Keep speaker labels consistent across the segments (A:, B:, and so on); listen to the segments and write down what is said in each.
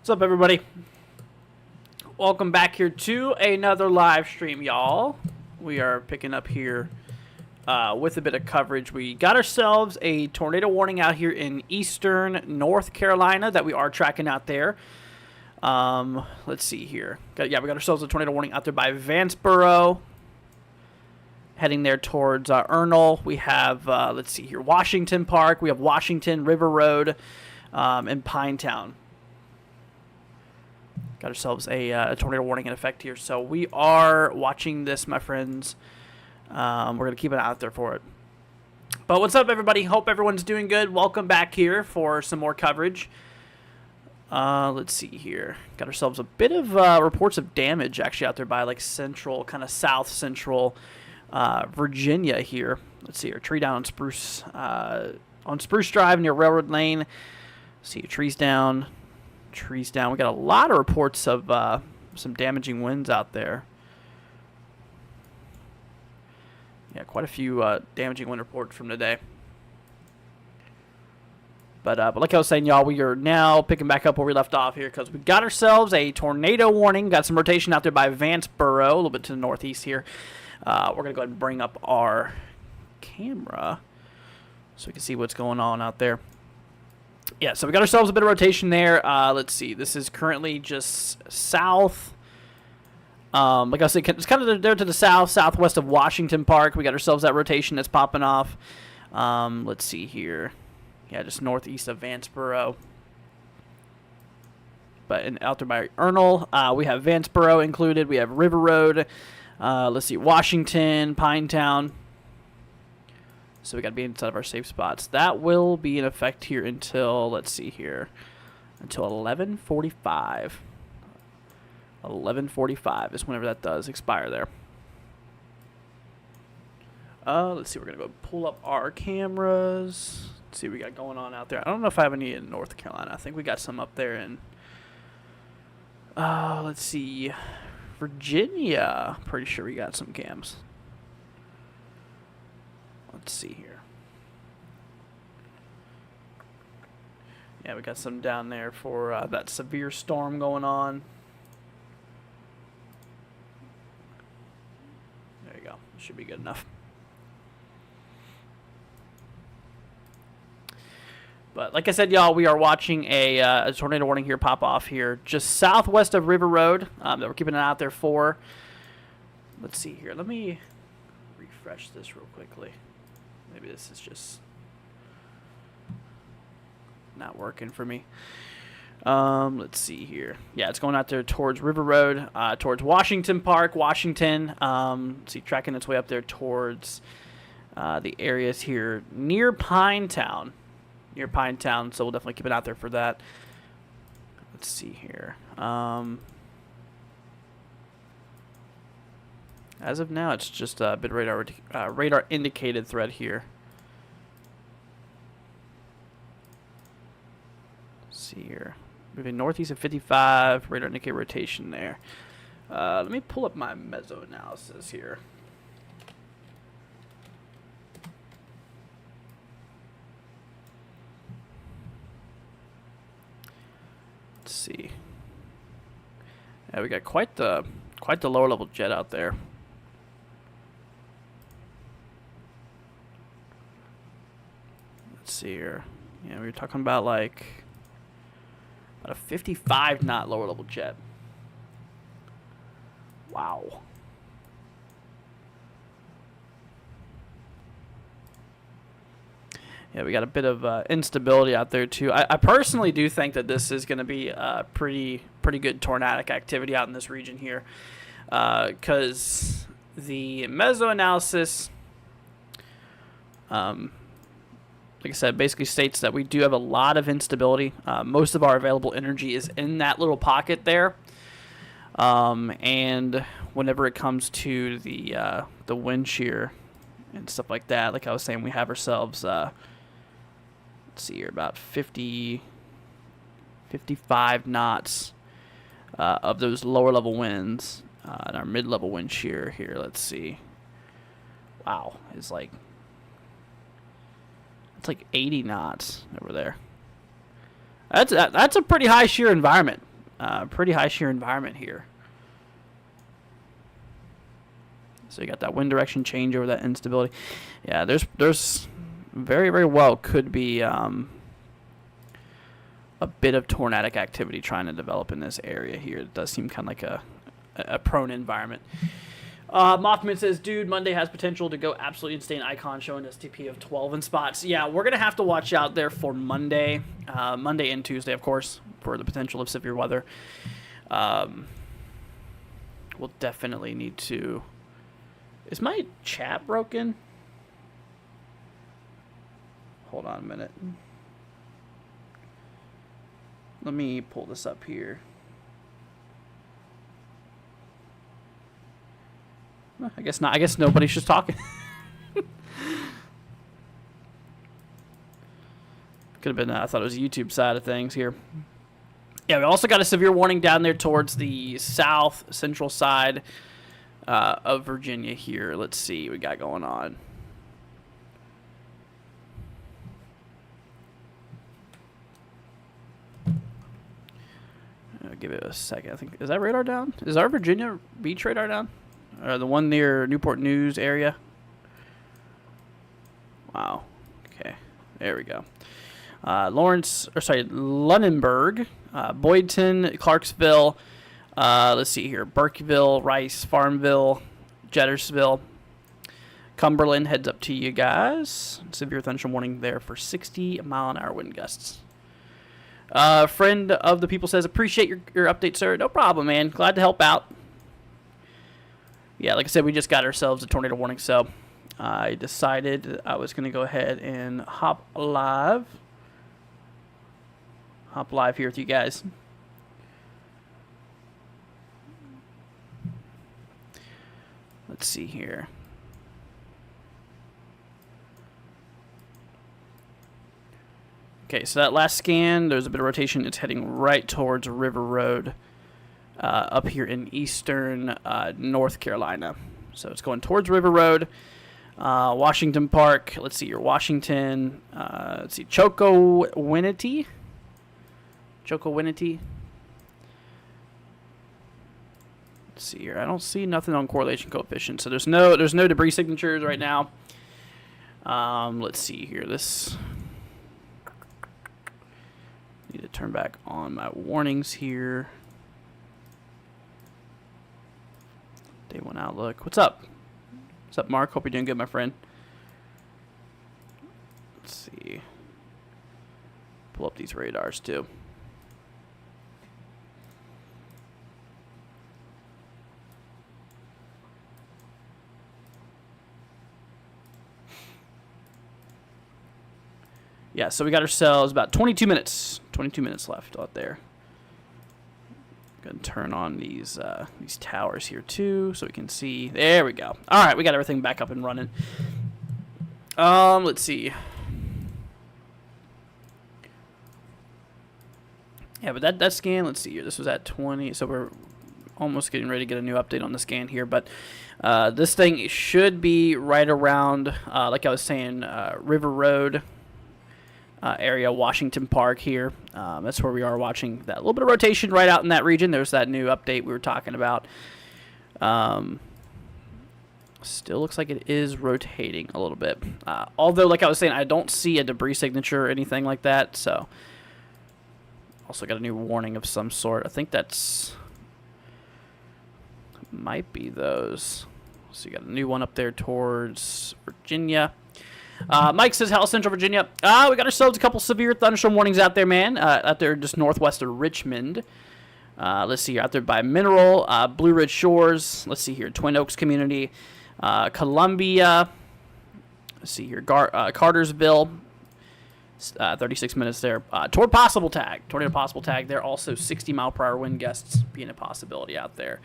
A: What's up, everybody? Welcome back here to another live stream, y'all. We are picking up here with a bit of coverage. We got ourselves a tornado warning out here in eastern North Carolina that we are tracking out there. Let's see here. We got ourselves a tornado warning out there by Vanceboro. Heading there towards Ernle. We have, let's see here, Washington Park. We have Washington, River Road, and Pinetown. Got ourselves a tornado warning in effect here. So we are watching this, my friends. We're going to keep an eye out there for it. But what's up, everybody? Hope everyone's doing good. Welcome back here for some more coverage. Let's see here. Got ourselves a bit of reports of damage actually out there by like central, kind of south central Virginia here. Let's see here. Tree down on Spruce Drive near Railroad Lane. Let's see, trees down. We got a lot of reports of some damaging winds out there. Yeah, quite a few damaging wind reports from today. But like I was saying, y'all, we are now picking back up where we left off here because we got ourselves a tornado warning. Got some rotation out there by Vanceboro, a little bit to the northeast here. We're going to go ahead and bring up our camera so we can see what's going on out there. Yeah, so we got ourselves a bit of rotation there. Let's see. This is currently just south. Like I said, it's kind of there to the southwest of Washington Park. We got ourselves that rotation that's popping off. Let's see here. Yeah, just northeast of Vanceboro. But out there by Ernle, we have Vanceboro included. We have River Road. Let's see, Washington, Pinetown. So we got to be inside of our safe spots. That will be in effect here until, let's see here, until 11:45. 11:45 is whenever that does expire there. Let's see, we're going to go pull up our cameras. Let's see what we got going on out there. I don't know if I have any in North Carolina. I think we got some up there in, let's see, Virginia. Pretty sure we got some cams. Let's see here. Yeah, we got some down there for that severe storm going on. There you go. Should be good enough. But like I said, y'all, we are watching a tornado warning here pop off here just southwest of River Road that we're keeping an eye out there for. Let's see here. Let me refresh this real quickly. Maybe this is just not working for me. Let's see here. Yeah, it's going out there towards River Road, towards Washington Park, Washington. Let's see, tracking its way up there towards the areas here near Pinetown. So we'll definitely keep it out there for that. Let's see here. As of now, it's just a bit radar indicated thread here. Let's see here. Moving northeast of 55, radar indicated rotation there. Let me pull up my meso analysis here. Let's see. Yeah, we got quite the lower level jet out there. Let's see here. Yeah, we were talking about like about a 55 knot lower level jet. Wow. Yeah, we got a bit of instability out there too. I personally do think that this is going to be pretty good tornadic activity out in this region here, because the meso analysis, like I said, basically states that we do have a lot of instability. Most of our available energy is in that little pocket there. And whenever it comes to the wind shear and stuff like that, like I was saying, we have ourselves, let's see here, about 55 knots of those lower level winds, and our mid-level wind shear here, let's see. Wow, it's like 80 knots over there. That's a pretty high shear environment. Pretty high shear environment here. So you got that wind direction change over that instability. Yeah, there's very, very well could be a bit of tornadic activity trying to develop in this area here. It does seem kind of like a prone environment. Mothman says, dude, Monday has potential to go absolutely insane. Icon showing STP of 12 in spots. Yeah, we're going to have to watch out there for Monday. Monday and Tuesday, of course, for the potential of severe weather. We'll definitely need to... Is my chat broken? Hold on a minute. Let me pull this up here. Well, I guess not. I guess nobody's just talking. Could have been, I thought it was the YouTube side of things here. Yeah, we also got a severe warning down there towards the south central side of Virginia here. Let's see what we got going on. I'll give it a second. I think, is that radar down? Is our Virginia Beach radar down? Or the one near Newport News area? Wow. Okay. There we go. Lunenburg, Boydton, Clarksville. Let's see here. Burkeville, Rice, Farmville, Jettersville. Cumberland heads up to you guys. Severe thunderstorm warning there for 60-mile-an-hour wind gusts. Friend of the people says, appreciate your update, sir. No problem, man. Glad to help out. Yeah, like I said, we just got ourselves a tornado warning, so I decided I was going to go ahead and hop live here with you guys. Let's see here. Okay, so that last scan, there's a bit of rotation. It's heading right towards River Road up here in eastern North Carolina. So it's going towards River Road, Washington Park. Let's see here, Washington. Let's see, Chocowinity. Let's see here. I don't see nothing on correlation coefficient. So there's no debris signatures right now. Let's see here. Need to turn back on my warnings here. Day 1 outlook. What's up? What's up, Mark? Hope you're doing good, my friend. Let's see. Pull up these radars, too. Yeah, so we got ourselves about 22 minutes. 22 minutes left out there. Go ahead and turn on these towers here too, so we can see. There we go. All right, we got everything back up and running. Let's see. Yeah, but that scan. Let's see here. This was at 20, so we're almost getting ready to get a new update on the scan here. But this thing should be right around, like I was saying, River Road. Area, Washington Park here. That's where we are watching that little bit of rotation right out in that region. There's that new update we were talking about. Still looks like it is rotating a little bit. Although, like I was saying, I don't see a debris signature or anything like that. So, also got a new warning of some sort. I think that's might be those. So you got a new one up there towards Virginia. Mike says, hello, Central Virginia. We got ourselves a couple severe thunderstorm warnings out there, man. Out there just northwest of Richmond. Let's see here. Out there by Mineral, Blue Ridge Shores. Let's see here. Twin Oaks Community. Columbia. Let's see here. Cartersville. 36 minutes there. Tornado possible tag. There also 60-mile-per-hour wind gusts being a possibility out there.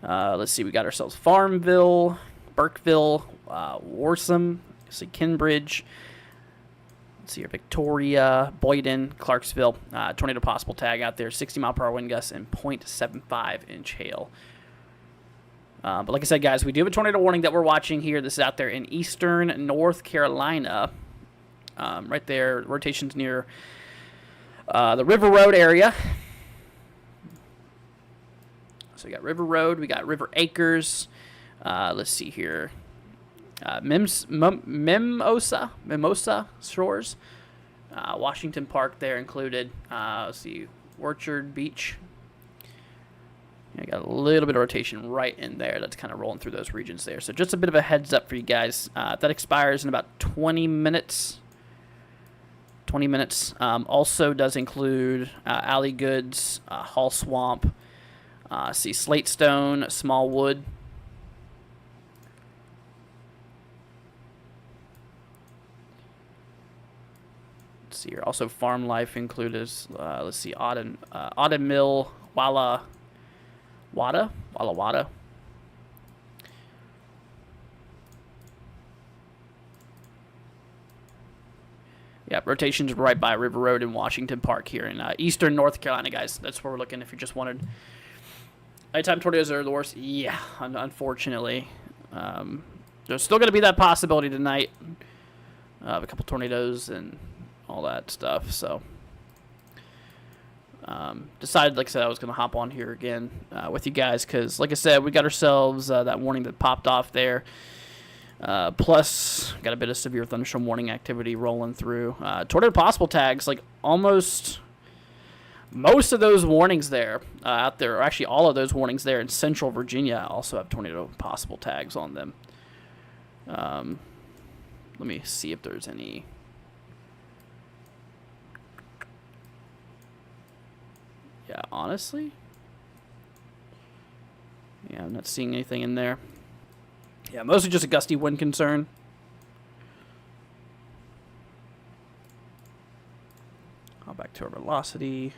A: Let's see. We got ourselves Farmville, Burkeville, Worcester. See Kinbridge. Let's see here, Victoria, Boyden, Clarksville. Tornado possible tag out there. 60-mile-per-hour wind gusts and 0.75-inch hail. But like I said, guys, we do have a tornado warning that we're watching here. This is out there in eastern North Carolina. Right there, rotations near the River Road area. So we got River Road, we got River Acres. Let's see here. Mimosa Shores. Washington Park there included. Let's see, Orchard Beach. I got a little bit of rotation right in there. That's kind of rolling through those regions there. So just a bit of a heads up for you guys. That expires in about 20 minutes. 20 minutes. Also does include Alley Goods, Hall Swamp, see Slatestone, Smallwood. Let's see here. Also Farm Life included. Let's see, Autumn Mill, Walla Wada. Yeah, rotation's right by River Road in Washington Park here in eastern North Carolina, guys. That's where we're looking if you just wanted. Nighttime tornadoes are the worst. Yeah, unfortunately. There's still going to be that possibility tonight of a couple tornadoes and all that stuff, so... decided, like I said, I was going to hop on here again with you guys because, like I said, we got ourselves that warning that popped off there. Plus, got a bit of severe thunderstorm warning activity rolling through. Tornado possible tags, like almost most of those warnings there out there, or actually all of those warnings there in central Virginia also have tornado possible tags on them. Let me see if there's any... Yeah, honestly? Yeah, I'm not seeing anything in there. Yeah, mostly just a gusty wind concern. I'll back to our velocity.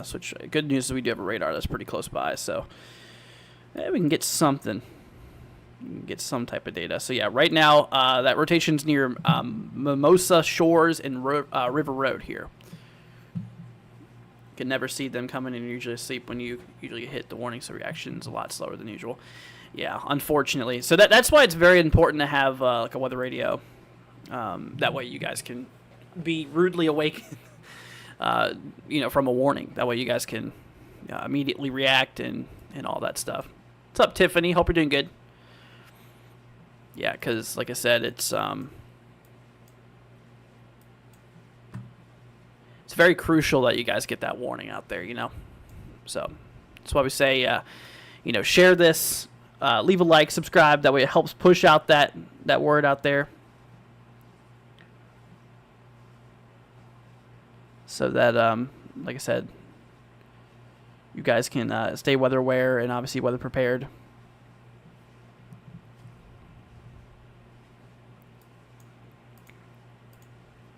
A: Switch. Good news is we do have a radar that's pretty close by, so we can get something. We can get some type of data. So yeah, right now that rotation's near Mimosa Shores and River Road here. Can never see them coming and usually asleep when you usually hit the warning, so reaction's a lot slower than usual. Yeah, unfortunately. So that's why it's very important to have like a weather radio. That way you guys can be rudely awakened, from a warning. That way you guys can immediately react and all that stuff. What's up, Tiffany? Hope you're doing good. Yeah, because like I said, it's very crucial that you guys get that warning out there, So that's why we say, share this, leave a like, subscribe. That way it helps push out that word out there. So that, like I said, you guys can stay weather aware and obviously weather prepared.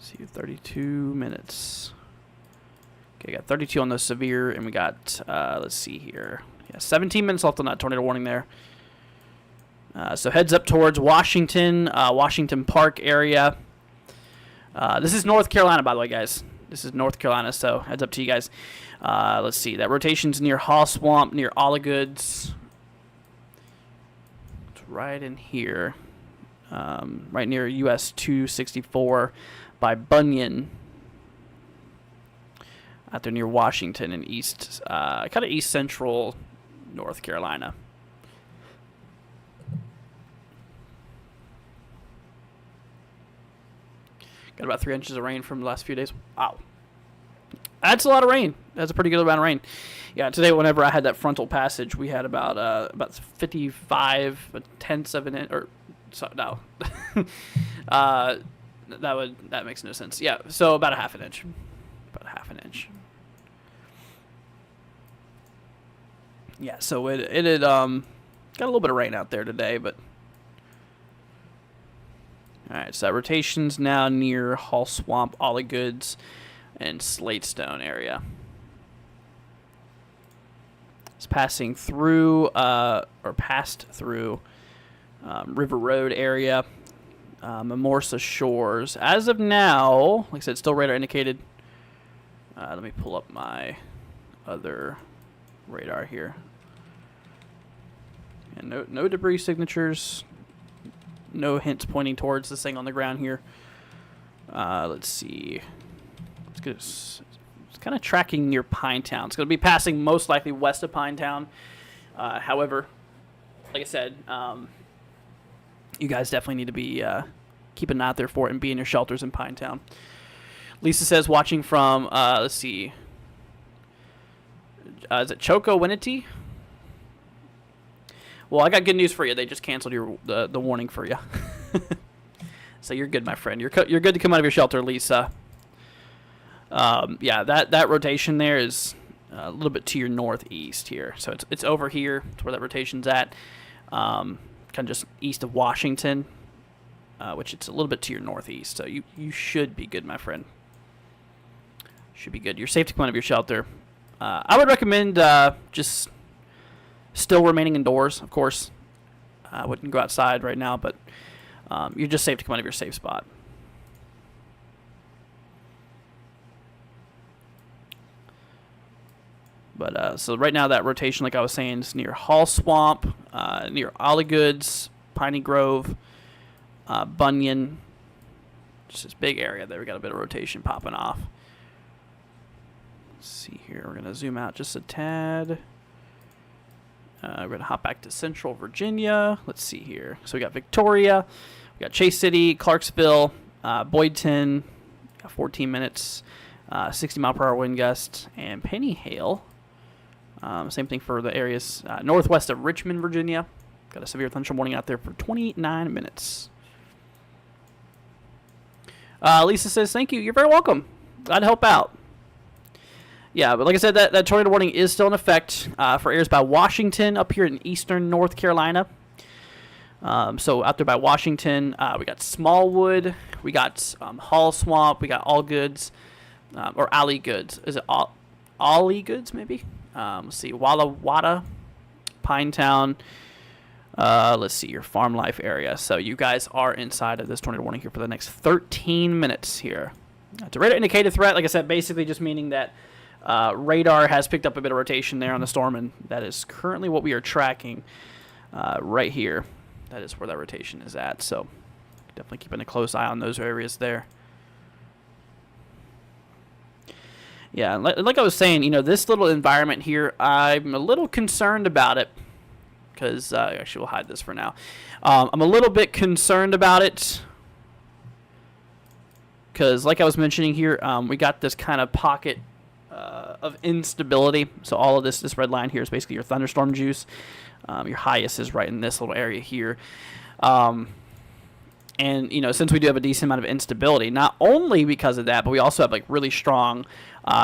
A: See, 32 minutes. Okay, got 32 on the severe, and we got, let's see here. Yeah, 17 minutes left on that tornado warning there. So heads up towards Washington, Washington Park area. This is North Carolina, by the way, guys. This is North Carolina, so heads up to you guys. Let's see. That rotation's near Hall Swamp, near Alley Goods. It's right in here. Right near US 264 by Bunyan. Out there near Washington and east, kind of east central North Carolina. Got about 3 inches of rain from the last few days. Wow. That's a lot of rain. That's a pretty good amount of rain. Yeah, today whenever I had that frontal passage, we had about 55 tenths of an inch. Or, so, no. that makes no sense. Yeah, so about a half an inch. About a half an inch. Yeah, so it had got a little bit of rain out there today, but all right. So that rotation's now near Hall Swamp, Alley Goods, and Slatestone area. It's passing through or passed through River Road area, Mimosa Shores. As of now, like I said, still radar indicated. Let me pull up my other radar here. And no debris signatures. No hints pointing towards this thing on the ground here. Let's see. It's kind of tracking near Pinetown. It's going to be passing most likely west of Pinetown. However, like I said, you guys definitely need to be keeping an eye out there for it and be in your shelters in Pinetown. Lisa says, watching from, let's see, is it Choco Winity? Well, I got good news for you. They just canceled the warning for you. So you're good, my friend. You're good to come out of your shelter, Lisa. Yeah, that rotation there is a little bit to your northeast here. So it's over here. It's where that rotation's at. Kind of just east of Washington, which it's a little bit to your northeast. So you should be good, my friend. Should be good. You're safe to come out of your shelter. I would recommend just still remaining indoors, of course. I wouldn't go outside right now, but you're just safe to come out of your safe spot. But so right now that rotation, like I was saying, is near Hall Swamp, near Ollie Goods, Piney Grove, Bunyan. Just this big area there. We got a bit of rotation popping off. Let's see here. We're going to zoom out just a tad. We're going to hop back to Central Virginia. Let's see here. So we got Victoria. We got Chase City, Clarksville, Boydton. Got 14 minutes, 60-mile-per-hour wind gusts, and Pennyhale. Same thing for the areas northwest of Richmond, Virginia. Got a severe thunderstorm warning out there for 29 minutes. Lisa says, thank you. You're very welcome. Glad to help out. Yeah, but like I said, that tornado warning is still in effect for areas by Washington up here in eastern North Carolina. So out there by Washington, we got Smallwood, we got Hall Swamp, we got All Goods, or Alley Goods. Is it Ollie Goods maybe? Let's see, Walla Wada, Pinetown. Let's see, your farm life area. So you guys are inside of this tornado warning here for the next 13 minutes here. It's a radar indicated threat, like I said, basically just meaning that radar has picked up a bit of rotation there on the storm, and that is currently what we are tracking right here. That is where that rotation is at, so definitely keeping a close eye on those areas there. Yeah, like I was saying, you know, this little environment here, I'm a little concerned about it, because actually we'll hide this for now. I'm a little bit concerned about it, because like I was mentioning here, we got this kind of pocket of instability. So all of this red line here is basically your thunderstorm juice. Your highest is right in this little area here. And, you know, since we do have a decent amount of instability, not only because of that, but we also have, like, really strong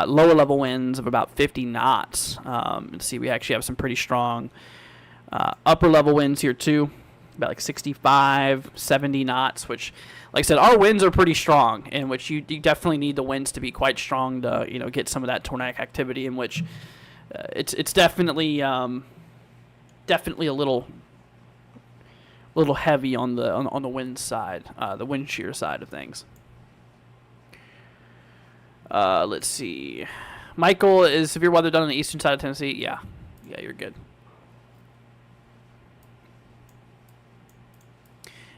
A: lower level winds of about 50 knots. Let's see, we actually have some pretty strong upper level winds here, too. About, like, 65, 70 knots, which, like I said, our winds are pretty strong, in which you definitely need the winds to be quite strong to, you know, get some of that tornadic activity, in which it's definitely definitely a little heavy on the wind side, the wind shear side of things. Let's see. Michael, is severe weather done on the eastern side of Tennessee? Yeah, you're good.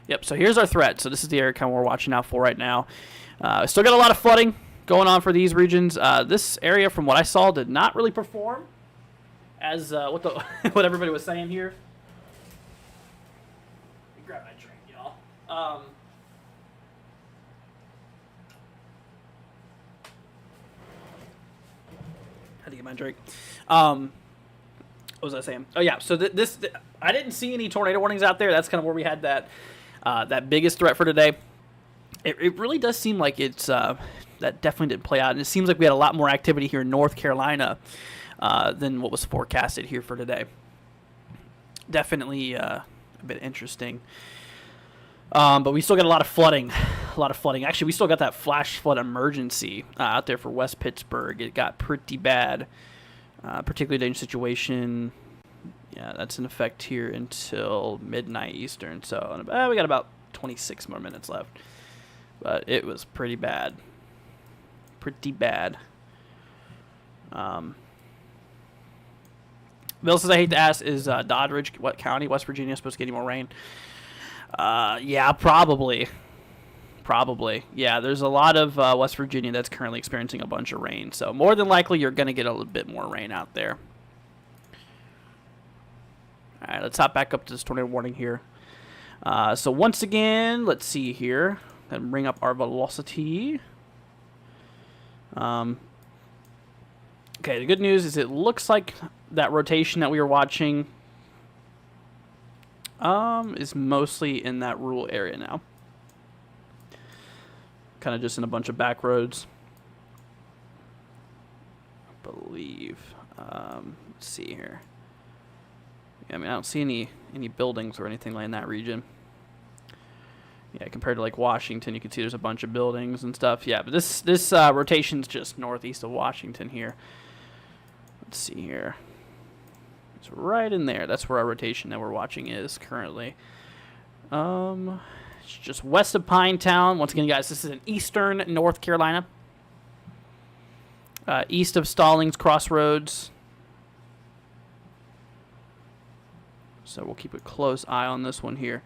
A: Yep, so here's our threat. So this is the area kind of we're watching out for right now. Still got a lot of flooding going on for these regions. This area, from what I saw, did not really perform as what everybody was saying here. Grab my drink, y'all. Had to get my drink. What was I saying? Oh yeah, so this I didn't see any tornado warnings out there. That's kind of where we had that biggest threat for today. It really does seem like it's that definitely didn't play out, and it seems like we had a lot more activity here in North Carolina than what was forecasted here for today. Definitely a bit interesting. But we still got a lot of flooding. Actually, we still got that flash flood emergency out there for West Pittsburgh. It got pretty bad. Particularly dangerous situation. Yeah, that's in effect here until midnight Eastern. So we got about 26 more minutes left. But it was pretty bad. Bill says, I hate to ask, is Doddridge, what county, West Virginia, supposed to get any more rain? Yeah, probably. Yeah, there's a lot of West Virginia that's currently experiencing a bunch of rain. So more than likely, you're going to get a little bit more rain out there. All right, let's hop back up to this tornado warning here. So once again, let's see here. And bring up our velocity. Okay, the good news is it looks like that rotation that we were watching is mostly in that rural area now. Kind of just in a bunch of back roads. I believe. Let's see here. Yeah, I mean, I don't see any buildings or anything like in that region. Yeah, compared to like Washington, you can see there's a bunch of buildings and stuff. Yeah, but this rotation's just northeast of Washington here. Let's see here. It's right in there. That's where our rotation that we're watching is currently. It's just west of Pinetown. Once again, guys, this is in eastern North Carolina. East of Stallings Crossroads. So we'll keep a close eye on this one here.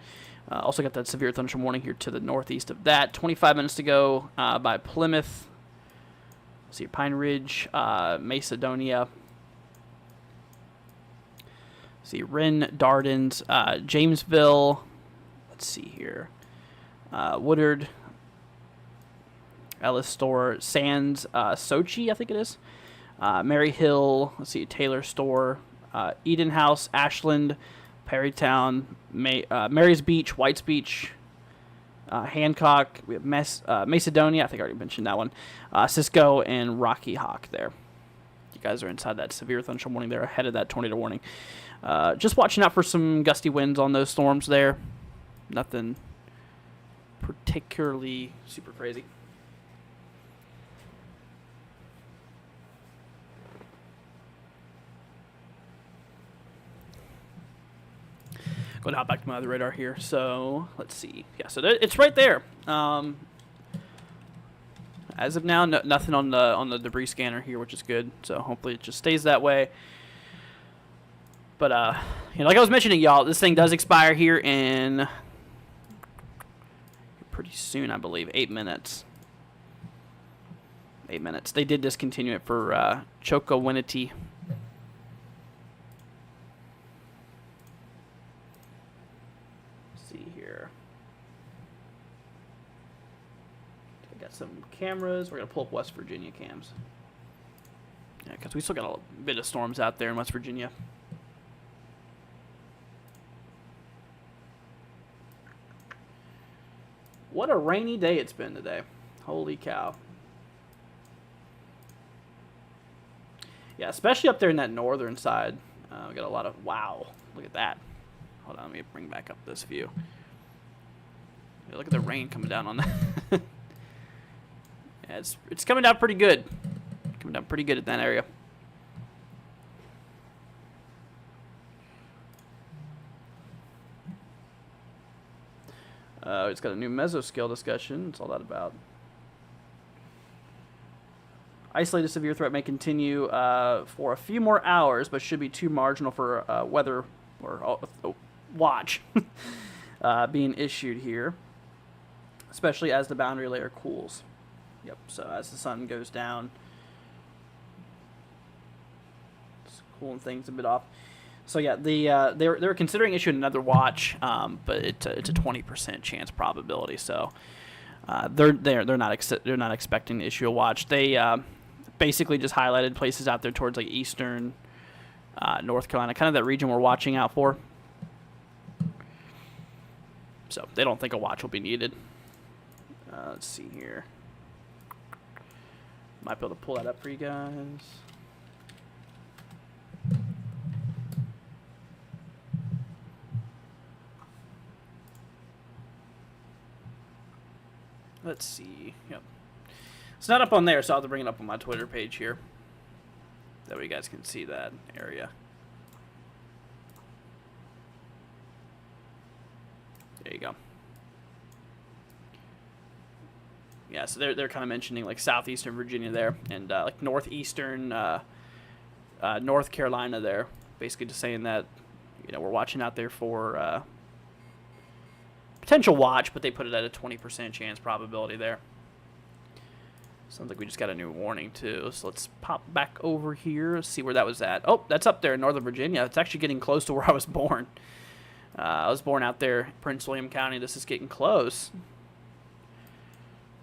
A: Also got that severe thunderstorm warning here to the northeast of that. 25 minutes to go by Plymouth. Let's see, Pine Ridge, Macedonia. Let's see, Wren, Dardens, Jamesville. Let's see here. Woodard, Ellis Store, Sands, Sochi, I think it is. Mary Hill, let's see, Taylor Store, Eden House, Ashland, Perrytown, Mary's Beach, White's Beach, Hancock, we have Macedonia, I think I already mentioned that one, Cisco, and Rocky Hawk there. You guys are inside that severe thunderstorm warning there, ahead of that tornado warning. Just watching out for some gusty winds on those storms there. Nothing particularly super crazy. Going to hop back to my other radar here. So let's see. Yeah, so it's right there. As of now, nothing on the debris scanner here, which is good. So hopefully it just stays that way. But like I was mentioning, y'all, this thing does expire here in pretty soon, I believe. 8 minutes. 8 minutes. They did discontinue it for Chocowinity. Some cameras. We're going to pull up West Virginia cams. Yeah, because we still got a bit of storms out there in West Virginia. What a rainy day it's been today. Holy cow. Yeah, especially up there in that northern side. We got a lot of... Wow. Look at that. Hold on, let me bring back up this view. Yeah, look at the rain coming down on that. Yeah, it's coming down pretty good. Coming down pretty good at that area. It's got a new mesoscale discussion. What's all that about? Isolated severe threat may continue for a few more hours, but should be too marginal for weather or watch being issued here, especially as the boundary layer cools. Yep, so as the sun goes down, it's cooling things a bit off. So yeah, they're considering issuing another watch, but it's a 20% chance probability. So they're not expecting to issue a watch. They basically just highlighted places out there towards like eastern North Carolina, kind of that region we're watching out for. So they don't think a watch will be needed. Let's see here. Might be able to pull that up for you guys. Let's see. Yep. It's not up on there, so I'll have to bring it up on my Twitter page here. That way you guys can see that area. There you go. Yeah, so they're kind of mentioning like southeastern Virginia there, and like northeastern North Carolina there. Basically just saying that, you know, we're watching out there for potential watch, but they put it at a 20% chance probability there. Sounds like we just got a new warning, too. So let's pop back over here, see where that was at. Oh, that's up there in Northern Virginia. It's actually getting close to where I was born. I was born out there, Prince William County. This is getting close.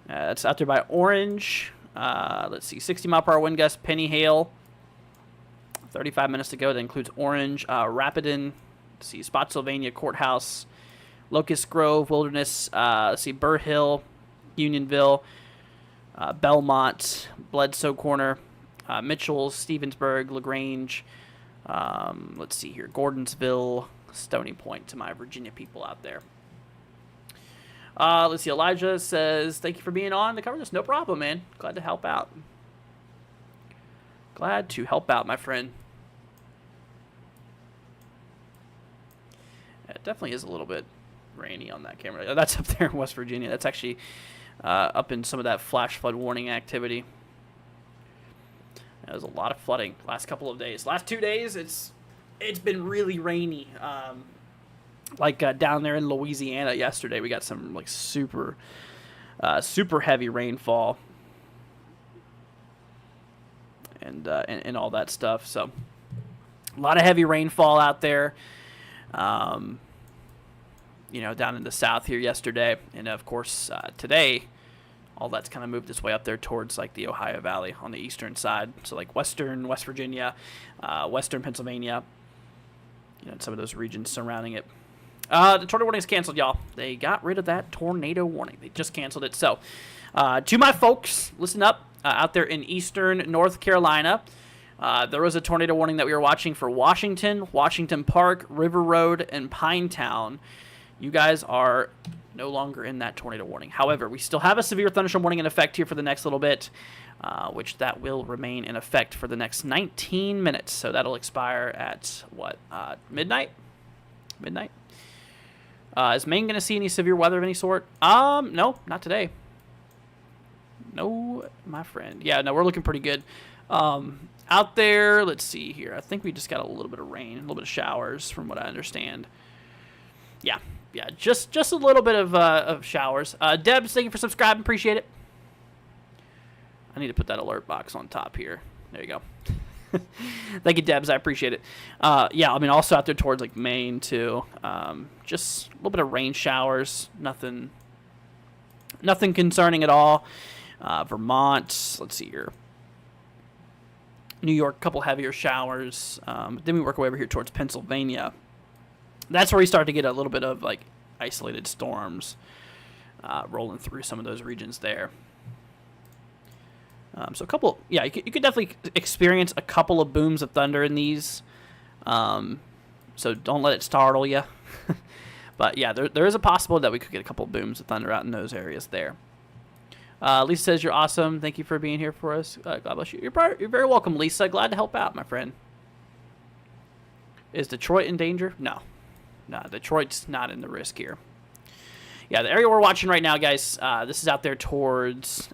A: It's out there by Orange. Let's see, 60-mile-per-hour wind gust, Penny Hail. 35 minutes to go. That includes Orange, Rapidan. Let's see, Spotsylvania Courthouse, Locust Grove, Wilderness. Let's see, Burr Hill, Unionville, Belmont, Bledsoe Corner, Mitchell's, Stevensburg, LaGrange. Let's see here, Gordonsville, Stony Point to my Virginia people out there. Let's see, Elijah says, thank you for being on to cover this. No problem, man. Glad to help out. Glad to help out, my friend. It definitely is a little bit rainy on that camera. That's up there in West Virginia. That's actually up in some of that flash flood warning activity. There's a lot of flooding last couple of days. Last 2 days, it's been really rainy. Down there in Louisiana yesterday, we got some like super heavy rainfall and all that stuff. So a lot of heavy rainfall out there. Down in the south here yesterday, and of course today, all that's kind of moved its way up there towards like the Ohio Valley on the eastern side. So like western West Virginia, western Pennsylvania, and some of those regions surrounding it. The tornado warning is canceled, y'all. They got rid of that tornado warning. They just canceled it. So, to my folks, listen up, out there in eastern North Carolina. There was a tornado warning that we were watching for Washington, Washington Park, River Road, and Pinetown. You guys are no longer in that tornado warning. However, we still have a severe thunderstorm warning in effect here for the next little bit, which that will remain in effect for the next 19 minutes. So that'll expire at, midnight? Midnight? Is Maine going to see any severe weather of any sort? No, not today. No, my friend. Yeah, no, we're looking pretty good. Out there, let's see here. I think we just got a little bit of rain, a little bit of showers from what I understand. Yeah, just a little bit of showers. Debs, thank you for subscribing. Appreciate it. I need to put that alert box on top here. There you go. Thank you, Debs. I appreciate it. Also out there towards like Maine too. Just a little bit of rain showers. Nothing concerning at all. Vermont. Let's see here. New York, a couple heavier showers. Then we work our way over here towards Pennsylvania. That's where we start to get a little bit of like isolated storms rolling through some of those regions there. So a couple, you could definitely experience a couple of booms of thunder in these. So don't let it startle you. But yeah, there is a possibility that we could get a couple of booms of thunder out in those areas there. Lisa says you're awesome. Thank you for being here for us. God bless you. You're very welcome, Lisa. Glad to help out, my friend. Is Detroit in danger? No, Detroit's not in the risk here. Yeah, the area we're watching right now, guys, this is out there towards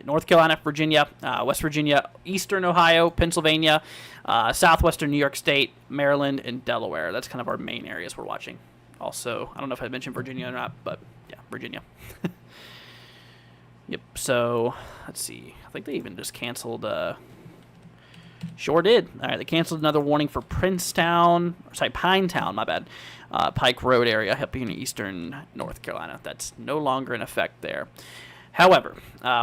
A: North Carolina, Virginia, West Virginia, eastern Ohio, Pennsylvania, southwestern New York State, Maryland, and Delaware. That's kind of our main areas we're watching. Also, I don't know if I mentioned Virginia or not, but yeah, Virginia. Yep, so let's see. I think they even just canceled. Sure did. All right, they canceled another warning for Pinetown, my bad. Pike Road area up in eastern North Carolina. That's no longer in effect there. However,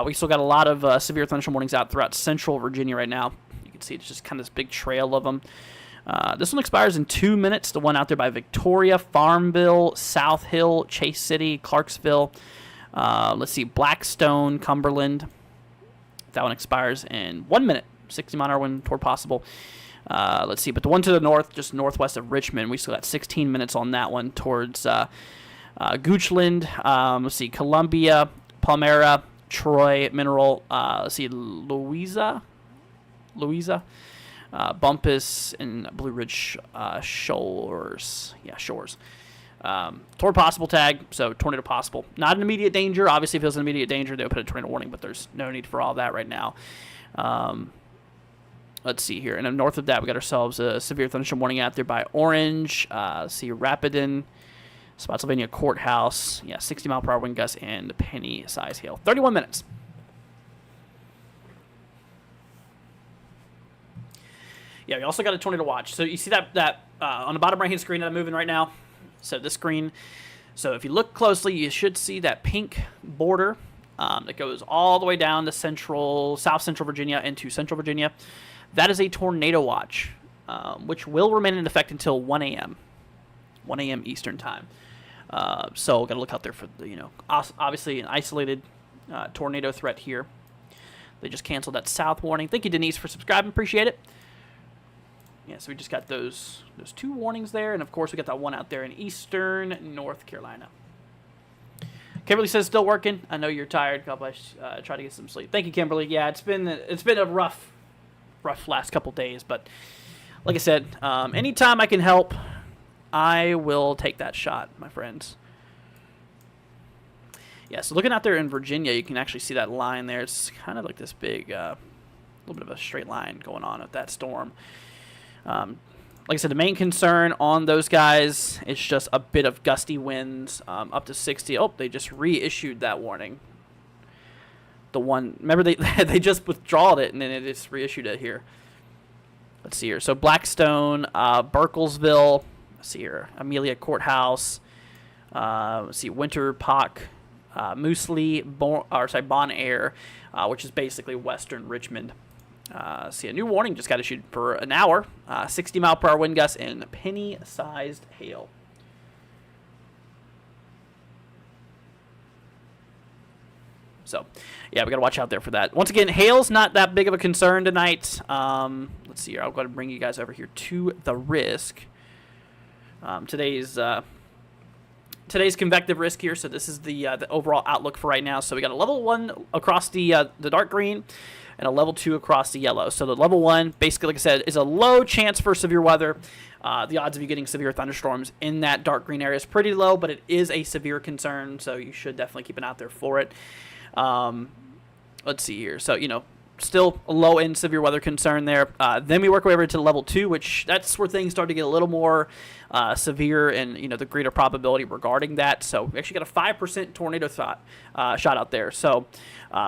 A: we still got a lot of severe thunderstorm warnings out throughout central Virginia right now. You can see it's just kind of this big trail of them. This one expires in 2 minutes. The one out there by Victoria, Farmville, South Hill, Chase City, Clarksville. Let's see, Blackstone, Cumberland. That one expires in 1 minute. 60-mile-an-hour wind toward possible. Let's see, but the one to the north, just northwest of Richmond, we still got 16 minutes on that one towards Goochland. Let's see, Columbia, Palmyra, Troy, Mineral. Let's see, Louisa, Bumpus, and Blue Ridge Shores. Yeah, Shores. Toward possible tag, so tornado possible. Not an immediate danger. Obviously, if it was an immediate danger, they would put a tornado warning, but there's no need for all that right now. Let's see here. And then north of that, we got ourselves a severe thunderstorm warning out there by Orange. See Rapidan, Spotsylvania Courthouse. Yeah, 60-mile-per-hour wind gusts and penny size hail. 31 minutes. Yeah, we also got a tornado watch. So you see that on the bottom right-hand screen that I'm moving right now? So this screen. So if you look closely, you should see that pink border that goes all the way down to South Central Virginia into Central Virginia. That is a tornado watch, which will remain in effect until 1 a.m. 1 a.m. Eastern time. So got to look out there for the, obviously an isolated tornado threat here. They just canceled that south warning. Thank you, Denise, for subscribing. Appreciate it. Yeah, so we just got those 2 warnings there, and of course we got that one out there in eastern North Carolina. Kimberly says still working. I know you're tired. God bless. Try to get some sleep. Thank you, Kimberly. Yeah, it's been a rough last couple days, but like I said, anytime I can help, I will take that shot, my friends. Yeah, so looking out there in Virginia, you can actually see that line there. It's kind of like this big, little bit of a straight line going on with that storm. Like I said, the main concern on those guys is just a bit of gusty winds, up to 60. Oh, they just reissued that warning. The one, remember they just withdrawed it and then they just reissued it here. Let's see here. So Blackstone, Burkelsville, let's see here, Amelia Courthouse, let's see, Winter Park, Moosley, Bon Air, which is basically western Richmond. See, a new warning just got issued for an hour, 60-mile-per-hour wind gusts and penny-sized hail. So, yeah, we got to watch out there for that. Once again, hail's not that big of a concern tonight. Let's see here. I'll go ahead and bring you guys over here to the risk. Today's convective risk here. So this is the overall outlook for right now. So we got a level 1 across the dark green and a level 2 across the yellow. So the level 1, basically, like I said, is a low chance for severe weather. The odds of you getting severe thunderstorms in that dark green area is pretty low, but it is a severe concern, so you should definitely keep an eye out there for it. Let's see here. So, still a low-end severe weather concern there. Then we work our way over to level 2, which that's where things start to get a little more severe and, the greater probability regarding that. So we actually got a 5% tornado shot out there. So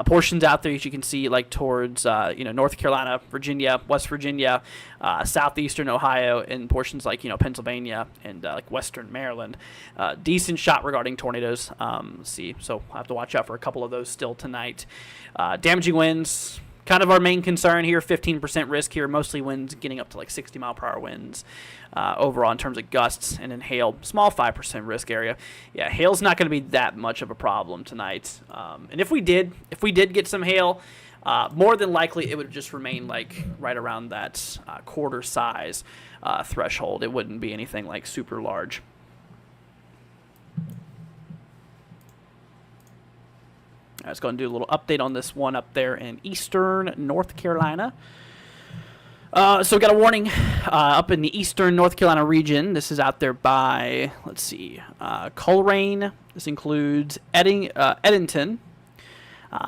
A: portions out there, as you can see, like towards, North Carolina, Virginia, West Virginia, southeastern Ohio, and portions like, Pennsylvania and like western Maryland. Decent shot regarding tornadoes. Let's see. So I'll have to watch out for a couple of those still tonight. Damaging winds. Kind of our main concern here, 15% risk here, mostly winds getting up to like 60-mile-per-hour winds overall in terms of gusts, and then hail, small 5% risk area. Yeah, hail's not going to be that much of a problem tonight. And if we did get some hail, more than likely it would just remain like right around that quarter size threshold. It wouldn't be anything like super large. Let's go and do a little update on this one up there in eastern North Carolina. So we got a warning up in the eastern North Carolina region. This is out there by, let's see, Coleraine. This includes Edenton,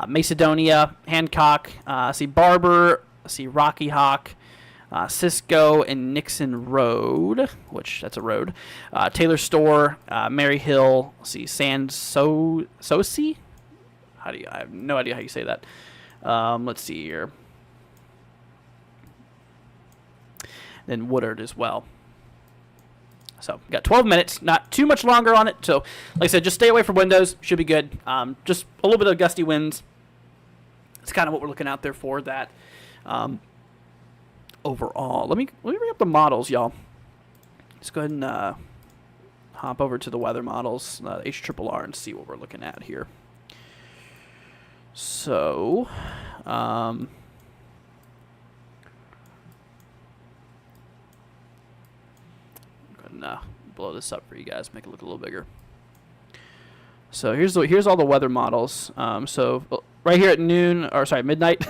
A: Macedonia, Hancock, see Barber, see Rocky Hawk, Cisco, and Nixon Road, which that's a road. Taylor Store, Mary Hill, see Soucy. I have no idea how you say that. Let's see here. Then Woodard as well. So, got 12 minutes, not too much longer on it. So, like I said, just stay away from windows. Should be good. Just a little bit of gusty winds. It's kind of what we're looking out there for that. Overall, let me bring up the models, y'all. Let's go ahead and hop over to the weather models, HRRR, and see what we're looking at here. So, blow this up for you guys, make it look a little bigger. So here's all the weather models. So right here at midnight.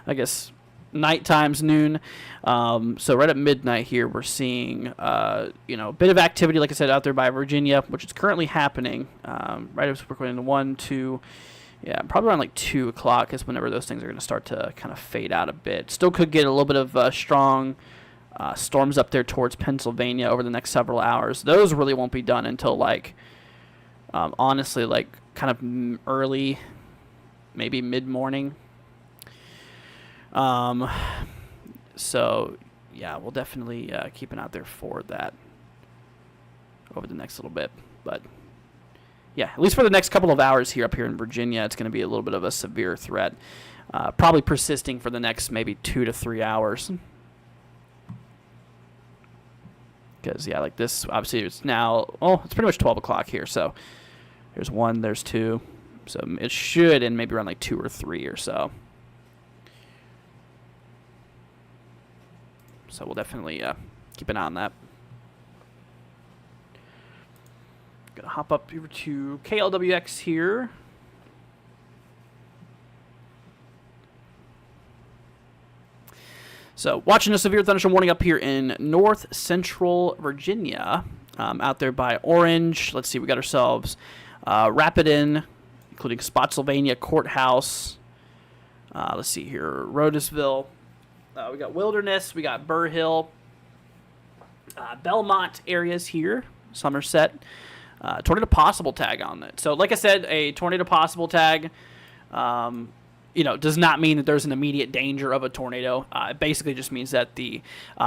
A: I guess night times noon. So right at midnight here, we're seeing a bit of activity, like I said, out there by Virginia, which is currently happening. Right as we're going to 1, 2. Yeah, probably around like 2 o'clock is whenever those things are going to start to kind of fade out a bit. Still could get a little bit of strong storms up there towards Pennsylvania over the next several hours. Those really won't be done until honestly, like kind of early, maybe mid-morning. So, yeah, we'll definitely keep an eye out there for that over the next little bit. But, yeah, at least for the next couple of hours here up here in Virginia, it's going to be a little bit of a severe threat. Probably persisting for the next maybe 2 to 3 hours. Because, yeah, like this, obviously it's now, oh, it's pretty much 12 o'clock here. So there's 1, there's 2. So it should end maybe around like 2 or 3 or so. So we'll definitely keep an eye on that. Gonna hop up over to KLWX here. So watching a severe thunderstorm warning up here in north central Virginia, out there by Orange. Let's see, we got ourselves Rapidan, including Spotsylvania Courthouse. Let's see here, Rhodesville. We got Wilderness, we got Burr Hill, Belmont areas here, Somerset. Tornado possible tag on it. So like I said, a tornado possible tag, does not mean that there's an immediate danger of a tornado. It basically just means that the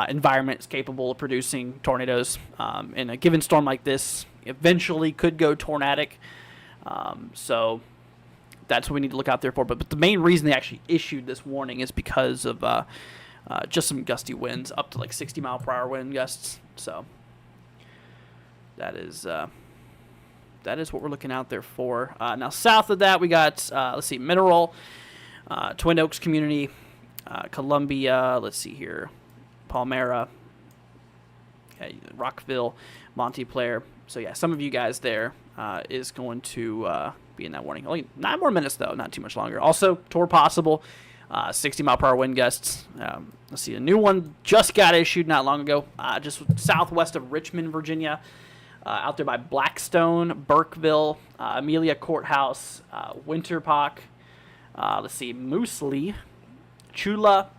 A: environment is capable of producing tornadoes. And a given storm like this eventually could go tornadic. So that's what we need to look out there for. But the main reason they actually issued this warning is because of just some gusty winds, up to like 60-mile-per-hour wind gusts. So that is what we're looking out there for. Now south of that, we got Mineral, Twin Oaks Community, Columbia. Let's see here, Palmyra, Rockville, Montclair. So yeah, some of you guys there is going to be in that warning. Only 9 more minutes though, not too much longer. Also, tour possible, 60-mile-per-hour wind gusts. Let's see, a new one just got issued not long ago, just southwest of Richmond, Virginia. Out there by Blackstone, Burkeville, Amelia Courthouse, Winterpock, let's see, Moosley, Chula,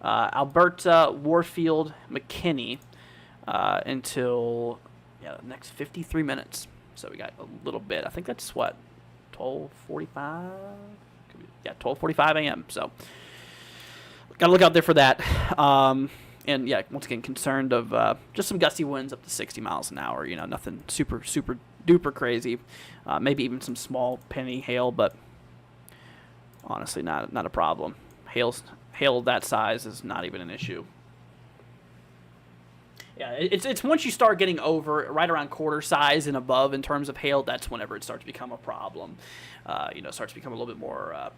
A: Alberta, Warfield, McKinney, until the next 53 minutes. So we got a little bit. I think that's what, 12:45? Yeah, 12:45 a.m. So got to look out there for that. And yeah, once again, concerned of just some gusty winds up to 60 miles an hour. Nothing super duper crazy. Maybe even some small penny hail, but honestly, not a problem. Hail that size is not even an issue. Yeah, it's once you start getting over right around quarter size and above in terms of hail, that's whenever it starts to become a problem. Starts to become a little bit more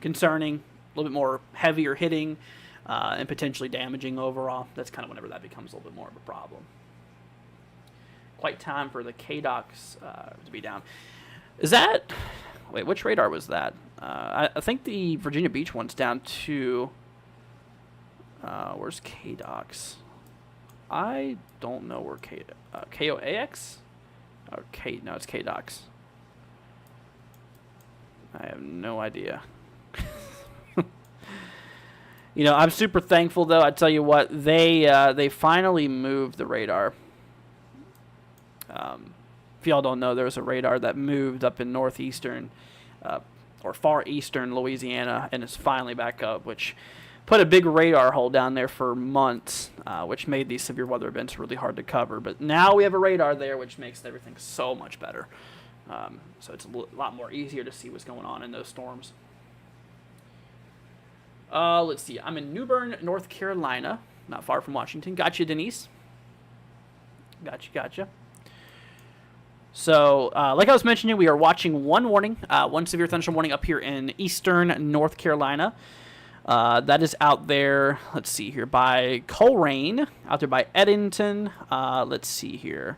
A: concerning, a little bit more heavier hitting. And potentially damaging overall. That's kind of whenever that becomes a little bit more of a problem. Quite time for the KDOX to be down. Wait, which radar was that? I think the Virginia Beach one's down to, where's KDOX? I don't know where KOAX? No, it's KDOX. I have no idea. I'm super thankful, though. I tell you what, they finally moved the radar. If y'all don't know, there was a radar that moved up in northeastern or far eastern Louisiana, and it's finally back up, which put a big radar hole down there for months, which made these severe weather events really hard to cover. But now we have a radar there, which makes everything so much better. So it's a lot more easier to see what's going on in those storms. Let's see. I'm in New Bern, North Carolina, not far from Washington. Gotcha, Denise. Gotcha. So, like I was mentioning, we are watching one severe thunderstorm warning up here in eastern North Carolina. That is out there, let's see here, by Coleraine, out there by Edenton. Let's see here.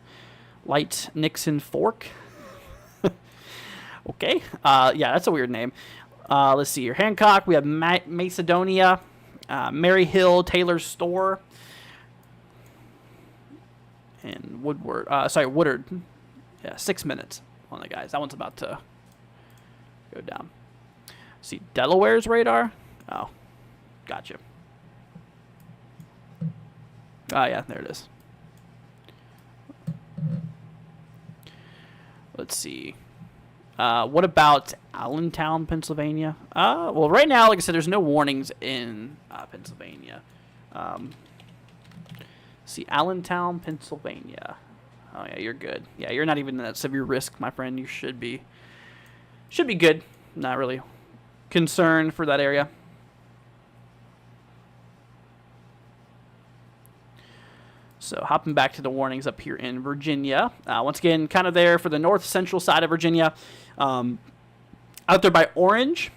A: Light Nixon Fork. Okay. Yeah, that's a weird name. Let's see here. Hancock, we have Macedonia, Mary Hill, Taylor's Store, and Woodward. Yeah, 6 minutes on the guys. That one's about to go down. See, Delaware's radar. Oh, gotcha. Oh, yeah, there it is. Let's see. What about Allentown, Pennsylvania? Well, right now, like I said, there's no warnings in Pennsylvania. See, Allentown, Pennsylvania. Oh yeah, you're good. Yeah, you're not even at severe risk, my friend. You should be good. Not really concerned for that area. So hopping back to the warnings up here in Virginia. Once again, kind of there for the north central side of Virginia. Out there by Orange.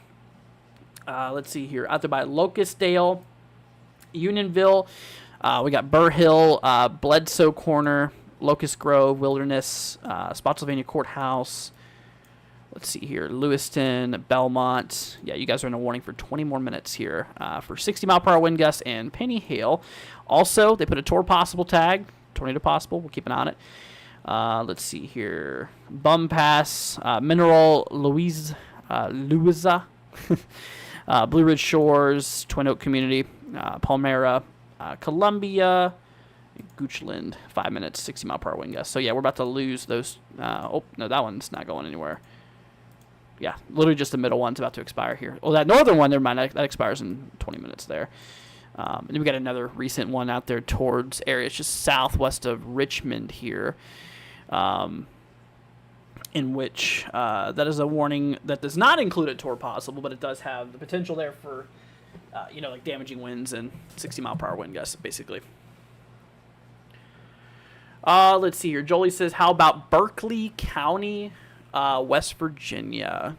A: Let's see here. Out there by Locustdale, Unionville. We got Burr Hill, Bledsoe Corner, Locust Grove, Wilderness, Spotsylvania Courthouse. Let's see here. Lewiston, Belmont. Yeah, you guys are in a warning for 20 more minutes here for 60-mile-per-hour wind gusts and penny hail. Also, they put a tornado tag. Tornado possible. We'll keep an eye on it. Let's see here. Bum Pass, Mineral, Louisa, Blue Ridge Shores, Twin Oak Community, Palmyra, Columbia, Goochland. 5 minutes, 60-mile-per-hour wind gusts. So, yeah, we're about to lose those. Oh, no, that one's not going anywhere. Yeah, literally just the middle one's about to expire here. Oh, that northern one, never mind, that expires in 20 minutes there. And then we got another recent one out there towards areas just southwest of Richmond here, in which that is a warning that does not include a tornado possible, but it does have the potential there for, like damaging winds and 60-mile-per-hour wind gusts, basically. Let's see here. Jolie says, how about Berkeley County, West Virginia?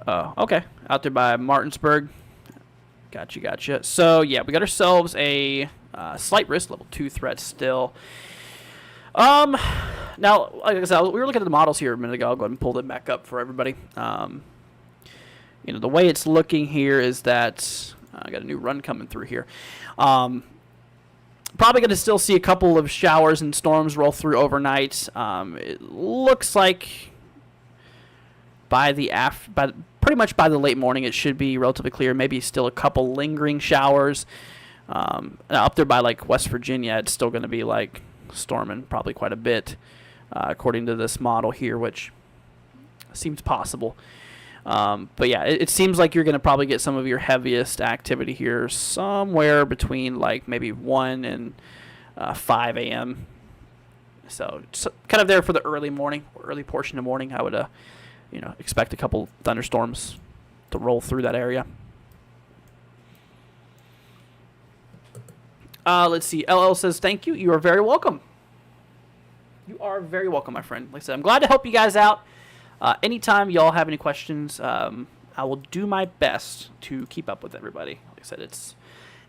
A: Okay. Out there by Martinsburg. Gotcha. So, yeah, we got ourselves a slight risk, level 2 threat still. Now, like I said, we were looking at the models here a minute ago. I'll go ahead and pull them back up for everybody. The way it's looking here is that I got a new run coming through here. Probably going to still see a couple of showers and storms roll through overnight. It looks like pretty much by the late morning, it should be relatively clear. Maybe still a couple lingering showers. Up there by like West Virginia, it's still going to be like storming probably quite a bit, according to this model here, which seems possible. But yeah, it seems like you're going to probably get some of your heaviest activity here somewhere between like maybe 1 and 5 a.m. So kind of there for the early portion of morning. I would, expect a couple thunderstorms to roll through that area. Let's see. LL says, thank you. You are very welcome. You are very welcome, my friend. Like I said, I'm glad to help you guys out. Anytime y'all have any questions, I will do my best to keep up with everybody. Like I said, it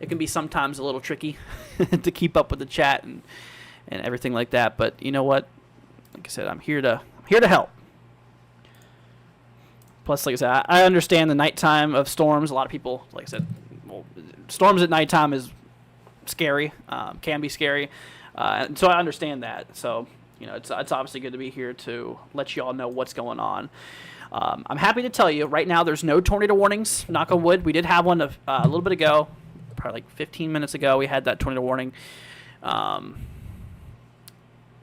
A: can be sometimes a little tricky to keep up with the chat and everything like that. But you know what? Like I said, I'm here to help. Plus, like I said, I understand the nighttime of storms. A lot of people, like I said, storms at nighttime is scary, can be scary, and so I understand that. So. It's obviously good to be here to let you all know what's going on. I'm happy to tell you right now there's no tornado warnings, knock on wood. We did have one a little bit ago, probably like 15 minutes ago. We had that tornado warning.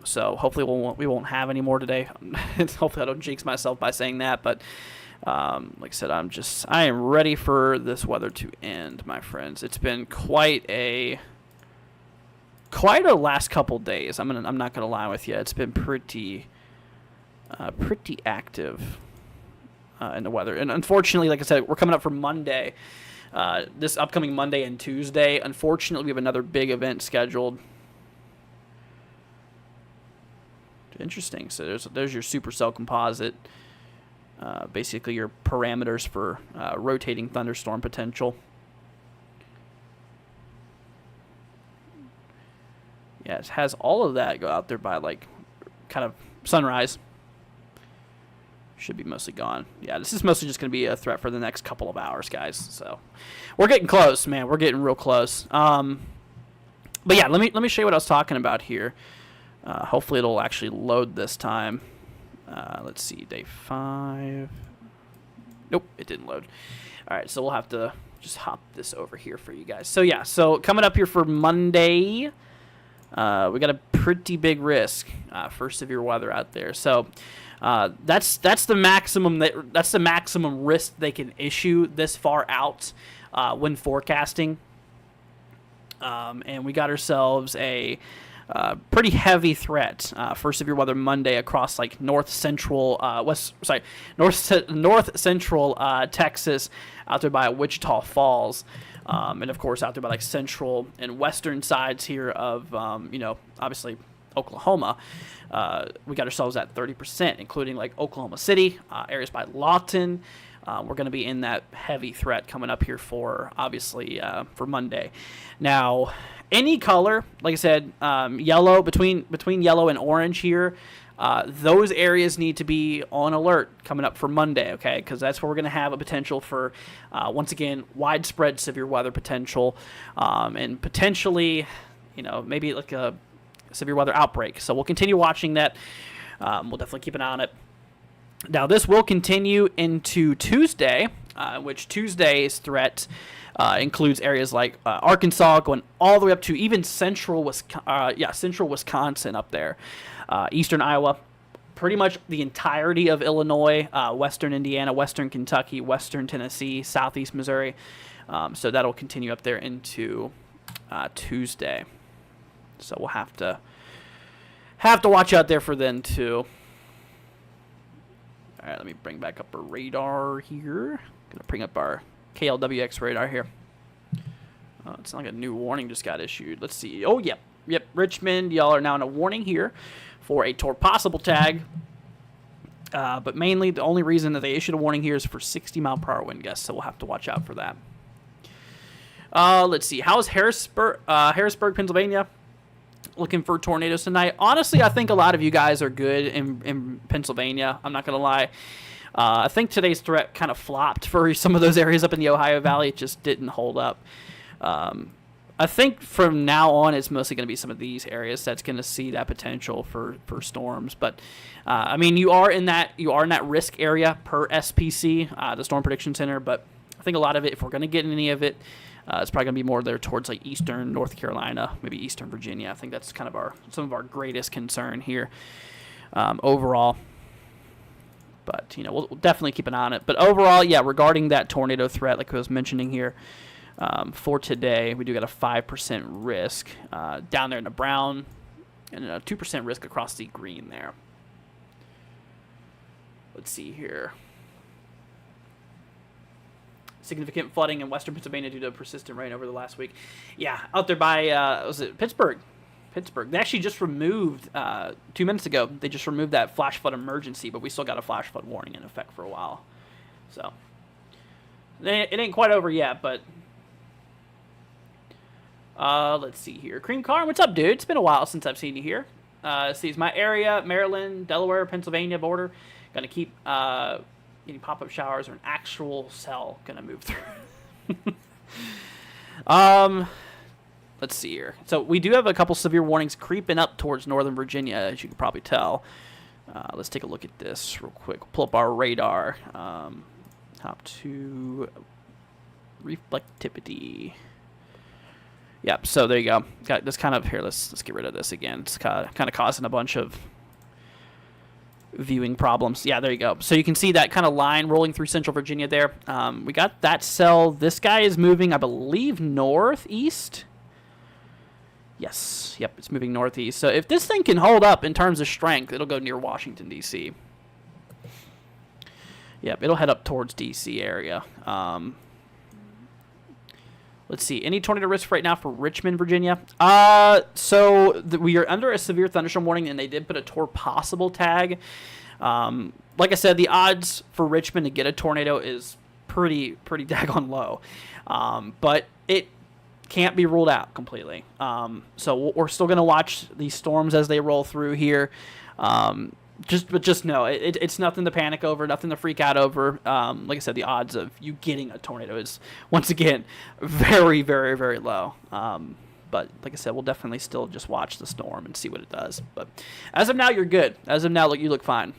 A: So hopefully we won't have any more today. Hopefully I don't jinx myself by saying that. But like I said, I am ready for this weather to end, my friends. It's been quite a last couple days. I'm not gonna lie with you. It's been pretty active in the weather. And unfortunately, like I said, we're coming up for Monday. This upcoming Monday and Tuesday. Unfortunately, we have another big event scheduled. Interesting. So there's your supercell composite. Basically, your parameters for rotating thunderstorm potential. Yeah, it has all of that go out there by like kind of sunrise. Should be mostly gone. Yeah, this is mostly just going to be a threat for the next couple of hours, guys. So we're getting close, man. We're getting real close. But yeah, let me show you what I was talking about here. Hopefully it'll actually load this time. Let's see, day 5. Nope, it didn't load. All right, so we'll have to just hop this over here for you guys. So yeah, so coming up here for Monday, we got a pretty big risk for severe weather out there. So that's the maximum risk they can issue this far out when forecasting. And we got ourselves a pretty heavy threat for severe weather Monday across like north central Texas, out there by Wichita Falls, and of course out there by like central and western sides here of obviously Oklahoma. We got ourselves at 30%, including like Oklahoma City, areas by Lawton. We're going to be in that heavy threat coming up here for, obviously, for Monday. Now, any color, like I said, yellow, between yellow and orange here, those areas need to be on alert coming up for Monday, okay? Because that's where we're going to have a potential for, once again, widespread severe weather potential, and potentially, maybe like a severe weather outbreak. So we'll continue watching that. We'll definitely keep an eye on it. Now, this will continue into Tuesday, which Tuesday's threat includes areas like Arkansas, going all the way up to even central Wisconsin up there, eastern Iowa, pretty much the entirety of Illinois, western Indiana, western Kentucky, western Tennessee, southeast Missouri. So that'll continue up there into Tuesday. So we'll have to watch out there for then too. All right, let me bring back up our radar here. Gonna bring up our KLWX radar here. It's like a new warning just got issued. Let's see. Oh, yep. Richmond, y'all are now in a warning here for a possible tag. But mainly, the only reason that they issued a warning here is for 60-mile-per-hour wind gusts, so we'll have to watch out for that. Let's see. How's Harrisburg, Pennsylvania? Looking for tornadoes tonight. Honestly, I think a lot of you guys are good in Pennsylvania. I'm not going to lie. I think today's threat kind of flopped for some of those areas up in the Ohio Valley. It just didn't hold up. I think from now on, it's mostly going to be some of these areas that's going to see that potential for storms. But I mean, you are in that risk area per SPC, the Storm Prediction Center. But I think a lot of it, if we're going to get any of it, it's probably going to be more there towards like eastern North Carolina, maybe eastern Virginia. I think that's kind of some of our greatest concern here overall. But, we'll definitely keep an eye on it. But overall, yeah, regarding that tornado threat, like I was mentioning here, for today, we do got a 5% risk down there in the brown and a 2% risk across the green there. Let's see here. Significant flooding in western Pennsylvania due to persistent rain over the last week. Yeah, out there by, was it Pittsburgh? They actually just removed, 2 minutes ago, they just removed that flash flood emergency, but we still got a flash flood warning in effect for a while. So, it ain't quite over yet, but, let's see here. Cream Car, what's up, dude? It's been a while since I've seen you here. See, it's my area, Maryland, Delaware, Pennsylvania border. Gonna keep, getting pop-up showers or an actual cell gonna move through. Let's see here. So we do have a couple severe warnings creeping up towards Northern Virginia, as you can probably tell. Let's take a look at this real quick. Pull up our radar. Hop to reflectivity. Yep. So there you go. Got this kind of here. Let's get rid of this again. It's kind of causing a bunch of viewing problems. Yeah, there you go. So you can see that kind of line rolling through central Virginia there. We got that cell. This guy is moving, I believe, northeast. Yes. Yep, it's moving northeast. So if this thing can hold up in terms of strength, it'll go near Washington, D.C. Yep, it'll head up towards D.C. area. Let's see. Any tornado risk right now for Richmond, Virginia? We are under a severe thunderstorm warning, and they did put a possible tag. Like I said, the odds for Richmond to get a tornado is pretty daggone low. But it can't be ruled out completely. So we're still going to watch these storms as they roll through here. Just know it's nothing to panic over, nothing to freak out over. Like I said, the odds of you getting a tornado is once again very, very, very low. But like I said, we'll definitely still just watch the storm and see what it does. But as of now, you're good. As of now, you look fine.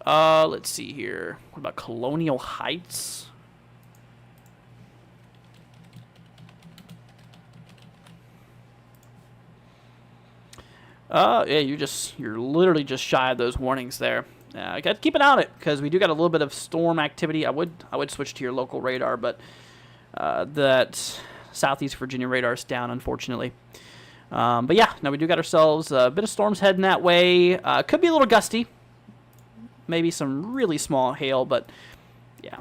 A: Let's see here. What about Colonial Heights? Yeah, you're literally just shy of those warnings there. I got to keep an eye on it because we do got a little bit of storm activity. I would switch to your local radar, but that Southeast Virginia radar is down, unfortunately. But yeah, no, we do got ourselves a bit of storms heading that way. Could be a little gusty, maybe some really small hail, but yeah,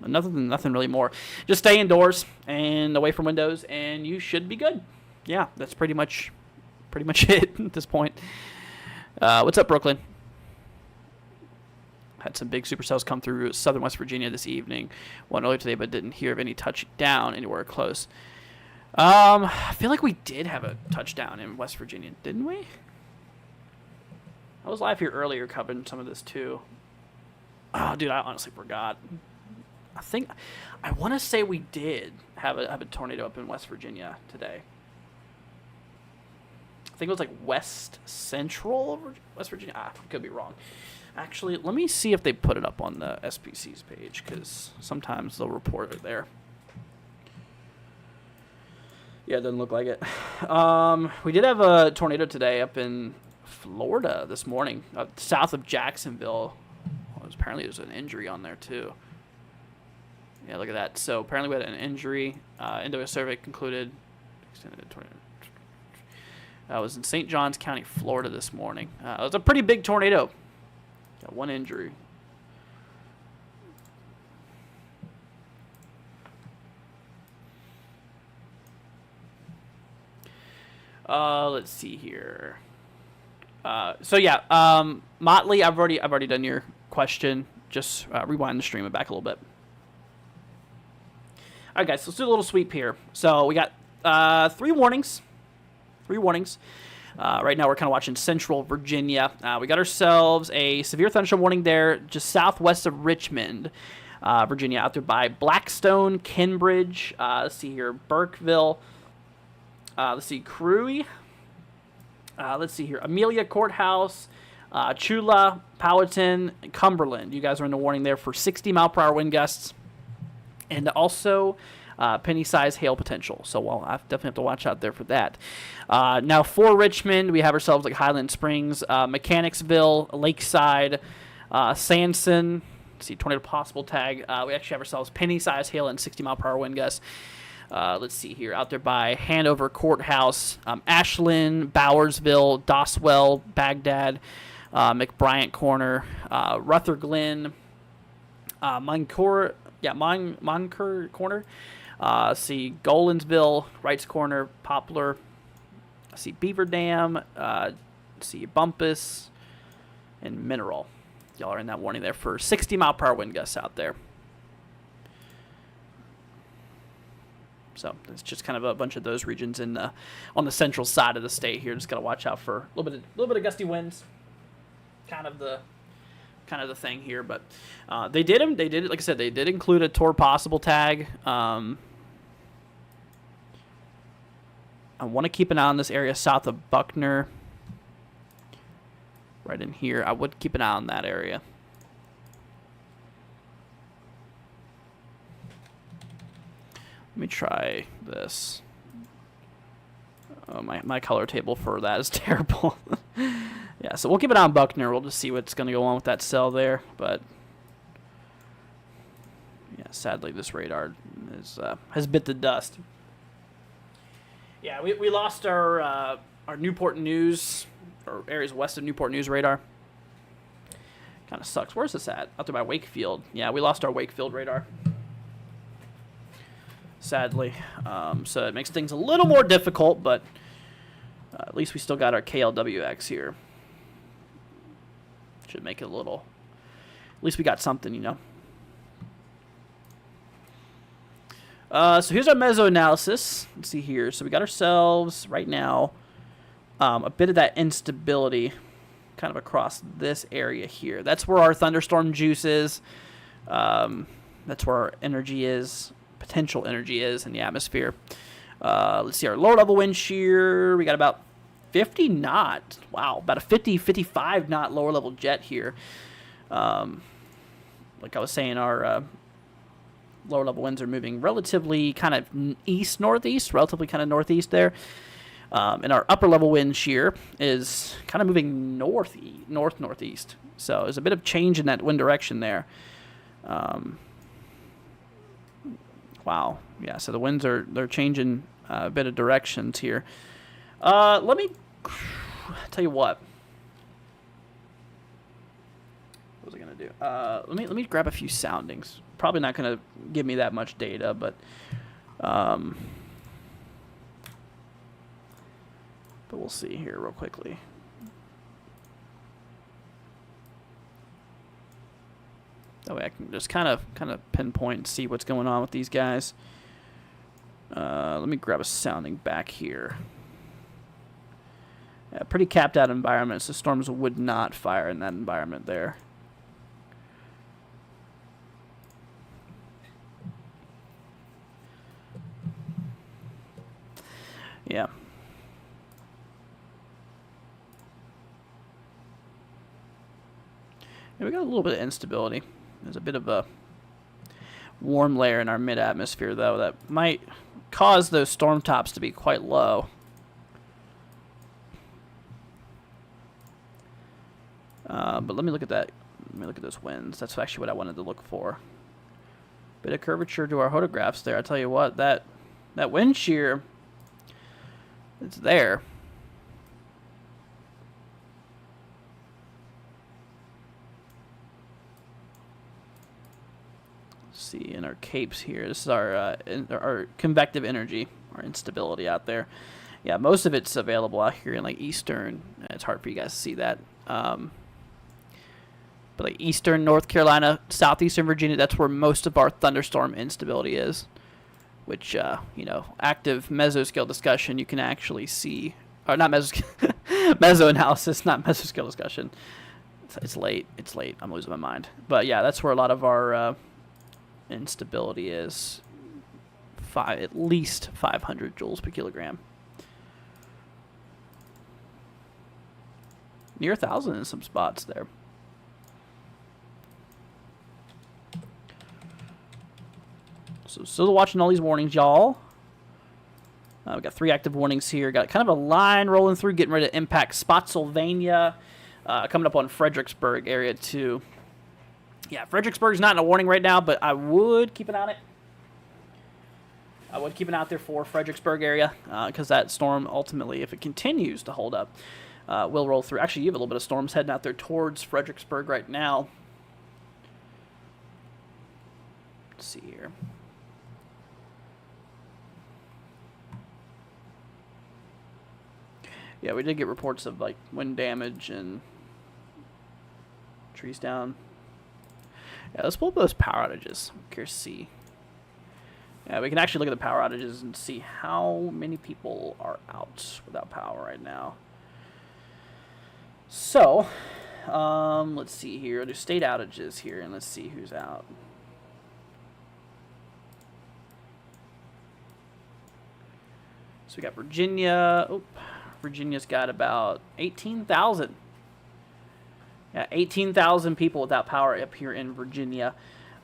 A: nothing really more. Just stay indoors and away from windows, and you should be good. Yeah, that's pretty much it at this point. What's up, Brooklyn? Had some big supercells come through southern West Virginia this evening. One earlier today, but didn't hear of any touchdown anywhere close. I feel like we did have a touchdown in West Virginia, didn't we? I was live here earlier covering some of this too. Oh, dude, I honestly forgot. I want to say we did have a tornado up in West Virginia today. I think it was like West Central West Virginia. I could be wrong. Actually, let me see if they put it up on the SPC's page, because sometimes they'll report it there. Yeah, it doesn't look like it. We did have a tornado today up in Florida this morning, south of Jacksonville. Apparently there's an injury on there too. Yeah, look at that. So apparently we had an injury. Into a survey concluded. Extended tornado. I was in St. Johns County, Florida this morning. It was a pretty big tornado. Got one injury. Let's see here. So yeah, Motley, I've already done your question. Just rewind the stream it back a little bit. All right, guys, so let's do a little sweep here. So we got 3 warnings. Right now we're kind of watching Central Virginia. We got ourselves a severe thunderstorm warning there just southwest of Richmond, Virginia, out there by Blackstone, Kenbridge. Let's see here, Burkeville. Let's see, Crewe. Let's see here, Amelia Courthouse, Chula, Powhatan, Cumberland. You guys are in the warning there for 60-mile-per-hour wind gusts. And also penny-sized hail potential. So I definitely have to watch out there for that. Now for Richmond, we have ourselves like Highland Springs, Mechanicsville, Lakeside, Sanson. Let's see, tornado possible tag. We actually have ourselves penny-sized hail and 60-mile-per-hour wind gusts. Let's see here, out there by Hanover Courthouse, Ashland, Bowersville, Doswell, Baghdad, McBryant Corner, Ruther Glen, Moncourt Corner. See Golensville, Wrights Corner, Poplar. See Beaver Dam. See Bumpus and Mineral. Y'all are in that warning there for 60-mile-per-hour wind gusts out there. So it's just kind of a bunch of those regions on the central side of the state here. Just gotta watch out for a little bit of gusty winds. Kind of the thing here, but they did it. Like I said, they did include a tour possible tag. I want to keep an eye on this area south of Buckner. Right in here, I would keep an eye on that area. Let me try this. Oh, my color table for that is terrible. Yeah, so we'll keep it on Buckner. We'll just see what's going to go on with that cell there. But yeah, sadly, this radar has bit the dust. Yeah, we lost our Newport News, or areas west of Newport News radar. Kind of sucks. Where's this at? Out there by Wakefield. Yeah, we lost our Wakefield radar. Sadly. So it makes things a little more difficult, but at least we still got our KLWX here. Should make it a little... At least we got something, you know. So here's our meso analysis. Let's see here. So we got ourselves, right now, a bit of that instability kind of across this area here. That's where our thunderstorm juice is. That's where our energy is. Potential energy is in the atmosphere. Let's see our lower level wind shear. We got about 50 knot. Wow, about a 50, 55 knot lower level jet here. Like I was saying, our lower level winds are moving relatively kind of east northeast, relatively kind of northeast there. And our upper level wind shear is kind of moving northeast. So there's a bit of change in that wind direction there. Wow. Yeah, so the winds they're changing a bit of directions here. Let me tell you what. What was I gonna do? Let me grab a few soundings. Probably not gonna give me that much data, but we'll see here real quickly. That way I can just kind of pinpoint and see what's going on with these guys. Let me grab a sounding back here. Yeah, pretty capped out environment, so storms would not fire in that environment there. Yeah. Yeah, we got a little bit of instability. There's a bit of a warm layer in our mid-atmosphere, though, that might cause those storm tops to be quite low. But let me look at that. Let me look at those winds. That's actually what I wanted to look for. Bit of curvature to our photographs there. I tell you what, that wind shear, it's there. See in our capes here, this is our convective energy, our instability out there. Yeah, most of it's available out here in like eastern. It's hard for you guys to see that, but like eastern North Carolina, southeastern Virginia, that's where most of our thunderstorm instability is. Which you know, active mesoscale discussion, you can actually see, or not mesoscale, meso analysis, not mesoscale discussion. It's late. It's late. I'm losing my mind. But yeah, that's where a lot of our instability is. At least 500 joules per kilogram. Near 1,000 in some spots there. So still watching all these warnings, y'all. We've got 3 active warnings here. Got kind of a line rolling through, getting ready to impact Spotsylvania. Coming up on Fredericksburg area too. Yeah, Fredericksburg's not in a warning right now, but I would keep an eye on it. I would keep an eye out there for Fredericksburg area, because that storm ultimately, if it continues to hold up, will roll through. Actually, you have a little bit of storms heading out there towards Fredericksburg right now. Let's see here. Yeah, we did get reports of like wind damage and trees down. Yeah, let's pull up those power outages. I'm curious to see. Yeah, we can actually look at the power outages and see how many people are out without power right now. So, let's see here. There's state outages here, and let's see who's out. So we got Virginia. Oh, Virginia's got about 18,000. Yeah, 18,000 people without power up here in Virginia.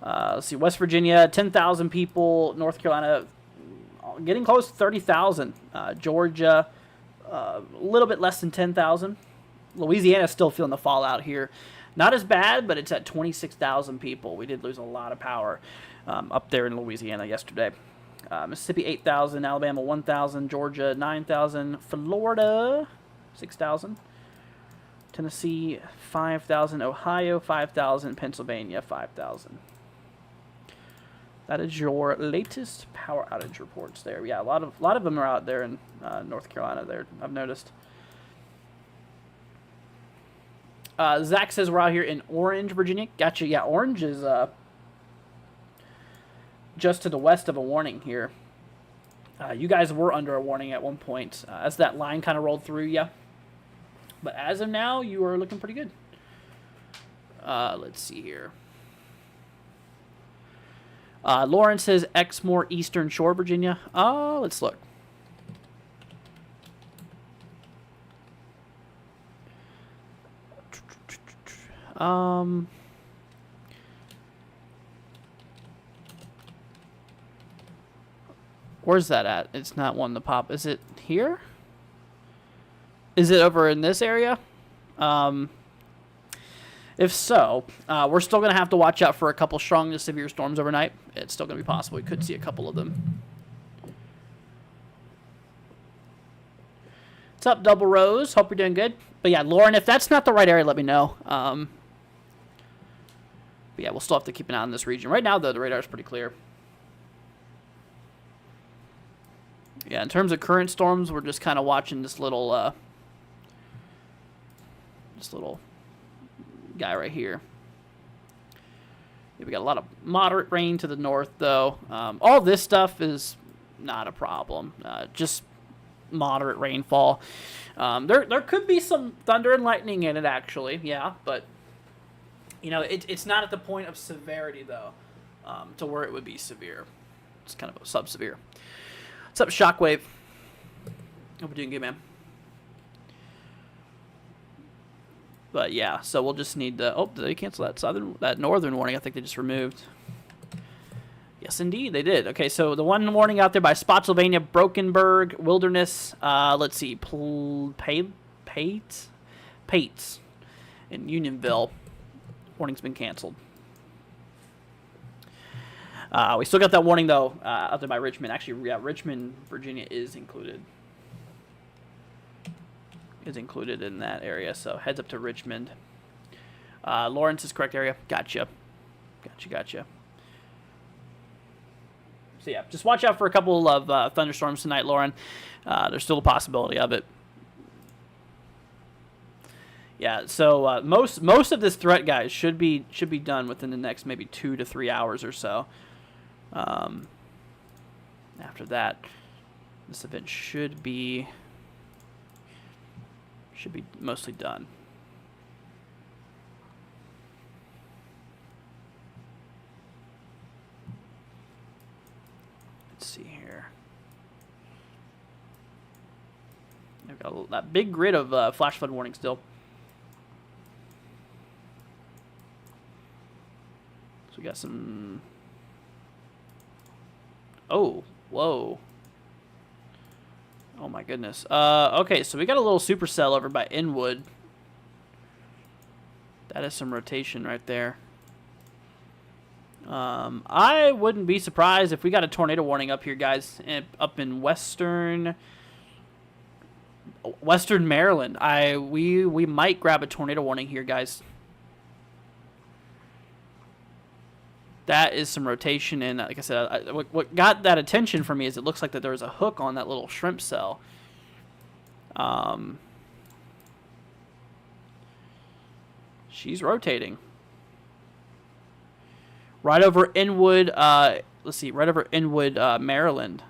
A: Let's see, West Virginia, 10,000 people. North Carolina, getting close to 30,000. Georgia, a little bit less than 10,000. Louisiana's still feeling the fallout here. Not as bad, but it's at 26,000 people. We did lose a lot of power up there in Louisiana yesterday. Mississippi, 8,000. Alabama, 1,000. Georgia, 9,000. Florida, 6,000. Tennessee, 5,000. Ohio, 5,000. Pennsylvania, 5,000. That is your latest power outage reports there. Yeah, a lot of them are out there in North Carolina there, I've noticed. Zach says we're out here in Orange, Virginia. Gotcha. Yeah, Orange is just to the west of a warning here. You guys were under a warning at one point as that line kind of rolled through you. But as of now, you are looking pretty good. Let's see here. Lauren says Exmoor, Eastern Shore, Virginia. Let's look. Where's that at? It's not one to pop. Is it here? Is it over in this area? If so, we're still going to have to watch out for a couple strong to severe storms overnight. It's still going to be possible. We could see a couple of them. What's up, Double Rose? Hope you're doing good. But yeah, Lauren, if that's not the right area, let me know. But yeah, we'll still have to keep an eye on this region. Right now, though, the radar is pretty clear. Yeah, in terms of current storms, we're just kind of watching this little guy right here. Yeah, we got a lot of moderate rain to the north, though. All this stuff is not a problem. Just moderate rainfall. There could be some thunder and lightning in it, actually. Yeah, but you know, it's not at the point of severity, though, to where it would be severe. It's kind of a sub-severe. What's up, Shockwave? Hope you're doing good, man. But yeah, so we'll just need the. Oh, did they cancel that northern warning? I think they just removed. Yes, indeed, they did. Okay, so the one warning out there by Spotsylvania, Brokenburg, Wilderness. Let's see, Pates, in Unionville. Warning's been canceled. We still got that warning, though, out there by Richmond. Actually, yeah, Richmond, Virginia is included. Is included in that area, so heads up to Richmond. Lawrence is correct area. Gotcha. So, yeah, just watch out for a couple of thunderstorms tonight, Lauren. There's still a possibility of it. Yeah, so most of this threat, guys, should be done within the next maybe 2 to 3 hours or so. After that, this event should be mostly done. Let's see here. I've got that big grid of flash flood warning still. So we got some. Oh, whoa. Oh my goodness. Okay, so we got a little supercell over by Inwood. That is some rotation right there. I wouldn't be surprised if we got a tornado warning up here, guys, up in western Maryland. We might grab a tornado warning here, guys. That is some rotation, and like I said, what got that attention for me is it looks like that there was a hook on that little shrimp cell. She's rotating. Right over Inwood, let's see, right over Inwood, Maryland.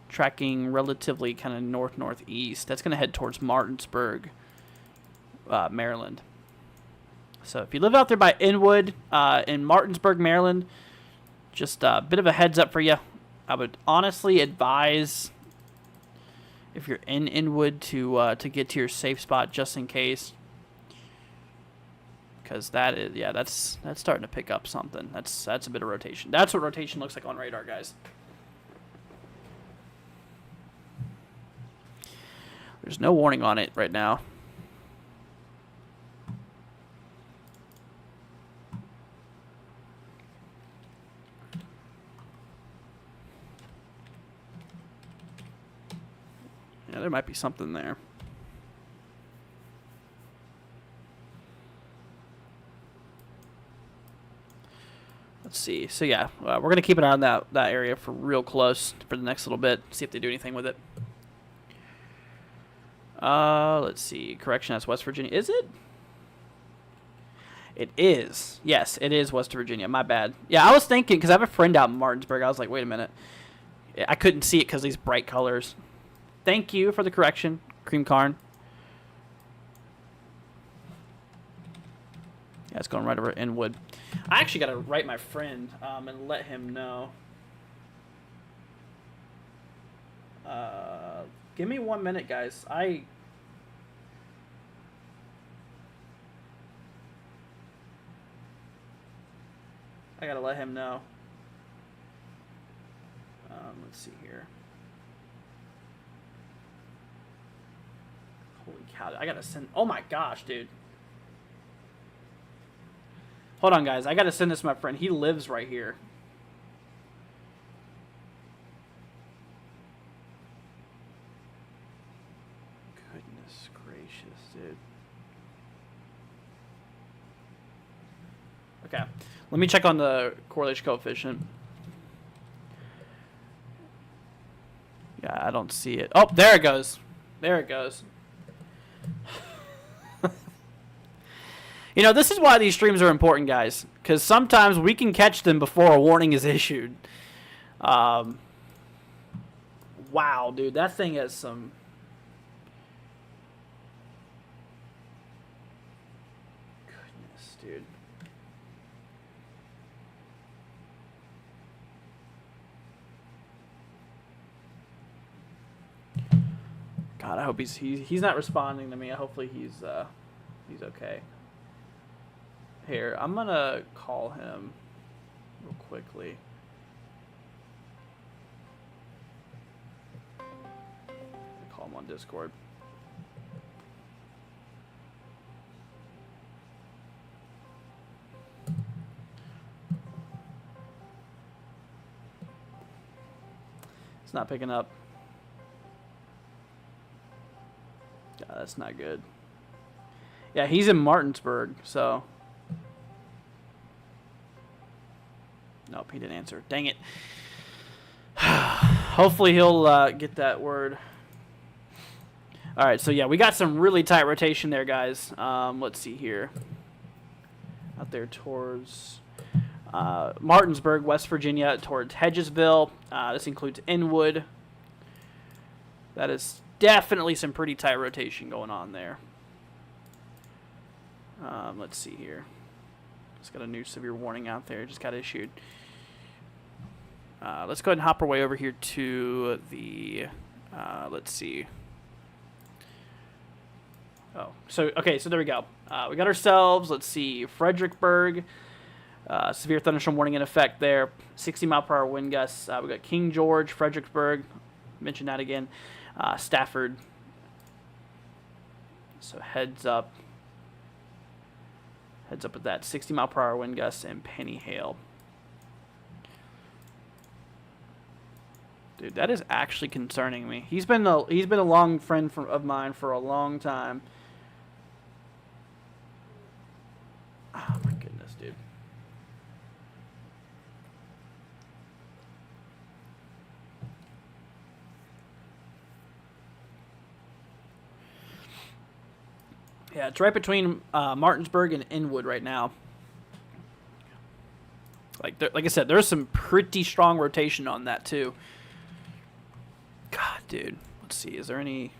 A: Tracking relatively kind of northeast. That's going to head towards Martinsburg, Maryland. So if you live out there by Inwood, in Martinsburg, Maryland, just a bit of a heads up for you. I would honestly advise, if you're in Inwood, to get to your safe spot just in case. Because that is, yeah, that's starting to pick up something. That's a bit of rotation. That's what rotation looks like on radar, guys. There's no warning on it right now. Yeah, there might be something there. Let's see. So yeah, we're gonna keep an eye on that area for real close for the next little bit. See if they do anything with it. Let's see. Correction, that's West Virginia. Is it? It is. Yes, it is West Virginia. My bad. Yeah, I was thinking because I have a friend out in Martinsburg. I was like, wait a minute. I couldn't see it because these bright colors. Thank you for the correction, Cream Carn. Yeah, it's going right over Inwood. I actually got to write my friend and let him know. Give me 1 minute, guys. I got to let him know. Let's see here. Holy cow! I gotta send. Oh my gosh, dude. Hold on, guys. I gotta send this to my friend. He lives right here. Goodness gracious, dude. Okay. Let me check on the correlation coefficient. Yeah, I don't see it. Oh, there it goes. There it goes. You know, this is why these streams are important, guys. Because sometimes we can catch them before a warning is issued. Wow, dude. That thing has some... Goodness, dude. God, I hope he's not responding to me. Hopefully he's okay. Here, I'm gonna call him real quickly. Call him on Discord. It's not picking up. Yeah, that's not good. Yeah, he's in Martinsburg, so... Nope, he didn't answer. Dang it. Hopefully he'll get that word. All right, so yeah, we got some really tight rotation there, guys. Let's see here. Out there towards Martinsburg, West Virginia, towards Hedgesville. This includes Inwood. That is definitely some pretty tight rotation going on there. Let's see here. Just got a new severe warning out there. Just got issued. Let's go ahead and hop our way over here to the, let's see. Oh, so, okay, so there we go. We got ourselves, let's see, Fredericksburg. Severe thunderstorm warning in effect there. 60-mile-per-hour wind gusts. We got King George, Fredericksburg. Mention that again. Stafford. So heads up. Heads up with that 60-mile-per-hour wind gusts and penny hail. Dude, that is actually concerning me. He's been a long friend of mine for a long time. Oh my goodness, dude. Yeah, it's right between Martinsburg and Inwood right now. Like I said, there's some pretty strong rotation on that too. God, dude. Let's see. Is there any...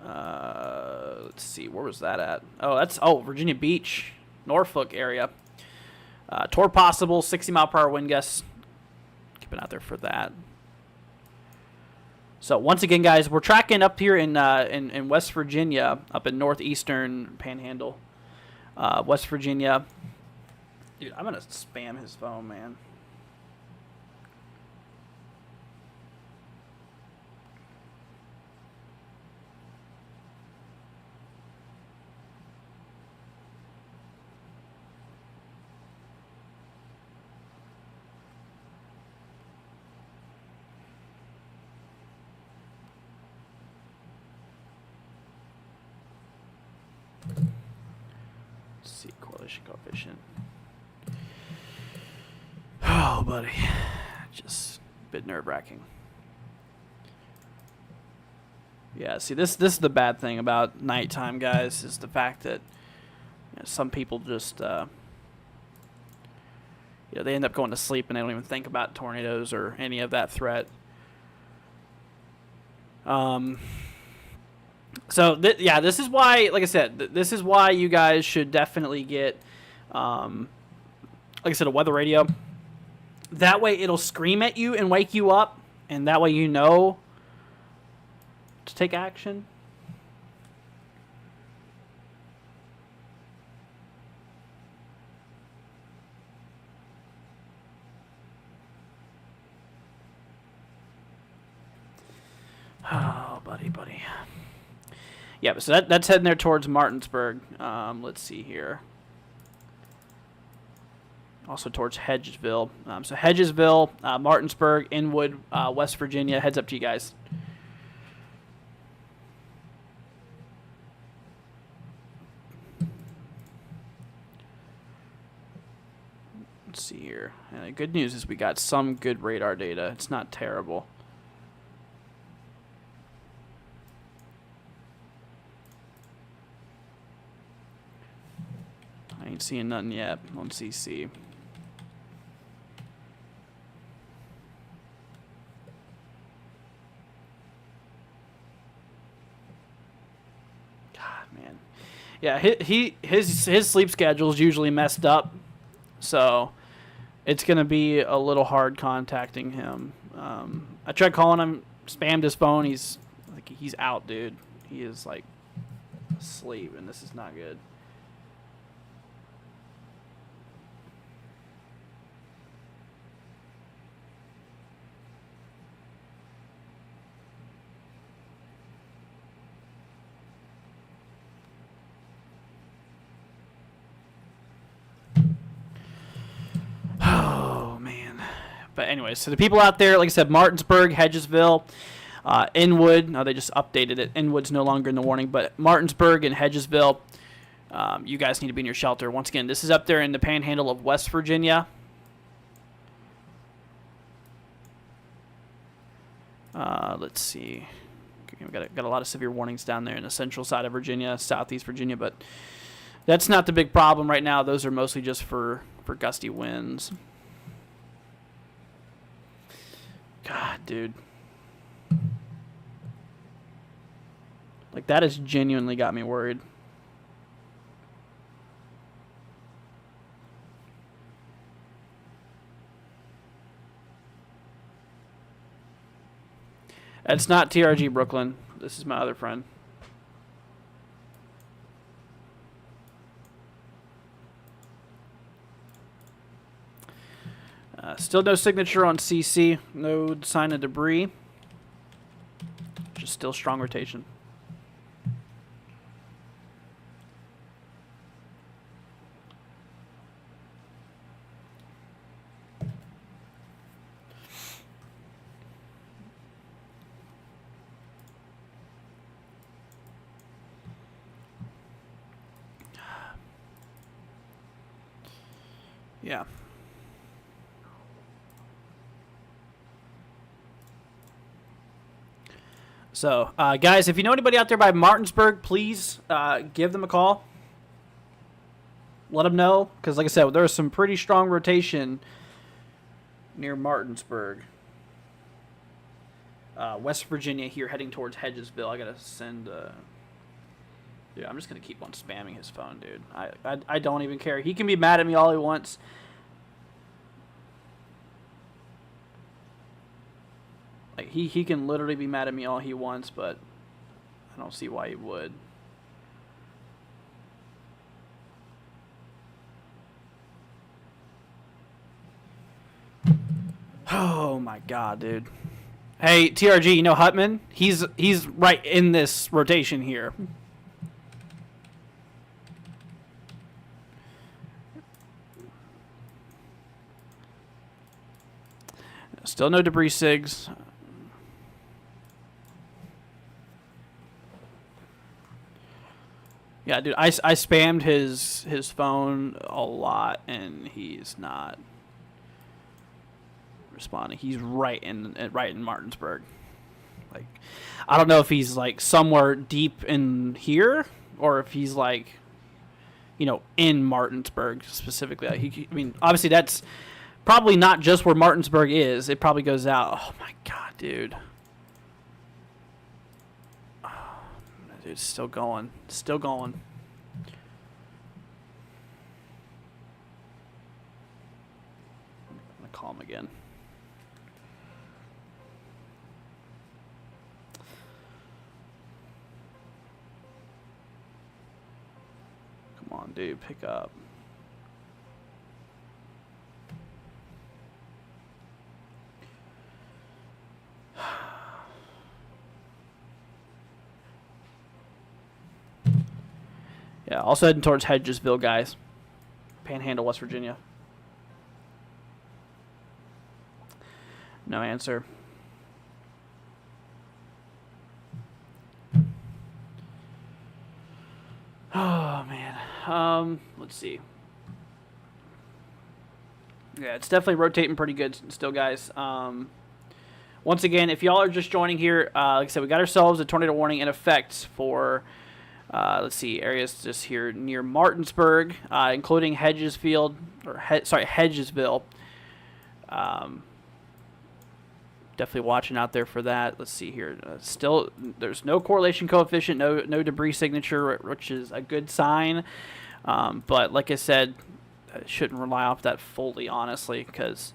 A: let's see. Where was that at? Oh, that's... Oh, Virginia Beach. Norfolk area. Tour possible. 60-mile-per-hour wind gusts. Keep an eye out there for that. So, once again, guys, we're tracking up here in West Virginia, up in northeastern Panhandle. West Virginia. Dude, I'm going to spam his phone, man. Coefficient. Oh, buddy. Just a bit nerve-wracking. Yeah, see, this is the bad thing about nighttime, guys, is the fact that some people just, they end up going to sleep and they don't even think about tornadoes or any of that threat. So, yeah, this is why, like I said, this is why you guys should definitely get, like I said, a weather radio. That way it'll scream at you and wake you up, and that way you know to take action. buddy. Yeah, so that's heading there towards Martinsburg. Let's see here. Also towards Hedgesville. So Hedgesville, Martinsburg, Inwood, West Virginia. Heads up to you guys. Let's see here. And the good news is we got some good radar data. It's not terrible. I ain't seeing nothing yet on CC. God, man. Yeah, his sleep schedule is usually messed up, so it's gonna be a little hard contacting him. I tried calling him, spammed his phone. He's out, dude. He is like asleep, and this is not good. But anyways, so the people out there, like I said, Martinsburg, Hedgesville, Inwood. No, they just updated it. Inwood's no longer in the warning, but Martinsburg and Hedgesville, you guys need to be in your shelter. Once again, this is up there in the panhandle of West Virginia. Let's see. We've got a lot of severe warnings down there in the central side of Virginia, southeast Virginia, but that's not the big problem right now. Those are mostly just for gusty winds. God, dude. Like, that has genuinely got me worried. It's not TRG Brooklyn. This is my other friend. Still no signature on CC. No sign of debris. Just still strong rotation. Yeah. So, guys, if you know anybody out there by Martinsburg, please give them a call. Let them know, because like I said, there's some pretty strong rotation near Martinsburg. West Virginia here, heading towards Hedgesville. I gotta send. Dude, I'm just gonna keep on spamming his phone, dude. I don't even care. He can be mad at me all he wants. Like, he can literally be mad at me all he wants, but I don't see why he would. Oh my god, dude. Hey, TRG, you know Hutman? He's right in this rotation here. Still no debris sigs. Yeah, dude, I spammed his phone a lot, and he's not responding. He's right in Martinsburg. Like, I don't know if he's like somewhere deep in here, or if he's like, you know, in Martinsburg specifically. Like, I mean, obviously that's probably not just where Martinsburg is. It probably goes out. Oh my god, dude. Dude, still going. Still going. I'm going to call him again. Come on, dude. Pick up. Yeah, also heading towards Hedgesville, guys. Panhandle, West Virginia. No answer. Oh, man. Let's see. Yeah, it's definitely rotating pretty good still, guys. Once again, if y'all are just joining here, like I said, we got ourselves a tornado warning in effect for, let's see, areas just here near Martinsburg, including Hedgesville. Definitely watching out there for that. Let's see here. Still, there's no correlation coefficient, no debris signature, which is a good sign. But like I said, I shouldn't rely off that fully, honestly, because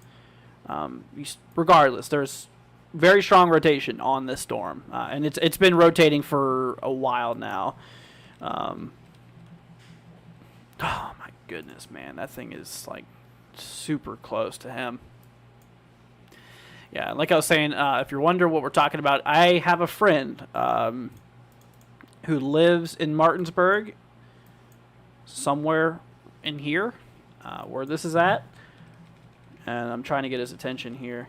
A: regardless, there's very strong rotation on this storm, and it's been rotating for a while now. Oh my goodness, man, that thing is like super close to him. Yeah, like I was saying, if you're wondering what we're talking about, I have a friend who lives in Martinsburg, somewhere in here, where this is at, and I'm trying to get his attention here.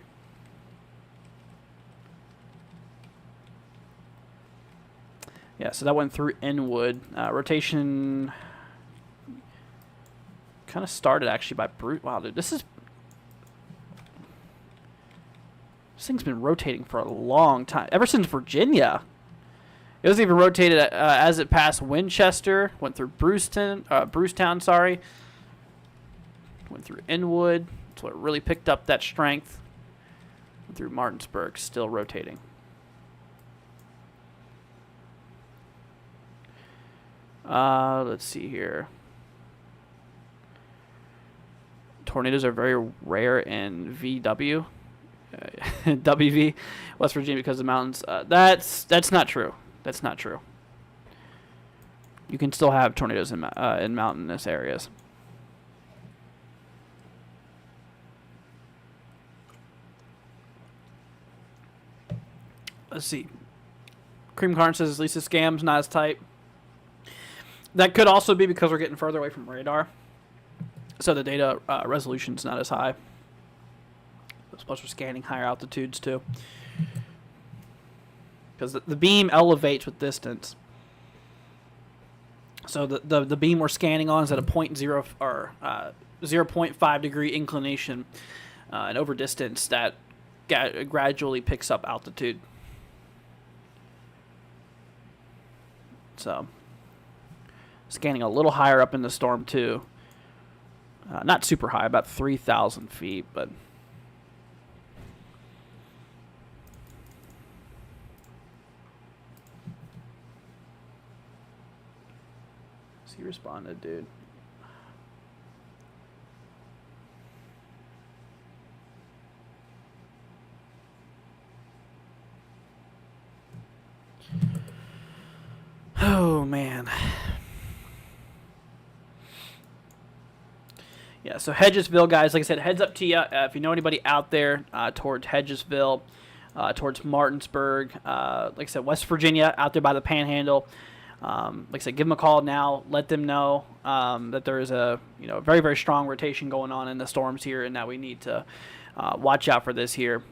A: Yeah, so that went through Inwood. Rotation kind of started actually by Brute. Wow, dude, this thing's been rotating for a long time, ever since Virginia. It was even rotated as it passed Winchester, went through Brucetown, sorry. Went through Inwood. That's what really picked up that strength. Went through Martinsburg, still rotating. Let's see here. Tornadoes are very rare in VW. WV, West Virginia, because of the mountains. That's not true. That's not true. You can still have tornadoes in mountainous areas. Let's see. Cream Carn says at least the scam's not as tight. That could also be because we're getting further away from radar, so the data resolution's not as high. Plus, we're scanning higher altitudes too, because the beam elevates with distance. So the beam we're scanning on is at a 0.5 degree inclination, and over distance that gradually picks up altitude. So, scanning a little higher up in the storm too. Not super high, about 3,000 feet, but. He responded, dude. Oh, man. Yeah, so Hedgesville, guys, like I said, heads up to you. If you know anybody out there towards Hedgesville, towards Martinsburg, like I said, West Virginia, out there by the Panhandle. Like I said, give them a call now. Let them know that there is a very, very strong rotation going on in the storms here, and that we need to watch out for this here.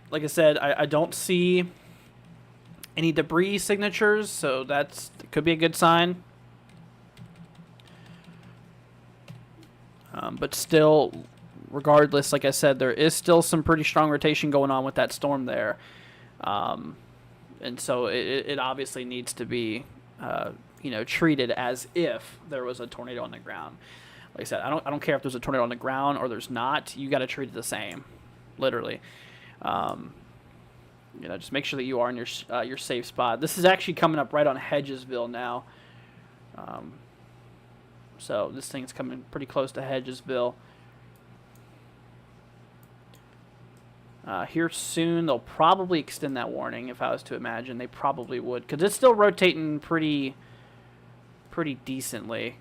A: Like I said, I don't see any debris signatures, so that could be a good sign. But still, regardless, like I said, there is still some pretty strong rotation going on with that storm there. And so it obviously needs to be, treated as if there was a tornado on the ground. Like I said, I don't care if there's a tornado on the ground or there's not. You got to treat it the same, literally. Just make sure that you are in your safe spot. This is actually coming up right on Hedgesville now. So this thing's coming pretty close to Hedgesville. Here soon, they'll probably extend that warning. If I was to imagine, they probably would, because it's still rotating pretty decently.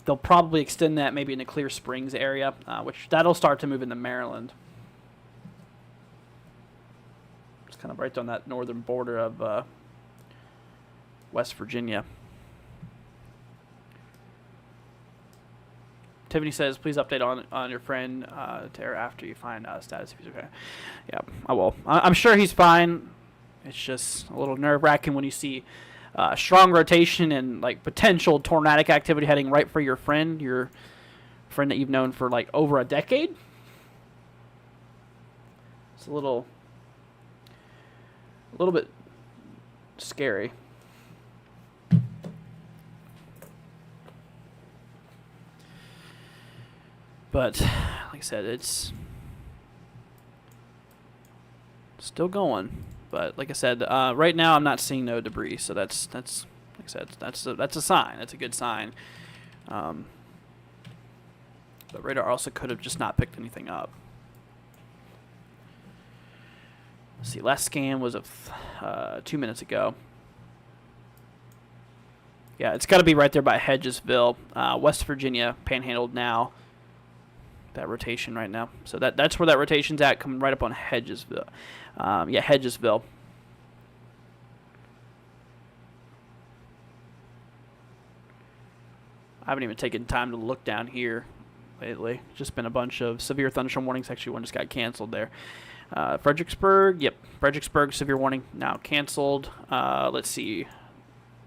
A: they'll probably extend that maybe in the Clear Springs area, which that'll start to move into Maryland. It's kind of right on that northern border of West Virginia. Tiffany says, please update on your friend Tara after you find out status if he's okay. Yeah, I will. I'm sure he's fine. It's just a little nerve-wracking when you see strong rotation and like potential tornadic activity heading right for your friend that you've known for like over a decade. It's a little bit scary. But like I said, it's still going. But like I said, right now I'm not seeing no debris, so that's like I said, that's a sign. That's a good sign. But radar also could have just not picked anything up. Let's see, last scan was of 2 minutes ago. Yeah, it's got to be right there by Hedgesville, West Virginia, panhandled now. That rotation right now. So that's where that rotation's at, coming right up on Hedgesville. Yeah, Hedgesville. I haven't even taken time to look down here lately. Just been a bunch of severe thunderstorm warnings. Actually, one just got canceled there. Fredericksburg. Yep, Fredericksburg, severe warning now canceled. Let's see.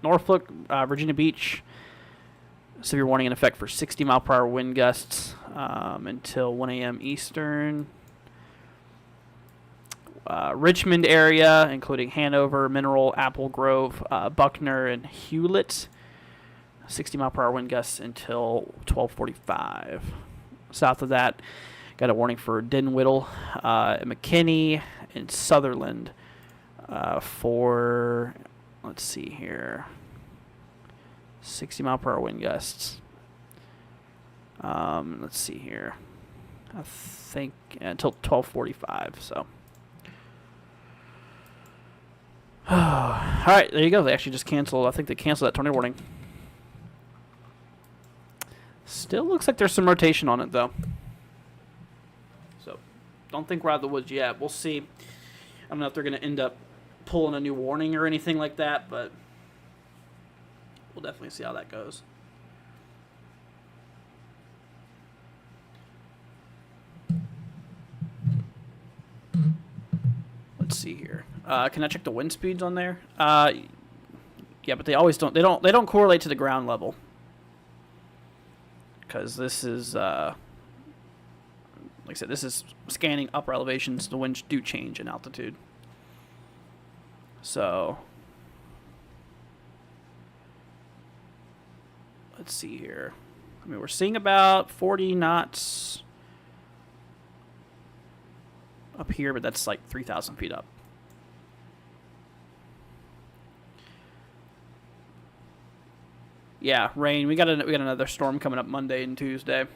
A: Norfolk, Virginia Beach. Severe warning in effect for 60-mile-per-hour wind gusts until 1 a.m. Eastern. Richmond area, including Hanover, Mineral, Apple Grove, Buckner, and Hewlett. 60-mile-per-hour wind gusts until 12:45. South of that, got a warning for Dinwiddle, McKinney, and Sutherland for, let's see here, 60-mile-per-hour wind gusts. Let's see here. I think until 12:45. So, all right, there you go. They actually just canceled. I think they canceled that tornado warning. Still looks like there's some rotation on it though. So, don't think we're out of the woods yet. We'll see. I don't know if they're going to end up pulling a new warning or anything like that, but we'll definitely see how that goes. Let's see here. Can I check the wind speeds on there? Yeah, but they always don't. They don't correlate to the ground level. Because this is, like I said, this is scanning upper elevations. The winds do change in altitude. So, let's see here. I mean, we're seeing about 40 knots up here, but that's like 3,000 feet up. Yeah, rain. We got another storm coming up Monday and Tuesday.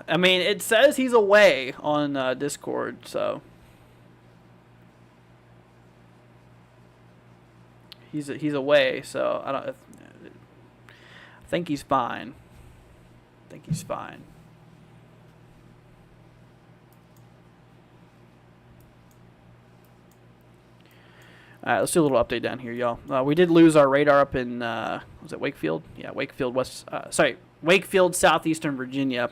A: I mean, it says he's away on Discord, so he's away. So I think he's fine. All right, let's do a little update down here, y'all. We did lose our radar up in, was it Wakefield? Yeah, Wakefield, southeastern Virginia.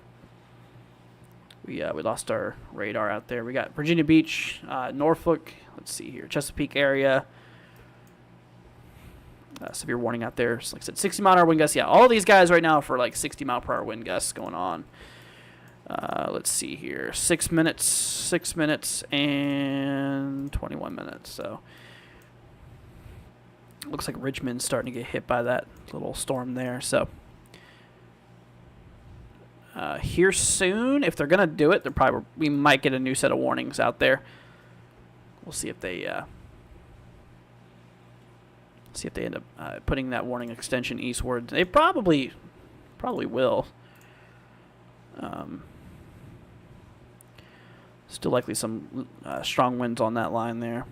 A: We lost our radar out there. We got Virginia Beach, Norfolk, let's see here, Chesapeake area. Severe warning out there. So like I said, 60-mile-per-hour wind gusts. Yeah, all of these guys right now for like 60-mile-per-hour wind gusts going on. Let's see here. 6 minutes, and 21 minutes. So, looks like Richmond's starting to get hit by that little storm there. So, here soon, if they're gonna do it, we might get a new set of warnings out there. We'll see if they end up putting that warning extension eastward. They probably will. Still likely some strong winds on that line there.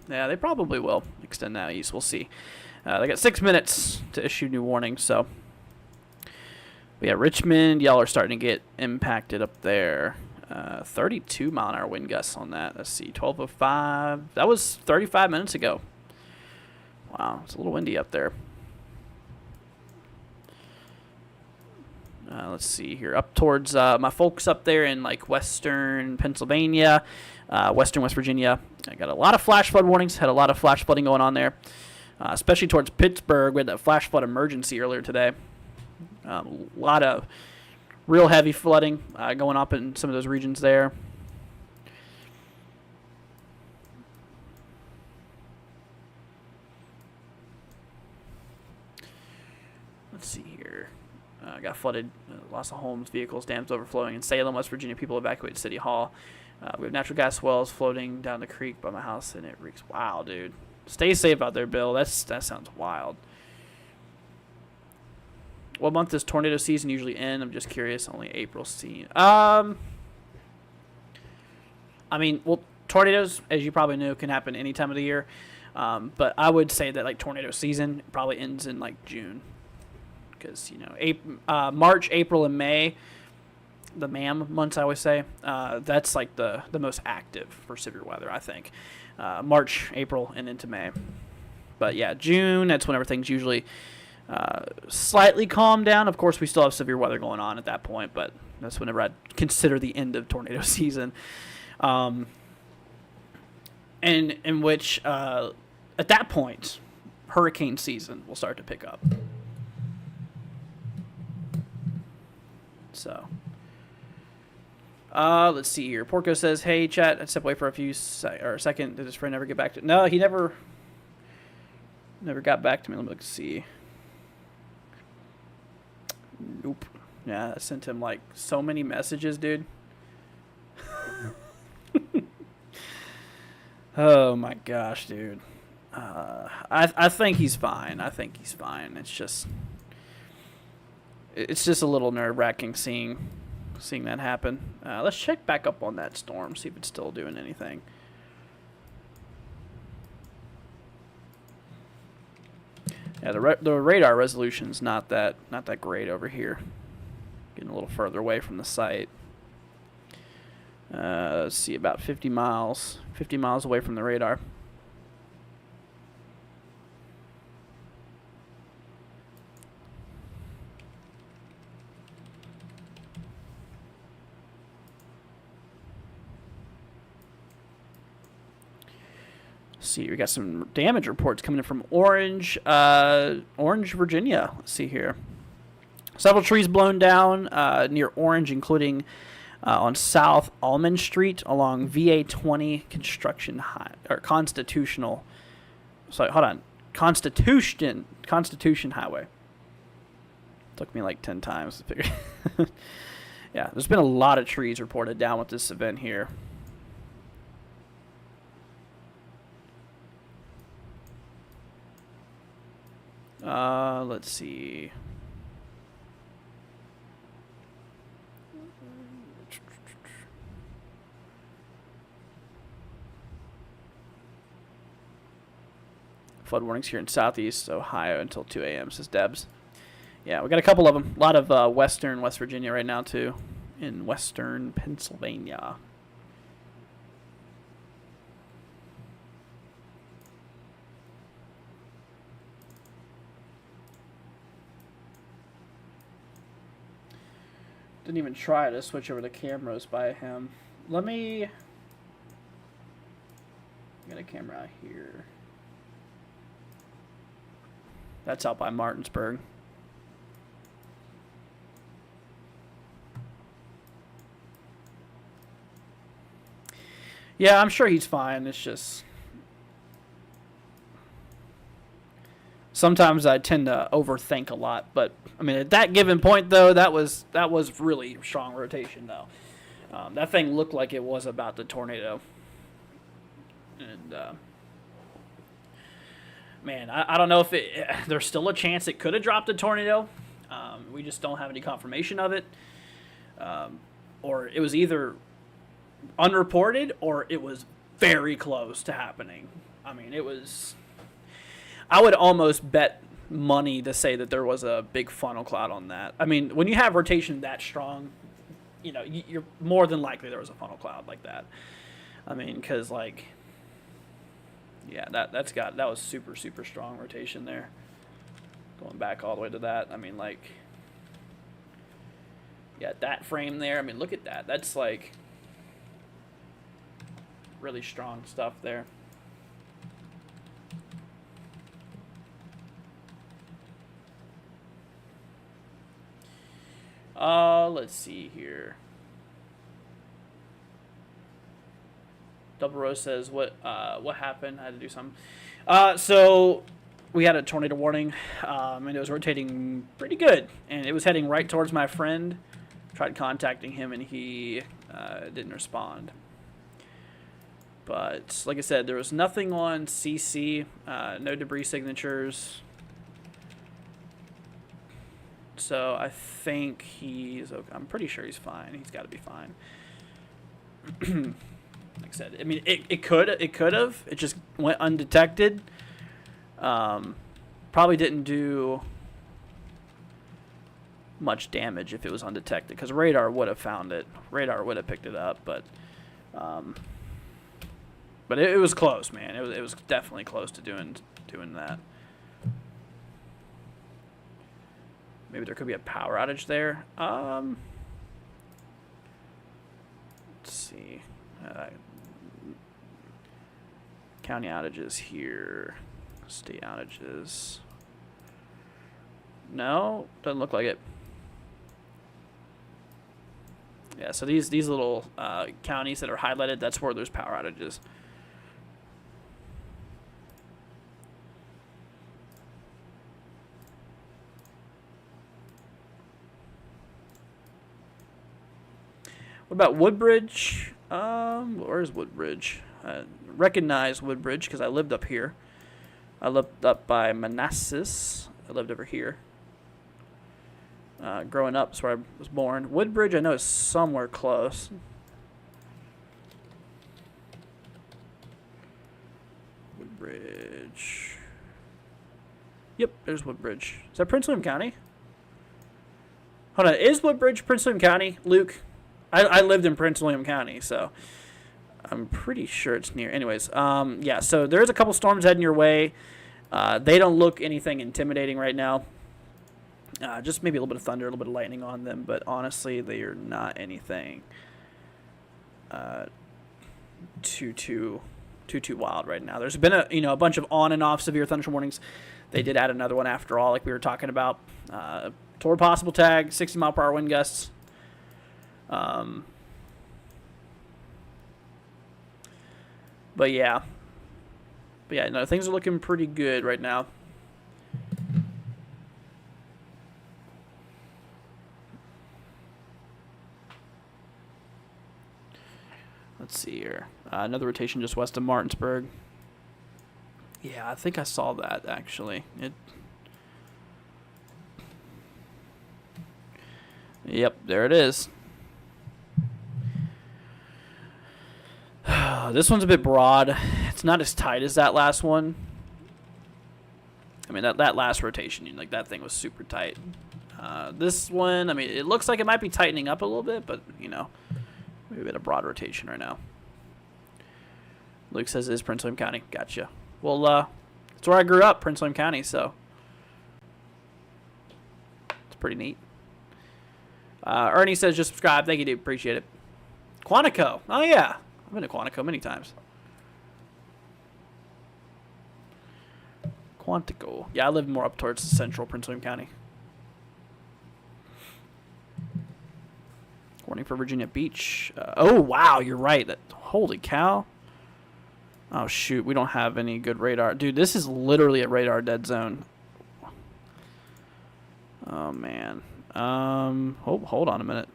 A: Yeah, they probably will extend that east. We'll see. They got 6 minutes to issue new warnings, so. But yeah, Richmond, y'all are starting to get impacted up there. 32 mile an hour wind gusts on that. Let's see, 12:05. That was 35 minutes ago. Wow, it's a little windy up there. Let's see here. Up towards my folks up there in like western Pennsylvania, western West Virginia. I got a lot of flash flood warnings. Had a lot of flash flooding going on there, especially towards Pittsburgh. We had that flash flood emergency earlier today. A lot of real heavy flooding going up in some of those regions there. Let's see here. Got flooded, lots of homes, vehicles, dams overflowing in Salem, West Virginia. People evacuated City Hall. We have natural gas wells floating down the creek by my house, and it reeks. Wow, dude. Stay safe out there, Bill. That sounds wild. What month does tornado season usually end? I'm just curious. Only April scene. I mean, well, tornadoes, as you probably know, can happen any time of the year. But I would say that like tornado season probably ends in like June, because March, April, and May, the MAM months I always say, that's like the most active for severe weather. I think March, April, and into May. But yeah, June, that's when everything's usually slightly calmed down. Of course, we still have severe weather going on at that point, but that's whenever I'd consider the end of tornado season. And in which, at that point, hurricane season will start to pick up. So, let's see here. Porco says, "Hey, chat. I stepped away for a second. Did his friend ever get back to?" No, he never got back to me. Let me see. Nope. Yeah, I sent him like so many messages, dude. Oh my gosh, dude. I think he's fine. It's just a little nerve-wracking seeing that happen. Let's check back up on that storm, see if it's still doing anything. Yeah, the radar resolution's not that great over here. Getting a little further away from the site. Let's see, about 50 miles away from the radar. See, we got some damage reports coming in from Orange, Virginia. Let's see here. Several trees blown down near Orange, including on South Almond Street along VA 20 Constitution Highway. Took me like 10 times to figure. Yeah, there's been a lot of trees reported down with this event here. Let's see. Flood warnings here in Southeast Ohio until 2 a.m., says Debs. Yeah, we got a couple of them. A lot of western West Virginia right now, too, in western Pennsylvania. Didn't even try to switch over the cameras by him. Let me get a camera out here. That's out by Martinsburg. Yeah, I'm sure he's fine. It's just sometimes I tend to overthink a lot, but I mean at that given point though, that was really strong rotation though. That thing looked like it was about the tornado, and man, I don't know if there's still a chance it could have dropped a tornado. We just don't have any confirmation of it. Or it was either unreported or it was very close to happening. I mean, it was... I would almost bet money to say that there was a big funnel cloud on that. I mean, when you have rotation that strong, you know, you're more than likely there was a funnel cloud like that. I mean, because, like... Yeah, that was super, super strong rotation there. Going back all the way to that. I mean, like... Yeah, that frame there. I mean, look at that. That's, like... really strong stuff there. Let's see here. Double Rose says, what happened? I had to do something. So we had a tornado warning, and it was rotating pretty good, and it was heading right towards my friend. Tried contacting him, and he didn't respond. But like I said, there was nothing on CC, no debris signatures. So I think he's okay. I'm pretty sure he's fine. He's got to be fine. Like I said, I mean, it could have. It just went undetected. Probably didn't do much damage if it was undetected, because radar would have found it. Radar would have picked it up, but it was close, man. It was definitely close to doing that. Maybe there could be a power outage there. Let's see. County outages here. State outages. No, doesn't look like it. Yeah, so these little counties that are highlighted, that's where there's power outages. What about Woodbridge? Where's Woodbridge? I recognize Woodbridge because I lived up here. I lived up by Manassas. I lived over here. Growing up, that's where I was born. Woodbridge, I know, is somewhere close. Woodbridge. Yep, there's Woodbridge. Is that Prince William County? Hold on, is Woodbridge Prince William County, Luke? I lived in Prince William County, so I'm pretty sure it's near. Anyways, yeah, so there's a couple storms heading your way. They don't look anything intimidating right now. Just maybe a little bit of thunder, a little bit of lightning on them, but honestly, they are not anything too wild right now. There's been a bunch of on and off severe thunderstorm warnings. They did add another one after all, like we were talking about. Toward possible tag, 60 mile per hour wind gusts. But yeah, no, things are looking pretty good right now. Let's see here. Another rotation just west of Martinsburg. Yeah, I think I saw that actually. Yep, there it is. This one's a bit broad. It's not as tight as that last one. I mean, that last rotation, like, that thing was super tight. This one, I mean, it looks like it might be tightening up a little bit, but, maybe a bit of broad rotation right now. Luke says it is Prince William County. Gotcha. Well, it's where I grew up, Prince William County, so it's pretty neat. Ernie says just subscribe. Thank you, dude. Appreciate it. Quantico. Oh, yeah. I've been to Quantico many times. Quantico. Yeah, I live more up towards central Prince William County. Warning for Virginia Beach. Oh, wow, you're right. Holy cow. Oh, shoot. We don't have any good radar. Dude, this is literally a radar dead zone. Oh, man. Hold on a minute.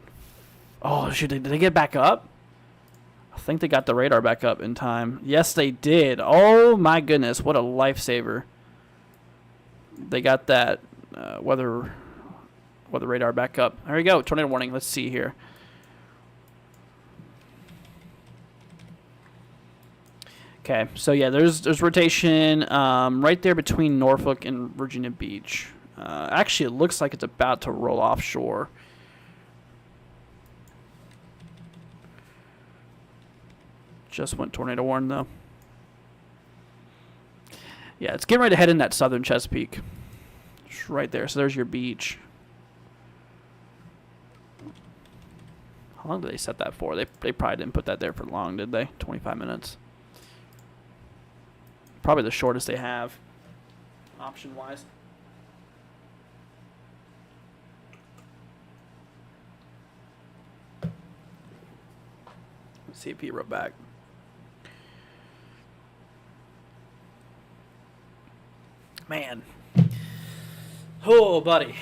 A: Oh, shoot. Did they get back up? I think they got the radar back up in time. Yes, they did. Oh, my goodness. What a lifesaver. they got that weather radar back up. There we go. Tornado warning. Let's see here. Okay, so yeah, there's rotation right there between Norfolk and Virginia Beach. Actually, it looks like it's about to roll offshore. Just went tornado warn though. Yeah, it's getting ready to head in that southern Chesapeake. It's right there. So there's your beach. How long did they set that for? They probably didn't put that there for long, did they? 25 minutes. Probably the shortest they have, option-wise. Let's see if he wrote back. Man. Oh, buddy.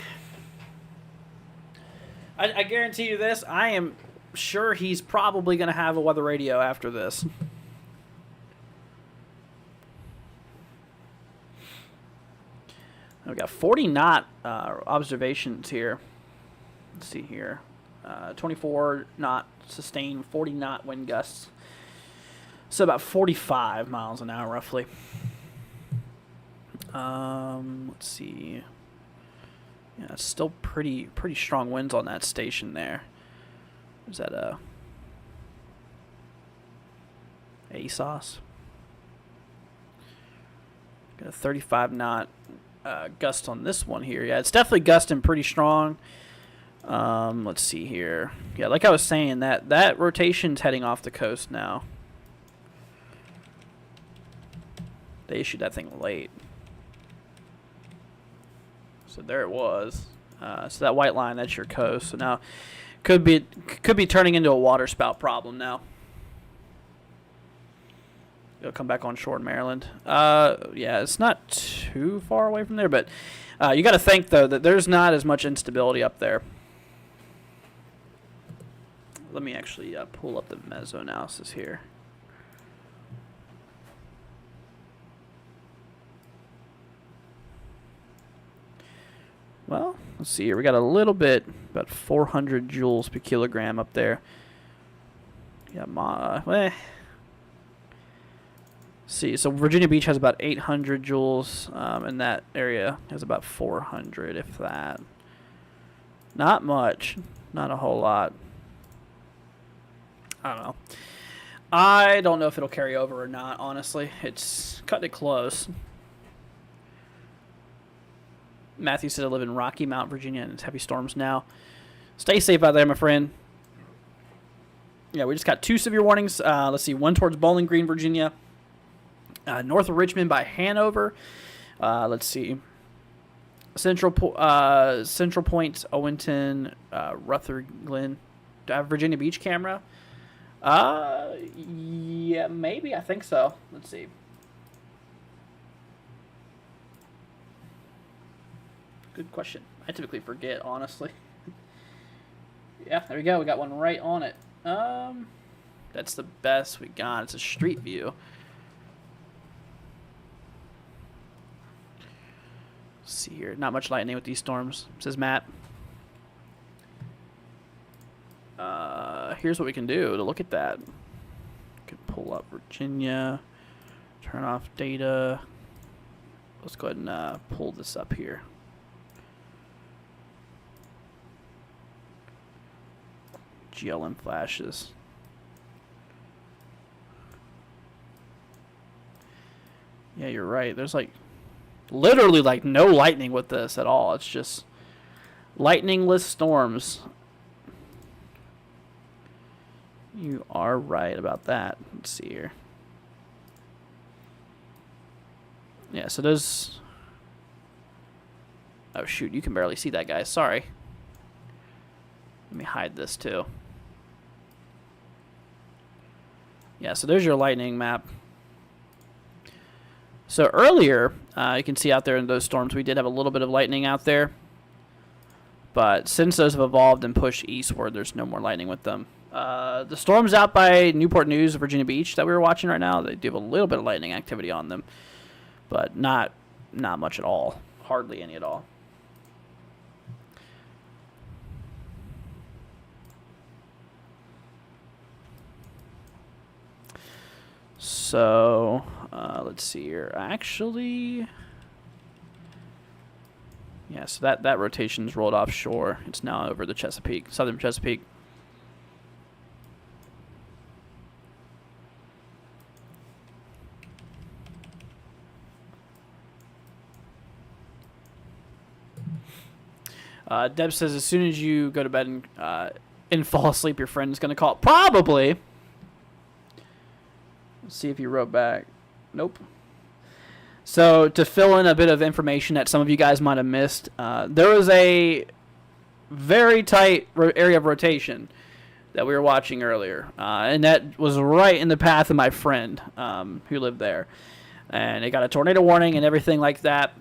A: I guarantee you this. I am sure he's probably going to have a weather radio after this. We got 40 knot observations here. Let's see here. 24 knot sustained, 40 knot wind gusts. So about 45 miles an hour roughly. Let's see. Yeah, it's still pretty strong winds on that station there. Is that a ASOS? Got a 35 knot gust on this one here. Yeah, it's definitely gusting pretty strong. Let's see here. Yeah, like I was saying, that rotation's heading off the coast now. They issued that thing late. So there it was. So that white line, that's your coast. So now could be turning into a water spout problem now. It'll come back on shore in Maryland. Yeah, it's not too far away from there, but you got to think though that there's not as much instability up there. Let me actually pull up the mesoanalysis here. Well, let's see here. We got a little bit, about 400 joules per kilogram up there. Yeah, see, so Virginia Beach has about 800 joules, and that area has about 400, if that. Not much. Not a whole lot. I don't know. I don't know if it'll carry over or not, honestly. It's cutting it close. Matthew said I live in Rocky Mount, Virginia, and it's heavy storms now. Stay safe out there, my friend. Yeah, we just got 2 severe warnings. Let's see, one towards Bowling Green, Virginia. North of Richmond by Hanover. Let's see. Central Point, Owenton, Rutherglen. Do I have Virginia Beach camera? Yeah, maybe. I think so. Let's see. Good question. I typically forget, honestly. Yeah, there we go. We got one right on it. That's the best we got. It's a street view. Let's see here. Not much lightning with these storms, says Matt. Here's what we can do to look at that. We can pull up Virginia, turn off data. Let's go ahead and pull this up here. GLM flashes. Yeah, you're right. There's like literally like no lightning with this at all. It's just lightningless storms. You are right about that. Let's see here. Yeah, so there's... Oh, shoot. You can barely see that, guy. Sorry. Let me hide this, too. Yeah, so there's your lightning map. So earlier, you can see out there in those storms, we did have a little bit of lightning out there. But since those have evolved and pushed eastward, there's no more lightning with them. The storms out by Newport News, Virginia Beach that we were watching right now, they do have a little bit of lightning activity on them. But not much at all. hardly any at all. So, let's see here. Actually, yeah, so that rotation's rolled offshore. It's now over the Chesapeake, southern Chesapeake. Deb says, as soon as you go to bed and fall asleep, your friend's going to call. Probably. Let's see if you wrote back. Nope. So to fill in a bit of information that some of you guys might have missed, there was a very tight area of rotation that we were watching earlier. And that was right in the path of my friend who lived there. And it got a tornado warning and everything like that.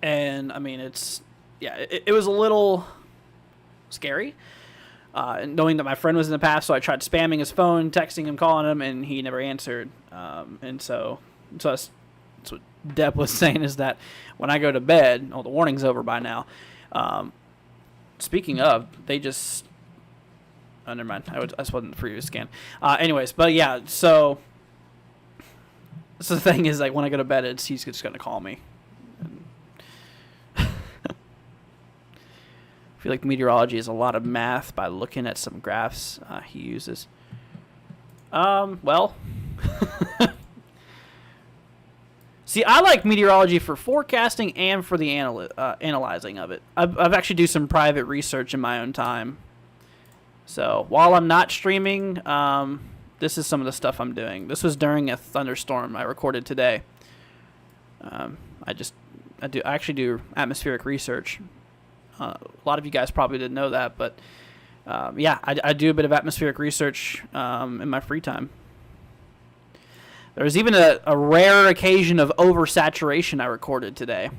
A: And, I mean, it was a little scary. Knowing that my friend was in the path, so I tried spamming his phone, texting him, calling him, and he never answered. And so that's what Deb was saying, is that when I go to bed, the warning's over by now. Speaking of, they just... Oh, never mind. I wasn't the previous scan. Anyways, but yeah, so the thing is, like, when I go to bed, he's just going to call me. I feel like meteorology is a lot of math by looking at some graphs he uses. Well, see, I like meteorology for forecasting and for the analyzing of it. I've actually do some private research in my own time. So while I'm not streaming, this is some of the stuff I'm doing. This was during a thunderstorm I recorded today. I actually do atmospheric research. A lot of you guys probably didn't know that, but yeah, I do a bit of atmospheric research in my free time. There was even a rare occasion of oversaturation I recorded today.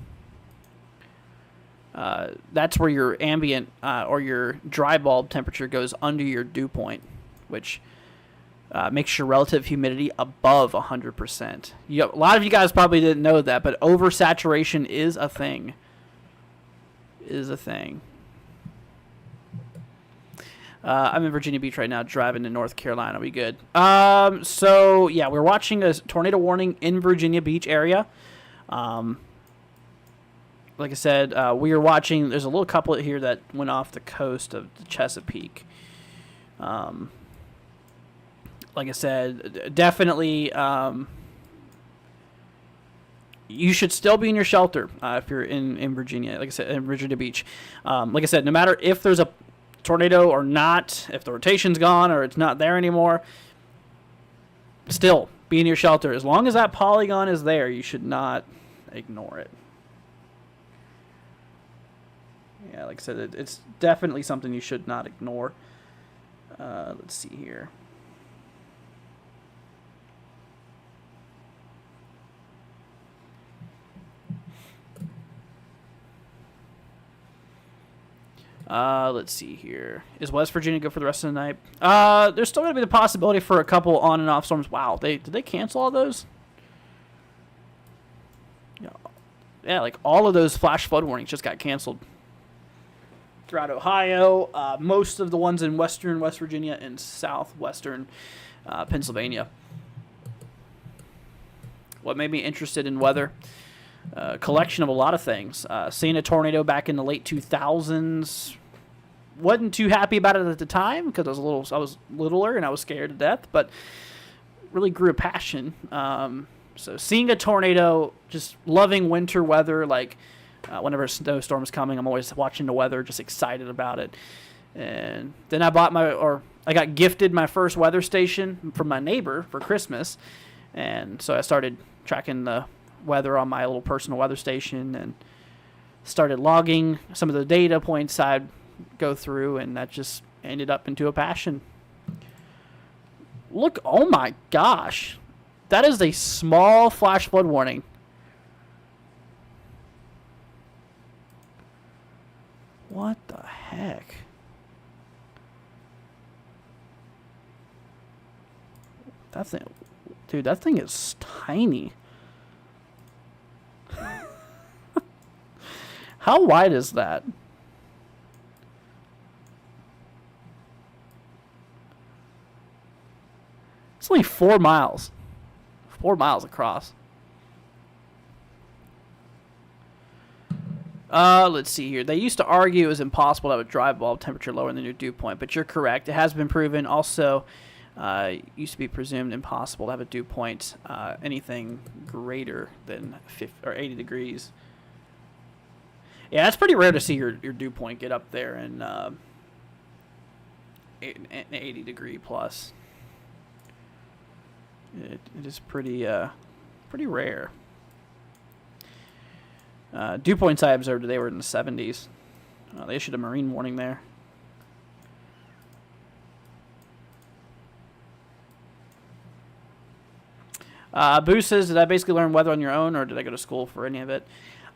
A: That's where your ambient or your dry bulb temperature goes under your dew point, which makes your relative humidity above 100%. A lot of you guys probably didn't know that, but oversaturation is a thing. I'm in Virginia Beach right now, driving to North Carolina. We good? So yeah, we're watching a tornado warning in Virginia Beach area. Like I said, we were watching. There's a little couplet here that went off the coast of the Chesapeake. Like I said, definitely. You should still be in your shelter if you're in Virginia. Like I said, in Virginia Beach. Like I said, no matter if there's a tornado or not, if the rotation's gone or it's not there anymore, still be in your shelter. As long as that polygon is there, you should not ignore it. Yeah, like I said, it's definitely something you should not ignore. Let's see here. Let's see here. Is West Virginia good for the rest of the night? There's still going to be the possibility for a couple on and off storms. Wow, did they cancel all those? Yeah, like all of those flash flood warnings just got canceled throughout Ohio. Most of the ones in western West Virginia and southwestern Pennsylvania. What made me interested in weather? Collection of a lot of things. Seeing a tornado back in the late 2000s. Wasn't too happy about it at the time because I was littler and I was scared to death, but really grew a passion. So seeing a tornado, just loving winter weather, like whenever a snowstorm's coming, I'm always watching the weather, just excited about it. And then I got gifted my first weather station from my neighbor for Christmas, and so I started tracking the weather on my little personal weather station and started logging some of the data points I'd go through, and that just ended up into a passion. Look, oh my gosh, that is a small flash flood warning. What the heck? That thing, dude, that thing is tiny. How wide is that? It's only 4 miles. 4 miles across. Let's see here. They used to argue it was impossible to have a dry bulb temperature lower than your dew point, but you're correct. It has been proven. Also, used to be presumed impossible to have a dew point anything greater than 50 or 80 degrees. Yeah, it's pretty rare to see your dew point get up there in 80 degree plus. It is pretty rare. Dew points I observed today were in the 70s. They issued a marine warning there. Boo says, did I basically learn weather on your own, or did I go to school for any of it?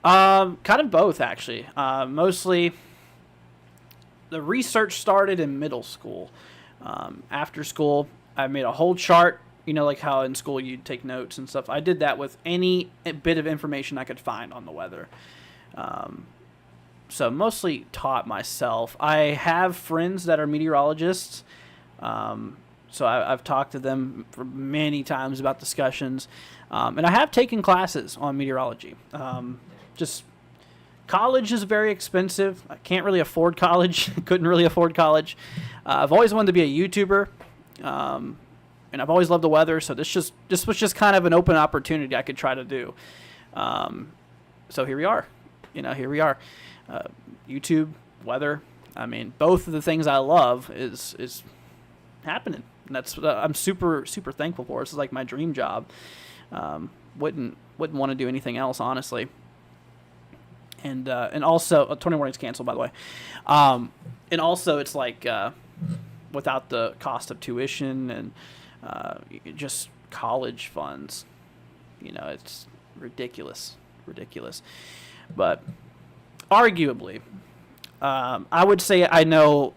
A: Kind of both, actually. Mostly, the research started in middle school. After school, I made a whole chart. You know, like how in school you'd take notes and stuff. I did that with any bit of information I could find on the weather. So mostly taught myself. I have friends that are meteorologists. So I've talked to them for many times about discussions. And I have taken classes on meteorology. Just college is very expensive. I can't really afford college. Couldn't really afford college. I've always wanted to be a YouTuber. And I've always loved the weather, so this was just kind of an open opportunity I could try to do. So here we are. Here we are. YouTube, weather. I mean, both of the things I love is happening. And that's I'm super thankful for. This is like my dream job. Wouldn't want to do anything else, honestly. And also, 20 mornings canceled, by the way. And also, it's like without the cost of tuition and just college funds, it's ridiculous. But arguably, I would say I know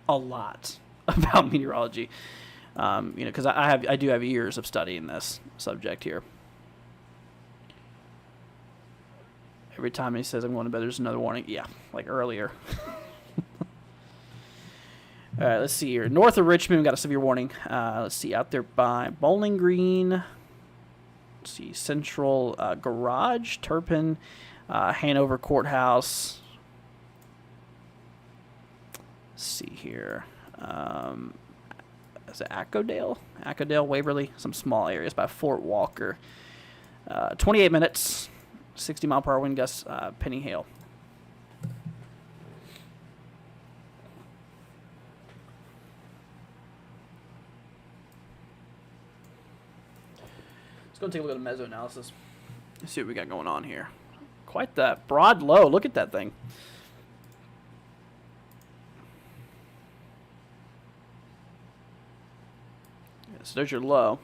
A: a lot about meteorology, because I do have years of studying this subject here. Every time he says I'm going to bed, there's another warning. Yeah, like earlier. All right, let's see here. North of Richmond, we got a severe warning. Let's see, out there by Bowling Green. Let's see, Central Garage, Turpin, Hanover Courthouse. Let's see here. Is it Acodale? Acodale, Waverly, some small areas by Fort Walker. 28 minutes, 60 mile per hour wind gusts, penny hail. Let's go take a look at the meso analysis. Let's see what we got going on here. Quite that broad low. Look at that thing. So there's your low.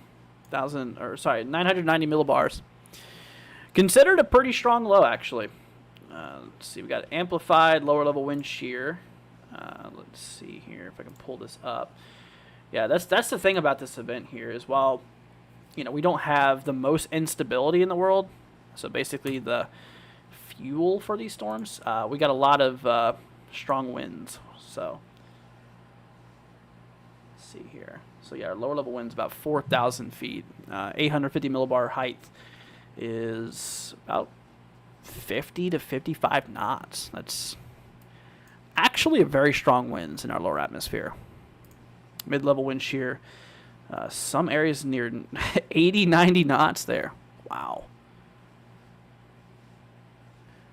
A: 990 millibars. Considered a pretty strong low, actually. Let's see. We got amplified lower level wind shear. Let's see here if I can pull this up. Yeah, that's the thing about this event here is while we don't have the most instability in the world, so basically the fuel for these storms, we got a lot of strong winds. So let's see here. So yeah, our lower level winds about 4,000 feet. 850 millibar height is about 50 to 55 knots. That's actually a very strong winds in our lower atmosphere. Mid-level wind shear. Some areas near 80, 90 knots there. Wow.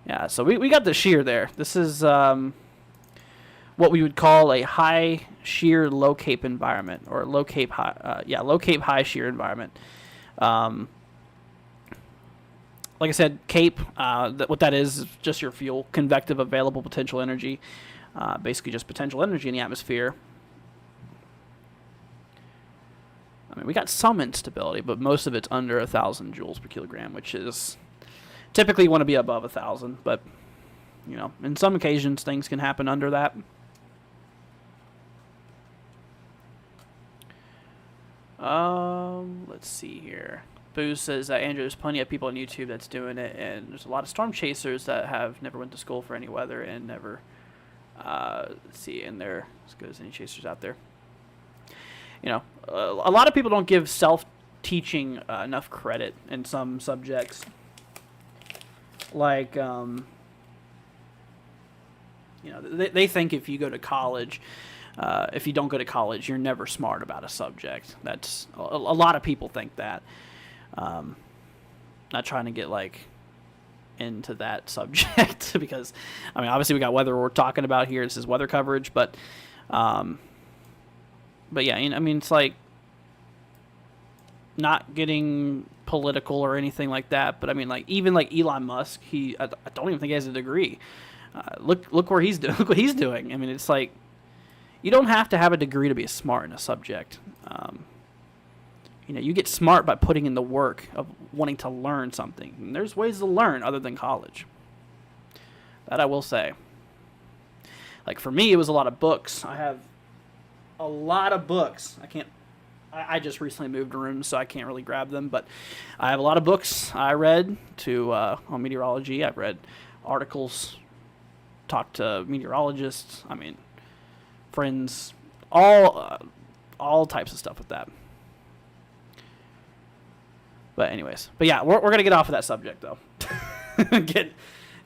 A: Yeah, so we got the shear there. This is what we would call a high shear, low cape environment, or low cape high. Low cape high shear environment. Like I said, cape. What that is just your fuel, convective available potential energy. Basically, just potential energy in the atmosphere. I mean, we got some instability, but most of it's under 1,000 joules per kilogram, which is typically you want to be above 1,000. But in some occasions, things can happen under that. Let's see here. Boo says that Andrew, there's plenty of people on YouTube that's doing it, and there's a lot of storm chasers that have never went to school for any weather and never and they're as good as any chasers out there. You know, a lot of people don't give self-teaching enough credit in some subjects. Like, you know, they think if you go to college, if you don't go to college, you're never smart about a subject. That's a lot of people think that. Not trying to get like into that subject because, I mean, obviously we got weather we're talking about here. This is weather coverage, but yeah, I mean, it's like not getting political or anything like that. But I mean, like even like Elon Musk, I don't even think he has a degree. Look where he's doing. Look what he's doing. I mean, it's like you don't have to have a degree to be smart in a subject. You know, you get smart by putting in the work of wanting to learn something. And there's ways to learn other than college. That I will say. Like for me, it was a lot of books. I have a lot of books. I just recently moved rooms, so I can't really grab them. But I have a lot of books I read on meteorology. I've read articles, talked to meteorologists. I mean, friends, all types of stuff with that. But anyways, yeah, we're gonna get off of that subject though.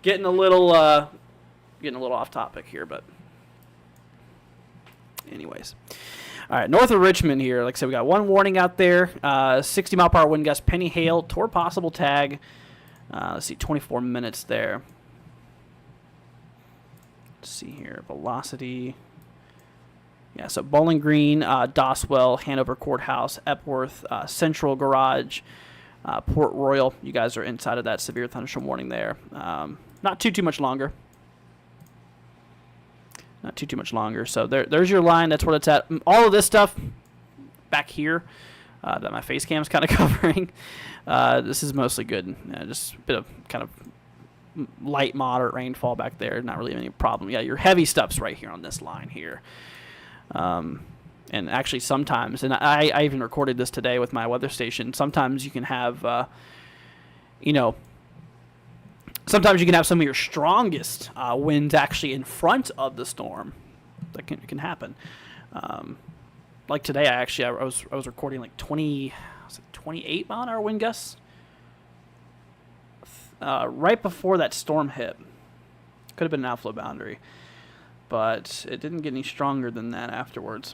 A: getting a little off topic here, but anyways. All right, north of Richmond here. Like I said, we got one warning out there. 60 mile per hour wind gust, penny hail, toward possible tag. Let's see, 24 minutes there. Let's see here, velocity. Yeah, so Bowling Green, Doswell, Hanover Courthouse, Epworth, Central Garage, Port Royal. You guys are inside of that severe thunderstorm warning there. Not too much longer. Not too much longer. So there's your line. That's where it's at. All of this stuff back here that my face cam's kind of covering. This is mostly good. Just a bit of kind of light, moderate rainfall back there. Not really any problem. Yeah, your heavy stuff's right here on this line here. And actually sometimes, and I even recorded this today with my weather station, sometimes you can have, sometimes you can have some of your strongest winds actually in front of the storm. That can happen. Like today, I was recording like 28 mile an hour wind gusts right before that storm hit. Could have been an outflow boundary, but it didn't get any stronger than that afterwards.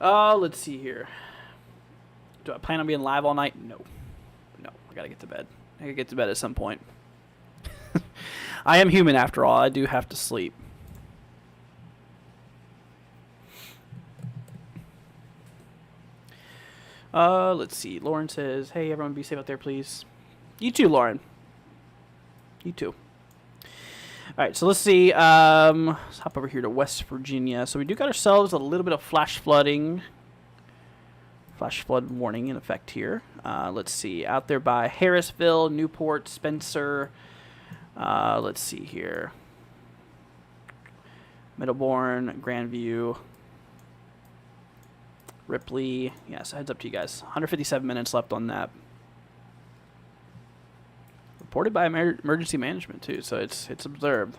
A: Let's see here. Do I plan on being live all night? No. I gotta get to bed. I gotta get to bed at some point. I am human after all. I do have to sleep. Let's see. Lauren says, hey, everyone be safe out there, please. You too, Lauren. You too. All right, so let's see. Let's hop over here to West Virginia. So we do got ourselves a little bit of flash flooding. Flash flood warning in effect here. Let's see. Out there by Harrisville, Newport, Spencer. Let's see here. Middlebourne, Grandview, Ripley. Yeah, so heads up to you guys. 157 minutes left on that. Reported by emergency management too, so it's observed.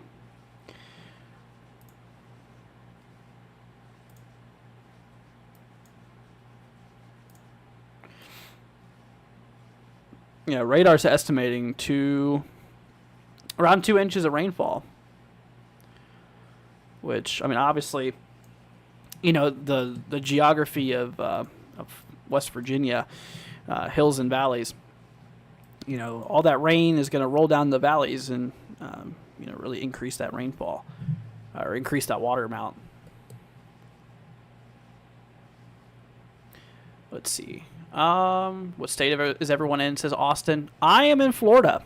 A: Yeah, radar's estimating around 2 inches of rainfall. Which, I mean, obviously, the geography of West Virginia, hills and valleys. All that rain is going to roll down the valleys and, really increase that rainfall or increase that water amount. Let's see. What state is everyone in? Says Austin. I am in Florida,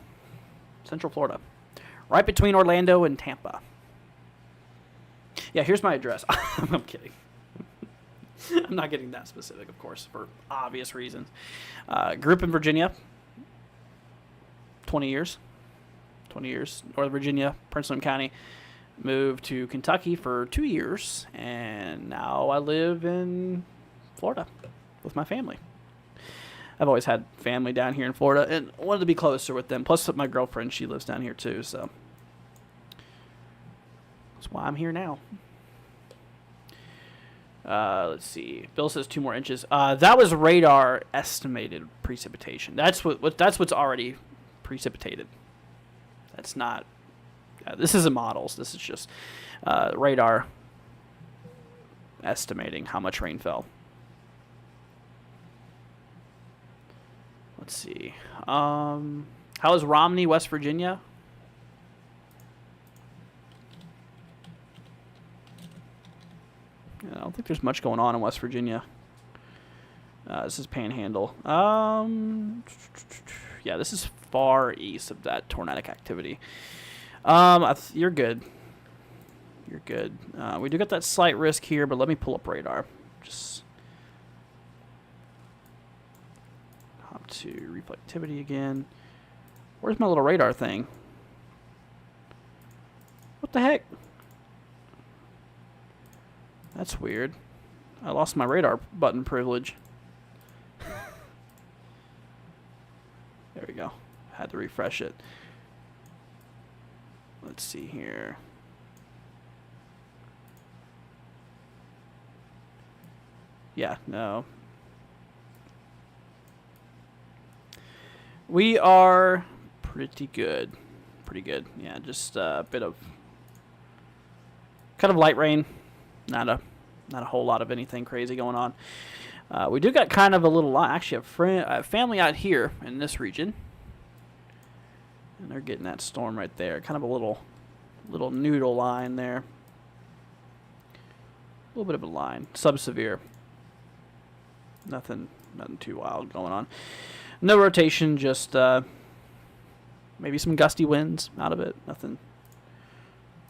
A: Central Florida, right between Orlando and Tampa. Yeah, here's my address. I'm kidding. I'm not getting that specific, of course, for obvious reasons. Grew up in Virginia. 20 20 years. Northern Virginia, Prince William County. Moved to Kentucky for 2 years, and now I live in Florida with my family. I've always had family down here in Florida and wanted to be closer with them. Plus, my girlfriend, she lives down here too, so that's why I'm here now. Let's see. Bill says 2 more inches. That was radar estimated precipitation. That's what's already precipitated. That's not. This isn't models. This is just radar estimating how much rain fell. Let's see. How is Romney, West Virginia? I don't think there's much going on in West Virginia. This is Panhandle. Yeah, this is far east of that tornadic activity. You're good. You're good. We do got that slight risk here, but let me pull up radar. Just hop to reflectivity again. Where's my little radar thing? What the heck? That's weird. I lost my radar button privilege. There we go. Had to refresh it. Let's see here. Yeah, no. We are pretty good. Pretty good. Yeah, just a bit of kind of light rain. Not a whole lot of anything crazy going on. We do got kind of a little line. Actually, a family out here in this region. And they're getting that storm right there. Kind of a little noodle line there. A little bit of a line. Sub-severe. Nothing too wild going on. No rotation, just maybe some gusty winds out of it. Nothing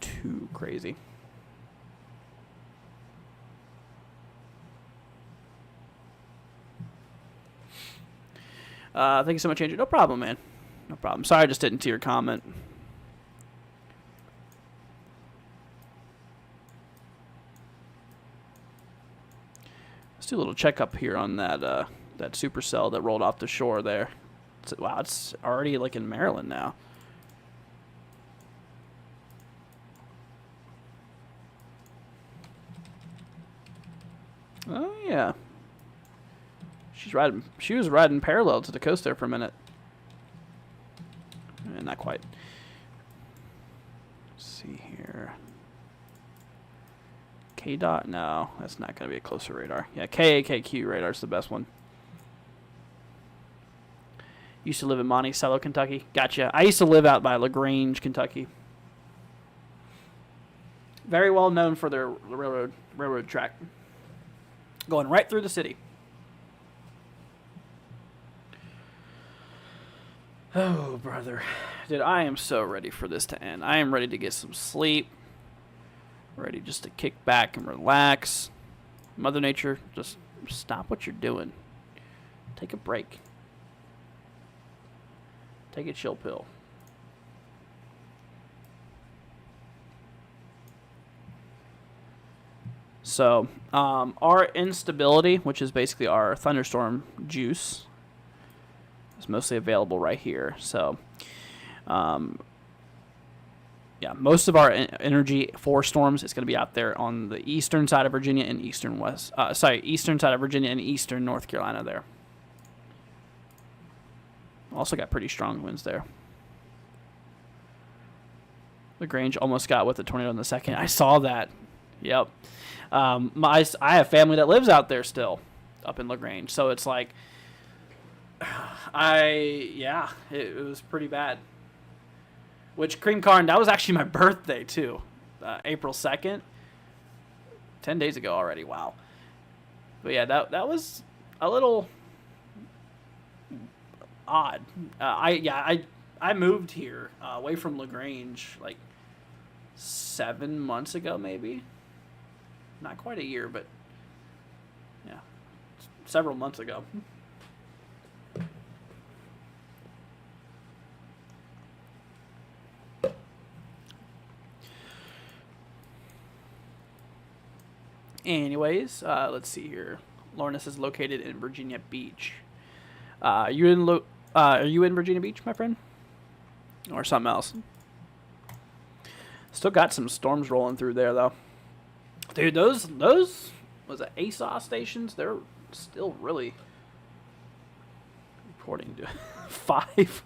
A: too crazy. Thank you so much, Andrew. No problem, man. No problem. Sorry I just didn't see your comment. Let's do a little checkup here on that that supercell that rolled off the shore there. Wow, it's already like in Maryland now. Oh yeah. She was riding parallel to the coast there for a minute. Not quite. Let's see here. K-Dot? No, that's not going to be a closer radar. Yeah, KAKQ radar is the best one. Used to live in Monticello, Kentucky. Gotcha. I used to live out by LaGrange, Kentucky. Very well known for their railroad track. Going right through the city. Oh, brother. Dude, I am so ready for this to end. I am ready to get some sleep. Ready just to kick back and relax. Mother Nature, just stop what you're doing. Take a break. Take a chill pill. So, our instability, which is basically our thunderstorm juice, is mostly available right here. So, yeah, most of our energy for storms is going to be out there on the eastern side of Virginia and eastern side of Virginia and eastern North Carolina there. Also got pretty strong winds there. LaGrange almost got with a tornado in the second. I saw that. Yep. I have family that lives out there still, up in LaGrange. So it's like, it was pretty bad. Which, Cream Carn, that was actually my birthday, too. April 2nd. 10 days ago already, wow. But yeah, that was a little odd. I moved here away from LaGrange like 7 months ago, maybe. Not quite a year, but yeah, several months ago. Anyways, let's see here. Lawrence is located in Virginia Beach. Are you in Virginia Beach, my friend? Or something else? Still got some storms rolling through there, though. Dude, those was it ASOS stations? They're still really reporting to 5.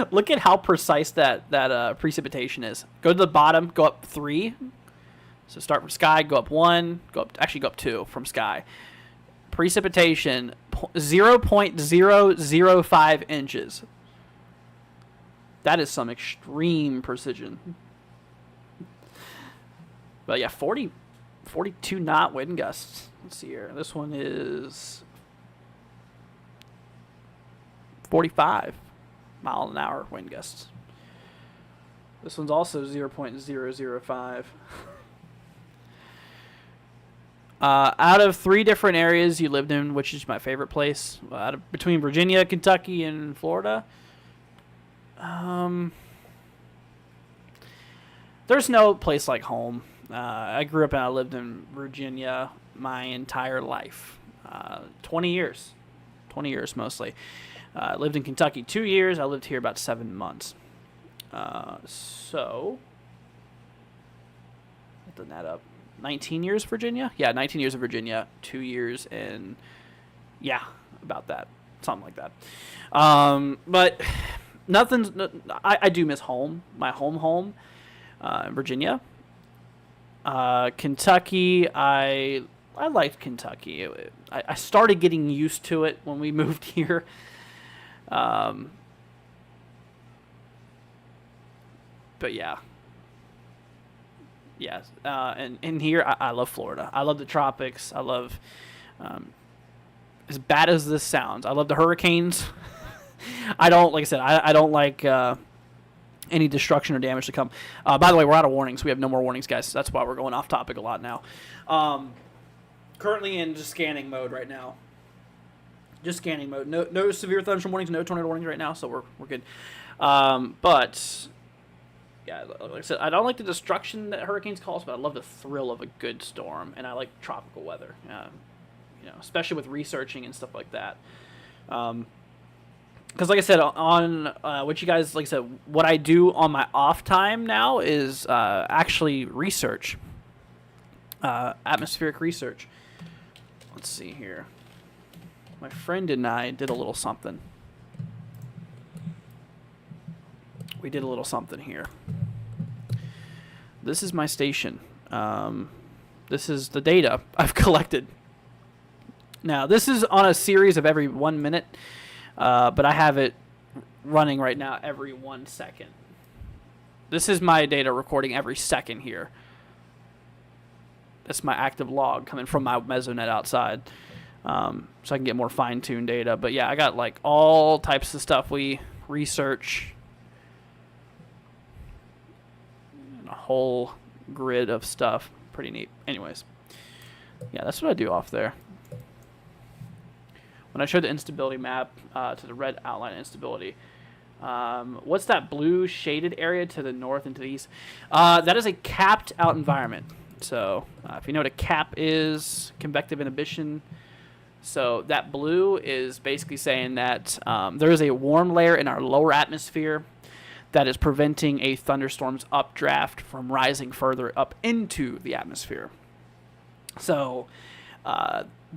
A: Look at how precise that precipitation is. Go to the bottom, go up 3. So start from sky, go up 1, go up 2 from sky. Precipitation 0.005 inches. That is some extreme precision. But yeah, 42 knot wind gusts. Let's see here. This one is 45 mile an hour wind gusts. This one's also 0.005. Out of 3 different areas you lived in, which is my favorite place? Between Virginia, Kentucky, and Florida. There's no place like home. I grew up and I lived in Virginia my entire life. 20 years. 20 years mostly. I lived in Kentucky 2 years. I lived here about 7 months. So, looking that up. 19 years Virginia? Yeah, 19 years of Virginia. 2 years in, yeah, about that. Something like that. But I do miss home. My home. In Virginia. Kentucky, I liked Kentucky. I started getting used to it when we moved here. But yeah. Yes. And here, I love Florida. I love the tropics. I love, as bad as this sounds, I love the hurricanes. I don't like any destruction or damage to come. By the way, we're out of warnings. We have no more warnings, guys. That's why we're going off topic a lot now. Currently in just scanning mode right now. Just scanning mode. No severe thunderstorm warnings, no tornado warnings right now, so we're good. But yeah, like I said, I don't like the destruction that hurricanes cause, but I love the thrill of a good storm, and I like tropical weather. Especially with researching and stuff like that. Because like I said, on what you guys, like I said, what I do on my off time now is actually research. Atmospheric research. Let's see here. My friend and I did a little something. We did a little something here. This is my station. This is the data I've collected. Now, this is on a series of every 1 minute. But I have it running right now every 1 second. This is my data recording every second here. That's my active log coming from my mesonet outside. So I can get more fine-tuned data. But yeah, I got like all types of stuff we research. A whole grid of stuff. Pretty neat. Anyways. Yeah, that's what I do off there. When I showed the instability map to the red outline instability, what's that blue shaded area to the north and to the east? That is a capped out environment. So if you know what a cap is, convective inhibition. So that blue is basically saying that there is a warm layer in our lower atmosphere that is preventing a thunderstorm's updraft from rising further up into the atmosphere. So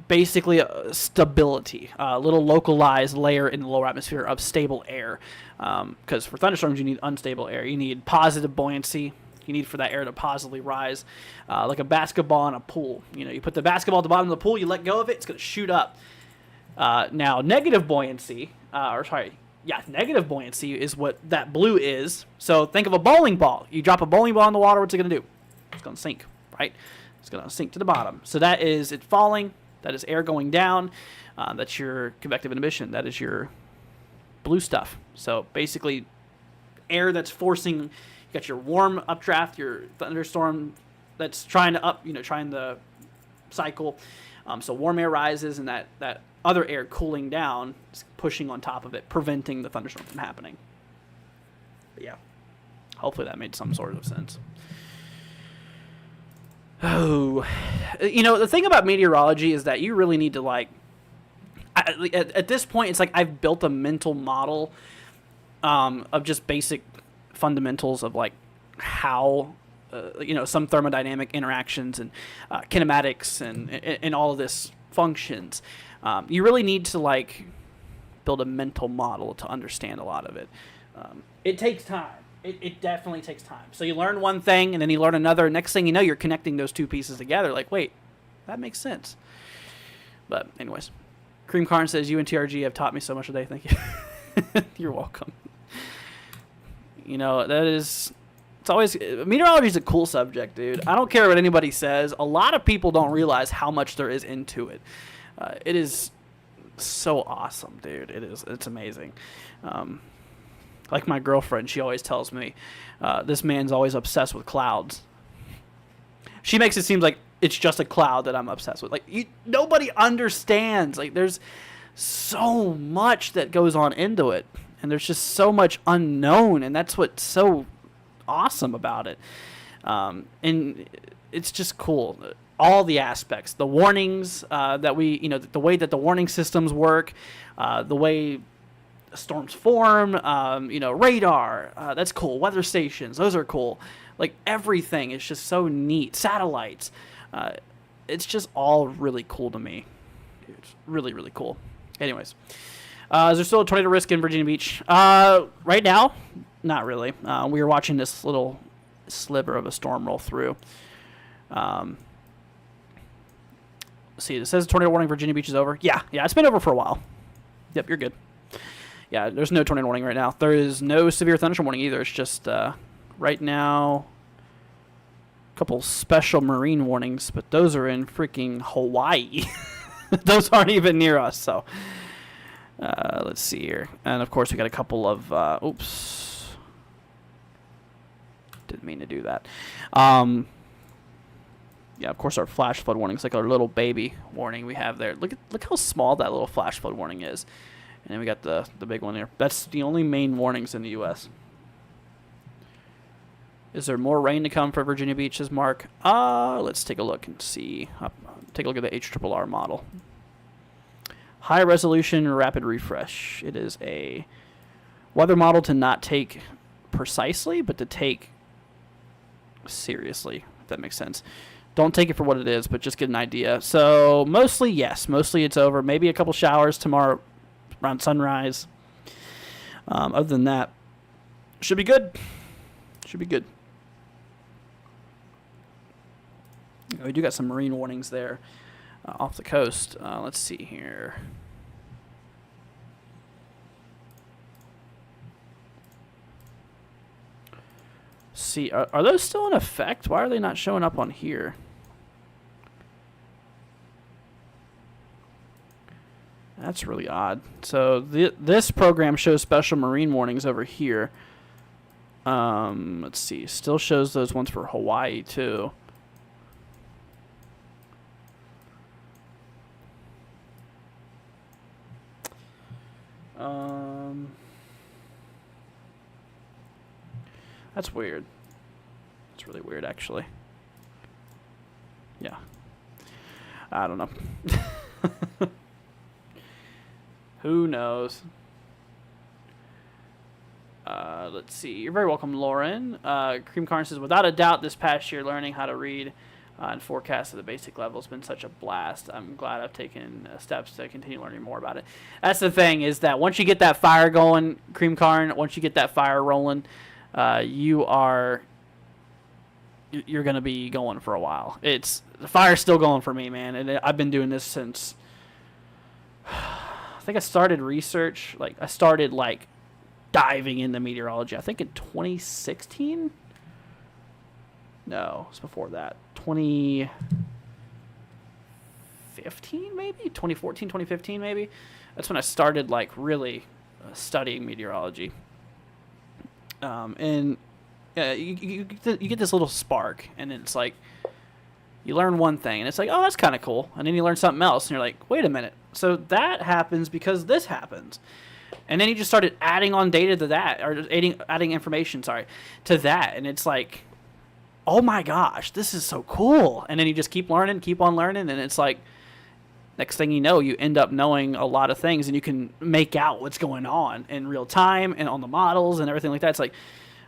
A: basically stability, a little localized layer in the lower atmosphere of stable air. Because for thunderstorms, you need unstable air. You need positive buoyancy. You need for that air to positively rise, like a basketball in a pool. You put the basketball at the bottom of the pool, you let go of it, it's going to shoot up. Now, negative buoyancy, negative buoyancy is what that blue is. So think of a bowling ball. You drop a bowling ball in the water, what's it going to do? It's going to sink, right? It's going to sink to the bottom. So that is it falling. That is air going down. That's your convective inhibition. That is your blue stuff. So basically, air that's forcing. You got your warm updraft, your thunderstorm that's trying to cycle. So warm air rises, and that other air cooling down is pushing on top of it, preventing the thunderstorm from happening. But yeah, hopefully that made some sort of sense. Oh, the thing about meteorology is that you really need to at this point, it's like I've built a mental model of just basic fundamentals of like how some thermodynamic interactions and kinematics and all of this functions. You really need to like build a mental model to understand a lot of it. It takes time. It definitely takes time. So you learn one thing and then you learn another. Next thing you know, you're connecting those two pieces together. Like, wait, that makes sense. But anyways, Cream Karn says, you and TRG have taught me so much today. Thank you. You're welcome. It's always, meteorology is a cool subject, dude. I don't care what anybody says. A lot of people don't realize how much there is into it. It is so awesome, dude. It's amazing. Like my girlfriend, she always tells me, this man's always obsessed with clouds. She makes it seem like it's just a cloud that I'm obsessed with. Like, nobody understands. Like, there's so much that goes on into it. And there's just so much unknown. And that's what's so awesome about it. And it's just cool. All the aspects. The warnings that the way that the warning systems work. The way storms form, radar, that's cool. Weather stations, those are cool. Like, everything is just so neat. Satellites, it's just all really cool to me. It's really, really cool. Anyways, is there still a tornado risk in Virginia Beach? Right now, not really. We were watching this little sliver of a storm roll through. See, it says tornado warning Virginia Beach is over. Yeah, it's been over for a while. Yep, you're good. Yeah, there's no tornado warning right now. There is no severe thunderstorm warning either. It's just right now a couple special marine warnings, but those are in freaking Hawaii. Those aren't even near us. So let's see here. And of course we got a couple of oops. Didn't mean to do that. Yeah, of course our flash flood warnings, like our little baby warning we have there. Look how small that little flash flood warning is. And then we got the big one there. That's the only main warnings in the U.S. Is there more rain to come for Virginia Beach, says Mark? Let's take a look and see. Take a look at the HRRR model. High resolution rapid refresh. It is a weather model to not take precisely, but to take seriously, if that makes sense. Don't take it for what it is, but just get an idea. So mostly, yes. Mostly it's over. Maybe a couple showers tomorrow around sunrise. Other than that, should be good. Should be good. We do got some marine warnings there off the coast. Let's see here. See, are those still in effect? Why are they not showing up on here? That's really odd. So this program shows special marine warnings over here. Let's see. Still shows those ones for Hawaii too. That's weird. That's really weird, actually. Yeah. I don't know. Who knows? Let's see. You're very welcome, Lauren. Cream Karn says, without a doubt, this past year, learning how to read and forecast at the basic level has been such a blast. I'm glad I've taken steps to continue learning more about it. That's the thing, is that once you get that fire going, Cream Karn, once you get that fire rolling, you're going to be going for a while. The fire's still going for me, man. And I've been doing this since, I think I started research. I started diving into meteorology, I think in 2016. No, it's before that. 2015 maybe? 2014, 2015 maybe? That's when I started really studying meteorology. And you get this little spark, and it's you learn one thing, and it's oh, that's kind of cool. And then you learn something else, and you're like, wait a minute. So that happens because this happens. And then you just started adding on data to that, or adding information, to that. And it's oh my gosh, this is so cool. And then you just keep on learning, and it's like, next thing you know, you end up knowing a lot of things, and you can make out what's going on in real time and on the models and everything like that. It's like,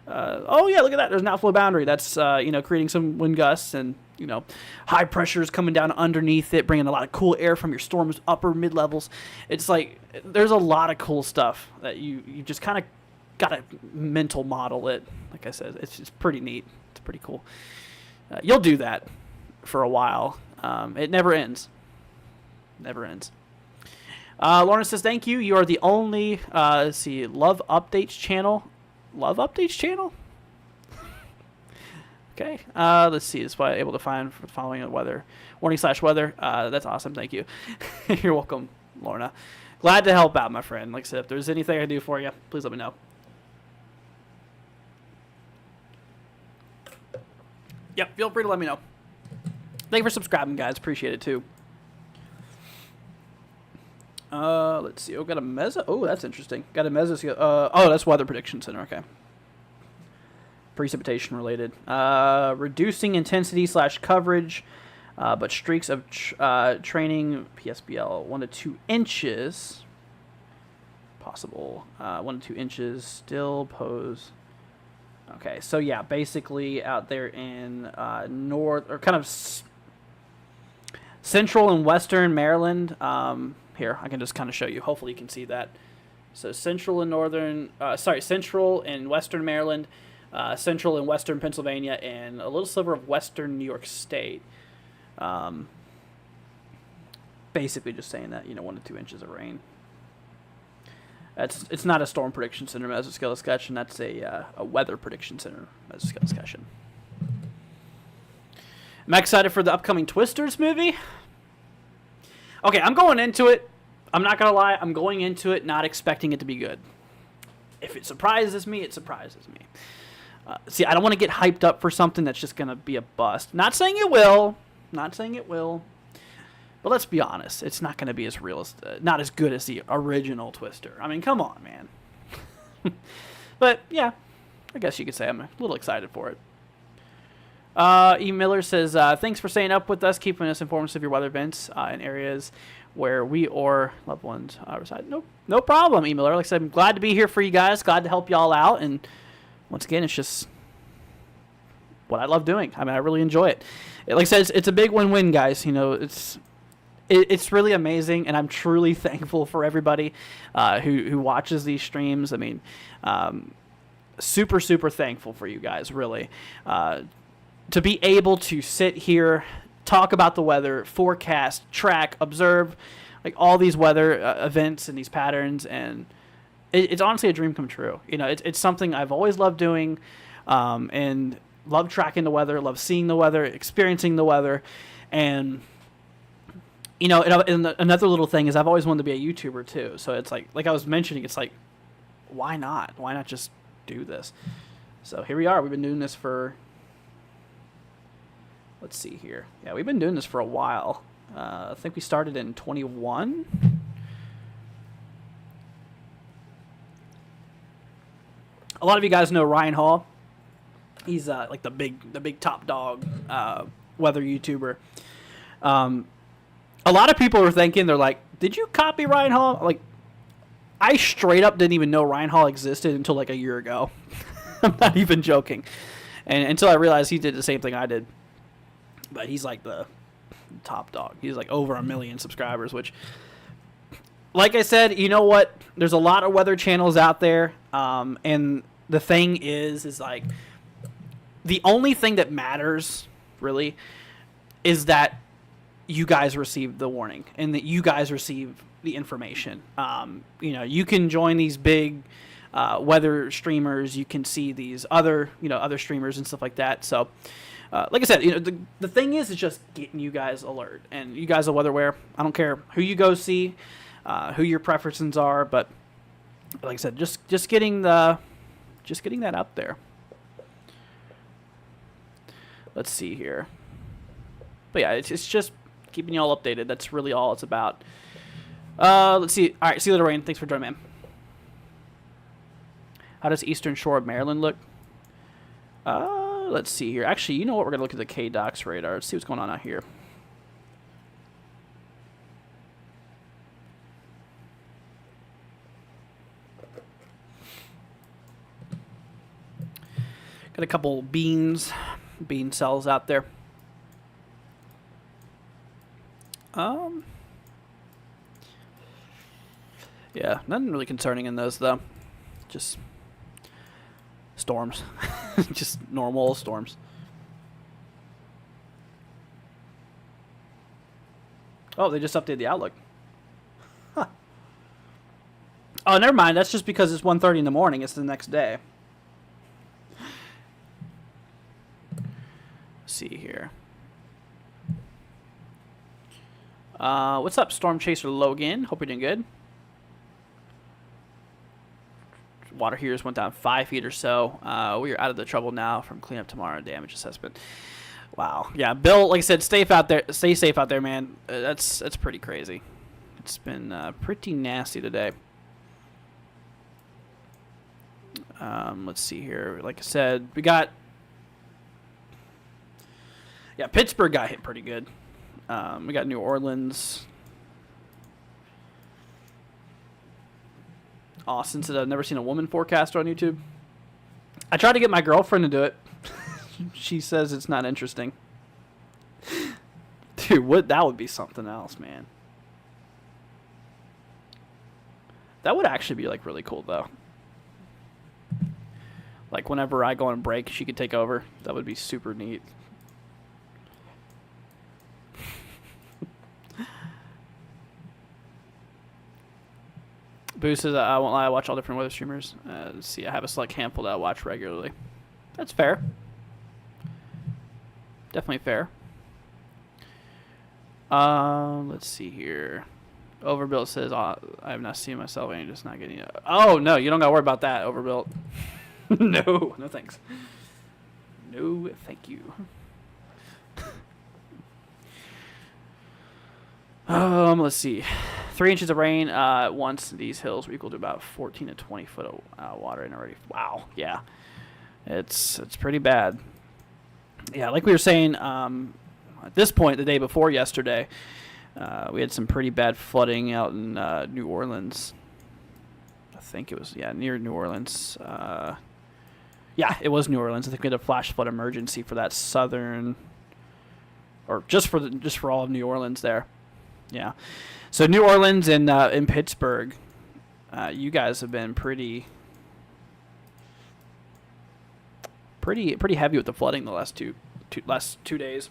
A: oh yeah, look at that. There's an outflow boundary. That's creating some wind gusts, and high pressures coming down underneath it, bringing a lot of cool air from your storm's upper mid levels. It's like there's a lot of cool stuff that you just kind of gotta mental model it. Like I said, it's just pretty neat. It's pretty cool. You'll do that for a while. It never ends. Never ends. Lauren says, thank you. You are the only, Love Updates channel. Love Updates channel? Okay. Let's see. That's why I'm able to find for following the weather. Warning/weather. That's awesome. Thank you. You're welcome, Lorna. Glad to help out, my friend. Like I said, if there's anything I can do for you, please let me know. Yep, feel free to let me know. Thank you for subscribing, guys. Appreciate it, too. Let's see. Oh, got a Mezzo. Oh, that's interesting. Got a Mezzo. Oh, that's Weather Prediction Center. Okay. Precipitation related. Reducing intensity / coverage, but streaks of training PSBL 1 to 2 inches. Possible. 1 to 2 inches still pose. Okay, so yeah, basically out there in north or kind of central and western Maryland. Here, I can just kind of show you. Hopefully you can see that. So central and western Maryland, central and western Pennsylvania, and a little sliver of western New York State. Basically just saying that, 1 to 2 inches of rain. It's not a storm prediction center mesoscale discussion. That's a weather prediction center mesoscale discussion. Am I excited for the upcoming Twisters movie? Okay, I'm going into it. I'm not going to lie. I'm going into it not expecting it to be good. If it surprises me, it surprises me. See, I don't want to get hyped up for something that's just going to be a bust. Not saying it will. But let's be honest. It's not going to be as real as, not as good as the original Twister. I mean, come on, man. But, yeah, I guess you could say I'm a little excited for it. E. Miller says, thanks for staying up with us, keeping us informed of your weather events in areas where we or loved ones reside. No problem, E. Miller. Like I said, I'm glad to be here for you guys. Glad to help y'all out. And once again, it's just what I love doing. I mean, I really enjoy it. Like I said, it's a big win-win, guys. It's really amazing, and I'm truly thankful for everybody who watches these streams. I mean, super, super thankful for you guys, really. To be able to sit here, talk about the weather, forecast, track, observe, like all these weather events and these patterns, and it's honestly a dream come true. It's something I've always loved doing, and love tracking the weather, love seeing the weather, experiencing the weather, and and another little thing is I've always wanted to be a YouTuber too. So it's like I was mentioning, it's like, why not? Why not just do this? So here we are. We've been doing this for. Let's see here. Yeah, we've been doing this for a while. I think we started in 21. A lot of you guys know Ryan Hall. He's like the big top dog weather YouTuber. A lot of people were thinking, they're like, did you copy Ryan Hall? Like, I straight up didn't even know Ryan Hall existed until like a year ago. I'm not even joking. And until I realized he did the same thing I did. But he's like the top dog. He's like over 1 million subscribers, which, like I said, you know what? There's a lot of weather channels out there. And the thing is like, the only thing that matters, really, is that you guys receive the warning and that you guys receive the information. You can join these big weather streamers. You can see these other streamers and stuff like that. So, like I said, the thing is just getting you guys alert, and you guys are weatherware. I don't care who you go see, who your preferences are, but like I said, just getting that out there. Let's see here. But yeah, it's just keeping y'all updated. That's really all it's about. Let's see. All right, see you later, Rain. Thanks for joining, man. How does Eastern Shore of Maryland look? Let's see here. Actually, you know what? We're going to look at the K-Docs radar. Let's see what's going on out here. Got a couple bean cells out there. Yeah, nothing really concerning in those though. Just storms. Just normal storms. Oh, they just updated the outlook. Huh. Oh, never mind. That's just because it's 1:30 in the morning. It's the next day. See here. What's up, Storm Chaser Logan? Hope you're doing good. Water heaters went down 5 feet or so. We are out of the trouble now from cleanup tomorrow and damage assessment. Wow. Yeah, Bill, like I said, stay safe out there, man. That's pretty crazy. It's been pretty nasty today. Let's see here. Like I said, we got... Yeah, Pittsburgh got hit pretty good. We got New Orleans. Austin said, I've never seen a woman forecaster on YouTube. I tried to get my girlfriend to do it. She says it's not interesting. Dude, that would be something else, man. That would actually be, like, really cool, though. Like, whenever I go on break, she could take over. That would be super neat. Boo says, I won't lie, I watch all different weather streamers. Let's see, I have a select handful that I watch regularly. That's fair. Definitely fair. Let's see here. Overbuilt says, I have not seen myself and just not getting it. Oh, no, you don't got to worry about that, Overbuilt. No thanks. No, thank you. Let's see. 3 inches of rain once these hills were equal to about 14 to 20 foot of water in already. Wow, yeah. It's pretty bad. Yeah, like we were saying, at this point, the day before yesterday, we had some pretty bad flooding out in New Orleans. I think it was, near New Orleans. Yeah, it was New Orleans. I think we had a flash flood emergency for that southern, or just for all of New Orleans there. Yeah, so New Orleans and in Pittsburgh, you guys have been pretty heavy with the flooding the last two days.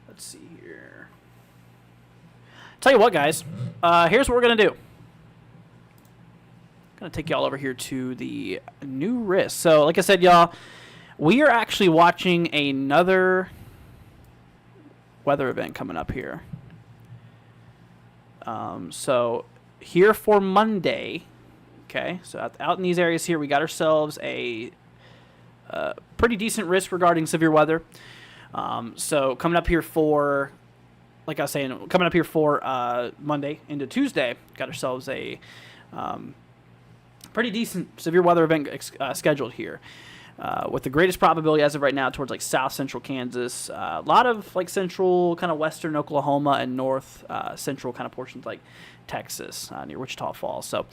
A: Let's see here. Tell you what, guys. Here's what we're gonna do. Gonna take y'all over here to the new risk. So, like I said, y'all, we are actually watching another weather event coming up here. So here for Monday, okay. So out in these areas here, we got ourselves a pretty decent risk regarding severe weather. So coming up here for, like I was saying, coming up here for Monday into Tuesday, got ourselves a pretty decent severe weather event scheduled here. With the greatest probability as of right now towards like south central Kansas, a lot of like central kind of western Oklahoma and north central kind of portions like Texas near Wichita Falls. So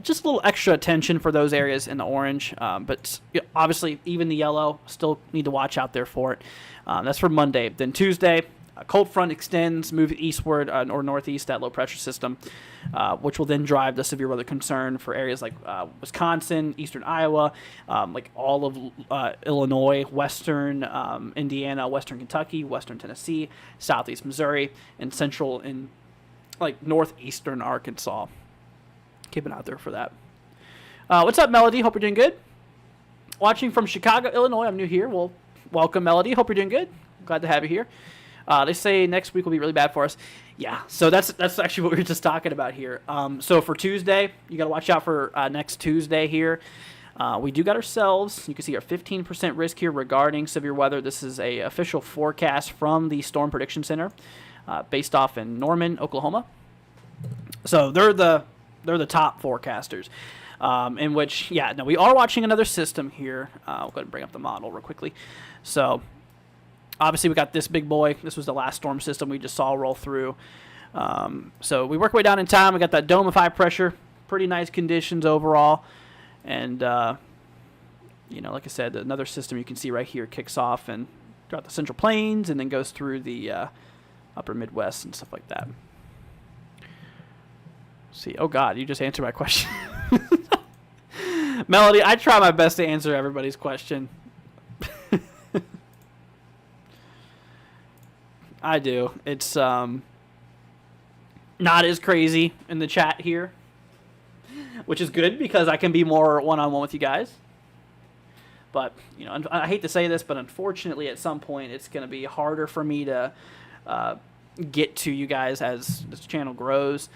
A: just a little extra attention for those areas in the orange. But obviously even the yellow, still need to watch out there for it. That's for Monday. Then Tuesday, a cold front extends, move eastward or northeast, that low pressure system, which will then drive the severe weather concern for areas like Wisconsin, eastern Iowa, like all of Illinois, western Indiana, western Kentucky, western Tennessee, southeast Missouri, and central and like northeastern Arkansas. Keep an eye out there for that. What's up, Melody? Hope you're doing good. Watching from Chicago, Illinois. I'm new here. Well, welcome, Melody. Hope you're doing good. Glad to have you here. They say next week will be really bad for us. Yeah, so that's actually what we were just talking about here. So for Tuesday, you got to watch out for next Tuesday here. We do got ourselves, you can see our 15% risk here regarding severe weather. This is a official forecast from the Storm Prediction Center based off in Norman, Oklahoma. So they're the top forecasters. In which, yeah, no, we are watching another system here. I'll go ahead and bring up the model real quickly. So obviously we got this big boy. This was the last storm system we just saw roll through. So we work our way down in time. We got that dome of high pressure. Pretty nice conditions overall. And, you know, like I said, another system you can see right here kicks off and throughout the Central Plains and then goes through the upper Midwest and stuff like that. See, oh God, you just answered my question. Melody, I try my best to answer everybody's question. I do. It's not as crazy in the chat here, which is good because I can be more one-on-one with you guys. But, you know, I hate to say this, but unfortunately at some point it's going to be harder for me to get to you guys as this channel grows.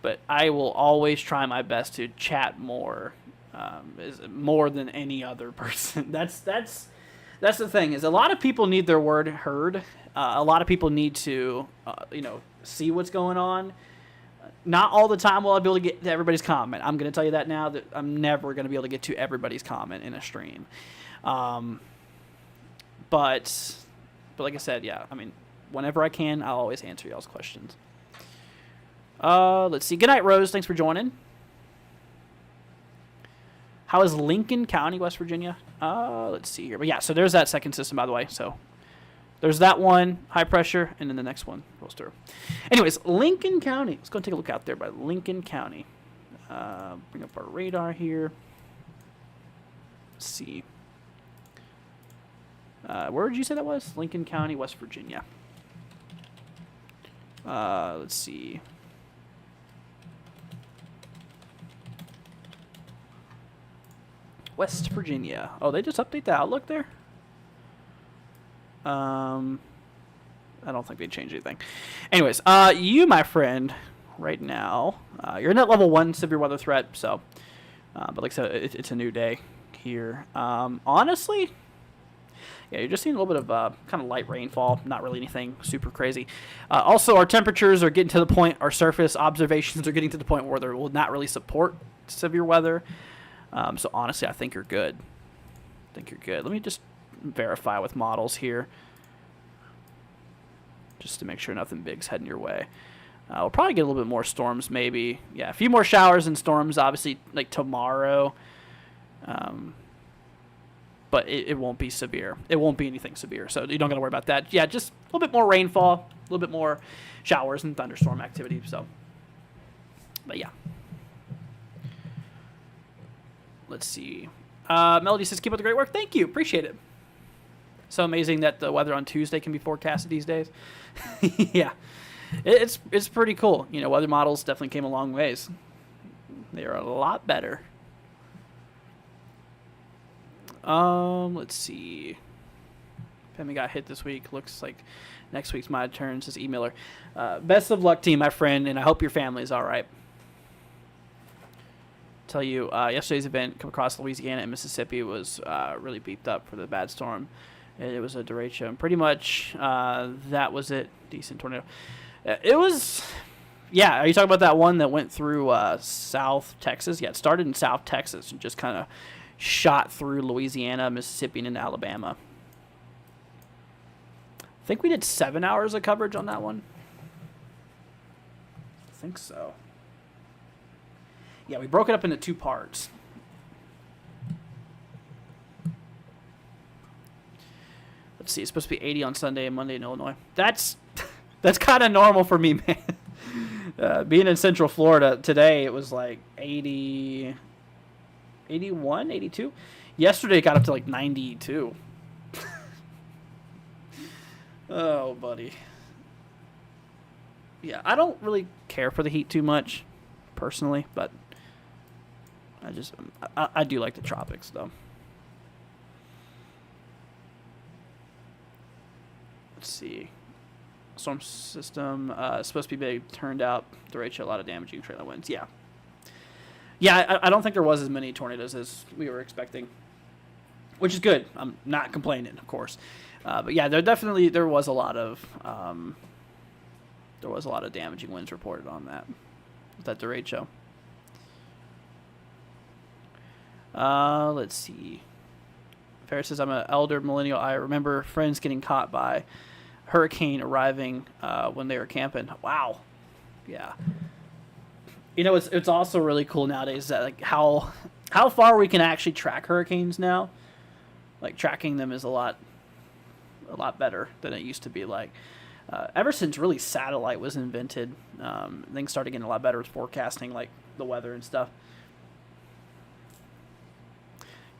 A: But I will always try my best to chat more than any other person. That's the thing, is a lot of people need their word heard. A lot of people need to, you know, see what's going on. Not all the time will I be able to get to everybody's comment. I'm going to tell you that now, that I'm never going to be able to get to everybody's comment in a stream. But like I said, yeah, I mean, whenever I can, I'll always answer y'all's questions. Let's see. Good night, Rose. Thanks for joining. How is Lincoln County, West Virginia? Let's see here. But yeah, so there's that second system, by the way. So there's that one, high pressure, and then the next one rolls through. Anyways, Lincoln County. Let's go and take a look out there by Lincoln County. Bring up our radar here. Let's see. Where did you say that was? Lincoln County, West Virginia. Let's see. West Virginia. Oh, they just update the Outlook there? I don't think they changed anything. Anyways, you, my friend, right now, you're in that level 1 severe weather threat, so, but like I said, it's a new day here. Honestly, yeah, you're just seeing a little bit of kind of light rainfall, not really anything super crazy. Also, our temperatures are getting to the point, our surface observations are getting to the point where they will not really support severe weather. So honestly, I think you're good. Let me just verify with models here, just to make sure nothing big's heading your way. We'll probably get a little bit more storms, maybe. Yeah, a few more showers and storms, obviously, like tomorrow. But it won't be severe. It won't be anything severe, so you don't got to worry about that. Yeah, just a little bit more rainfall, a little bit more showers and thunderstorm activity. So, but yeah. Let's see. Melody says, keep up the great work. Thank you. Appreciate it. So amazing that the weather on Tuesday can be forecasted these days. Yeah. It's pretty cool. You know, weather models definitely came a long ways. They are a lot better. Let's see. Pemmy got hit this week. Looks like next week's my turn, says emailer. Best of luck to you, my friend, and I hope your family is all right. Tell you, yesterday's event come across Louisiana and Mississippi was really beeped up for the bad storm. It was a derecho, and pretty much that was it. Decent tornado. It was, yeah. Are you talking about that one that went through South Texas? Yeah, it started in South Texas and just kind of shot through Louisiana, Mississippi, and into Alabama. I think we did 7 hours of coverage on that one. I think so. Yeah, we broke it up into 2 parts. Let's see, it's supposed to be 80 on Sunday and Monday in Illinois. That's kind of normal for me, man. Being in Central Florida today, it was like 80, 81, 82. Yesterday, it got up to like 92. Oh, buddy. Yeah, I don't really care for the heat too much, personally, but I do like the tropics, though. Let's see. Storm system supposed to be big. Turned out derecho, a lot of damaging trailer winds. Yeah. Yeah, I don't think there was as many tornadoes as we were expecting, which is good. I'm not complaining, of course. But yeah, there was a lot of there was a lot of damaging winds reported on that with that derecho. Let's see. Ferris says, I'm an elder millennial. I remember friends getting caught by hurricane arriving when they were camping. Wow. Yeah. You know, it's also really cool nowadays that like how far we can actually track hurricanes now. Like tracking them is a lot better than it used to be. Like ever since really satellite was invented, things started getting a lot better with forecasting like the weather and stuff.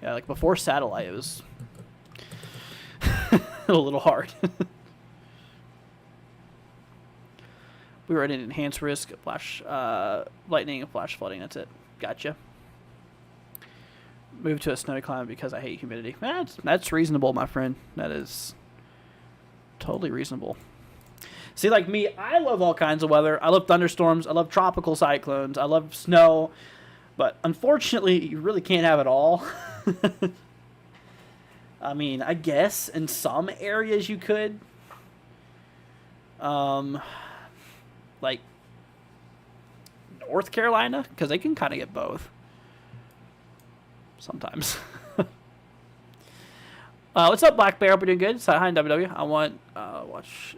A: Yeah, like before satellite, it was a little hard. We were at an enhanced risk, flash, lightning, and flash flooding. That's it. Gotcha. Move to a snowy climate because I hate humidity. That's reasonable, my friend. That is totally reasonable. See, like me, I love all kinds of weather. I love thunderstorms. I love tropical cyclones. I love snow. But unfortunately, you really can't have it all. I mean, I guess in some areas you could. Like North Carolina, because they can kind of get both sometimes. What's up, Black Bear? Hope you're doing good. So, hi, WW. I want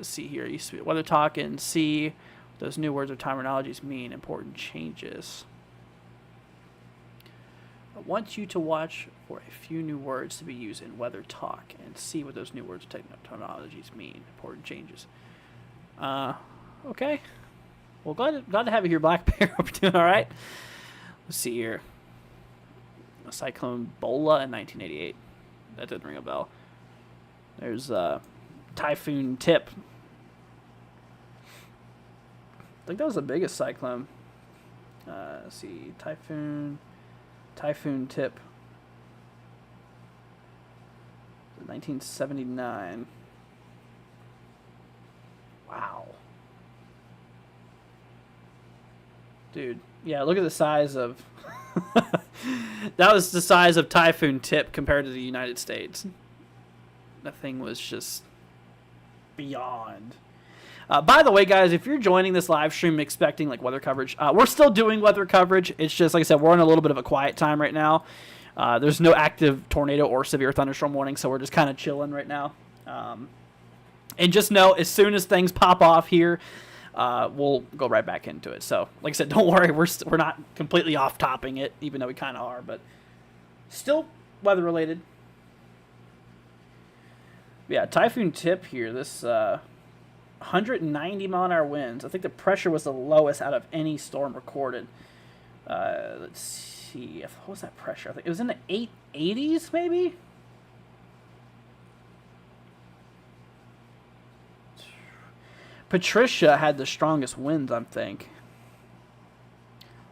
A: see here. Used to be weather talk and see what those new words or terminologies mean. Important changes. I want you to watch for a few new words to be used in weather talk and see what those new words or terminologies mean. Important changes. Okay. Well, glad to have you here, Black Bear. Hope you're doing all right. Let's see here. A Cyclone Bola in 1988. That didn't ring a bell. There's Typhoon Tip. I think that was the biggest cyclone. Let's see. Typhoon Tip. 1979. Wow. Dude, yeah, look at the size of... That was the size of Typhoon Tip compared to the United States. That thing was just beyond. By the way, guys, if you're joining this live stream expecting like weather coverage, we're still doing weather coverage. It's just, like I said, we're in a little bit of a quiet time right now. There's no active tornado or severe thunderstorm warning, so we're just kind of chilling right now. And just know, as soon as things pop off here, we'll go right back into it. So, like I said, don't worry, we're not completely off-topping it, even though we kind of are, but still weather-related. Yeah, Typhoon Tip here, this 190-mile-an-hour winds. I think the pressure was the lowest out of any storm recorded. Let's see, what was that pressure? I think it was in the 880s, maybe? Patricia had the strongest winds, I think.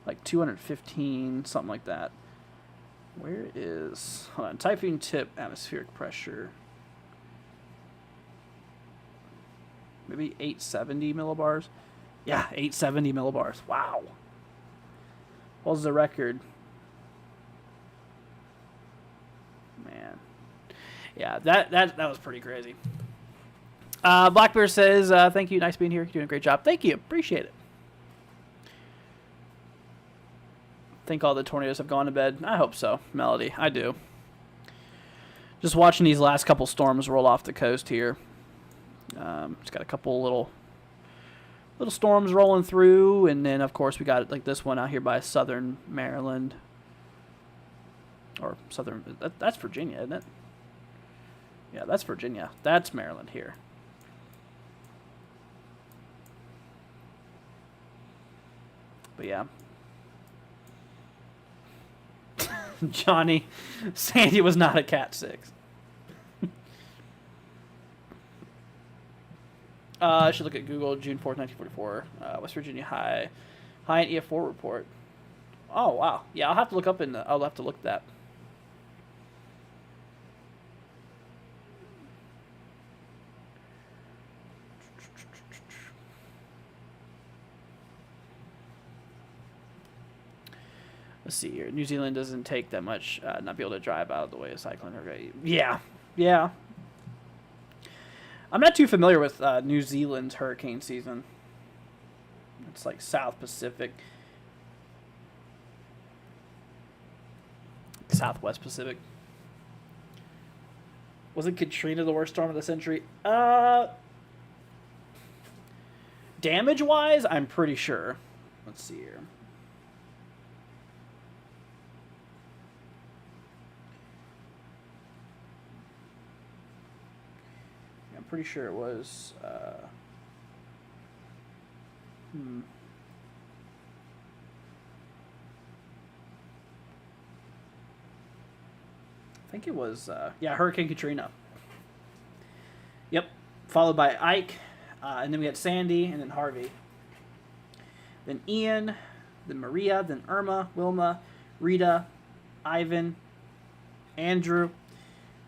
A: Like 215, something like that. Where is... Hold on. Typhoon Tip atmospheric pressure. Maybe 870 millibars? Yeah, 870 millibars. Wow. What was the record? Man. Yeah, that was pretty crazy. Black Bear says, thank you. Nice being here. You're doing a great job. Thank you. Appreciate it. Think all the tornadoes have gone to bed. I hope so, Melody. I do. Just watching these last couple storms roll off the coast here. Just got a couple little storms rolling through, and then of course we got like this one out here by southern Maryland, or southern. That's Virginia, isn't it? Yeah, that's Virginia. That's Maryland here. But yeah. Johnny, Sandy was not a Cat 6. I should look at Google, June 4th, 1944, West Virginia high and EF4 report. Oh, wow. Yeah, I'll have to look up I'll have to look at that. Let's see here. New Zealand doesn't take that much, not be able to drive out of the way of cyclone hurricane. Yeah. I'm not too familiar with New Zealand's hurricane season. It's like South Pacific. Southwest Pacific. Wasn't Katrina the worst storm of the century? Damage-wise, I'm pretty sure. Let's see here. I'm pretty sure it was... I think it was, yeah, Hurricane Katrina. Yep. Followed by Ike, and then we had Sandy, and then Harvey. Then Ian, then Maria, then Irma, Wilma, Rita, Ivan, Andrew,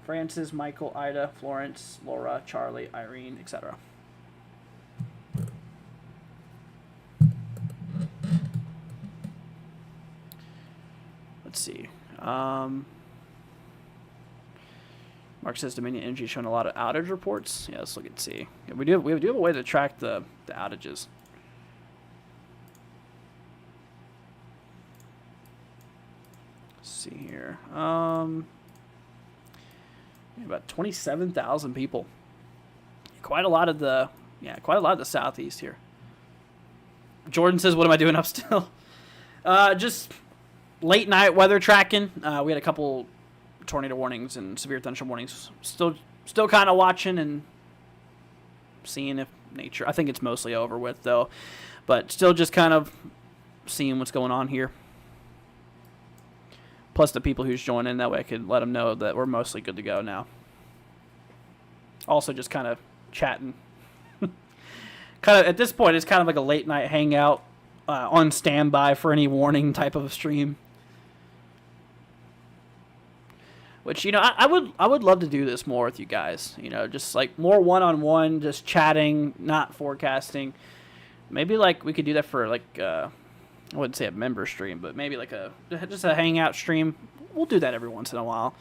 A: Francis, Michael, Ida, Florence, Laura, Charlie, Irene, etc. Let's see. Mark says Dominion Energy showing a lot of outage reports. Yeah, let's look and see. Yeah, we do have a way to track the outages. Let's see here. About 27,000 people. Quite a lot of the southeast here. Jordan says, "What am I doing up still?" Just late night weather tracking. We had a couple tornado warnings and severe thunderstorm warnings. Still kind of watching and seeing if nature. I think it's mostly over with though, but still just kind of seeing what's going on here. Plus the people who's joining, that way I could let them know that we're mostly good to go now. Also just kind of chatting. Kind of at this point, it's kind of like a late night hangout on standby for any warning type of stream. Which, you know, I would love to do this more with you guys. You know, just like more one-on-one, just chatting, not forecasting. Maybe like we could do that for like I wouldn't say a member stream, but maybe like just a hangout stream. We'll do that every once in a while.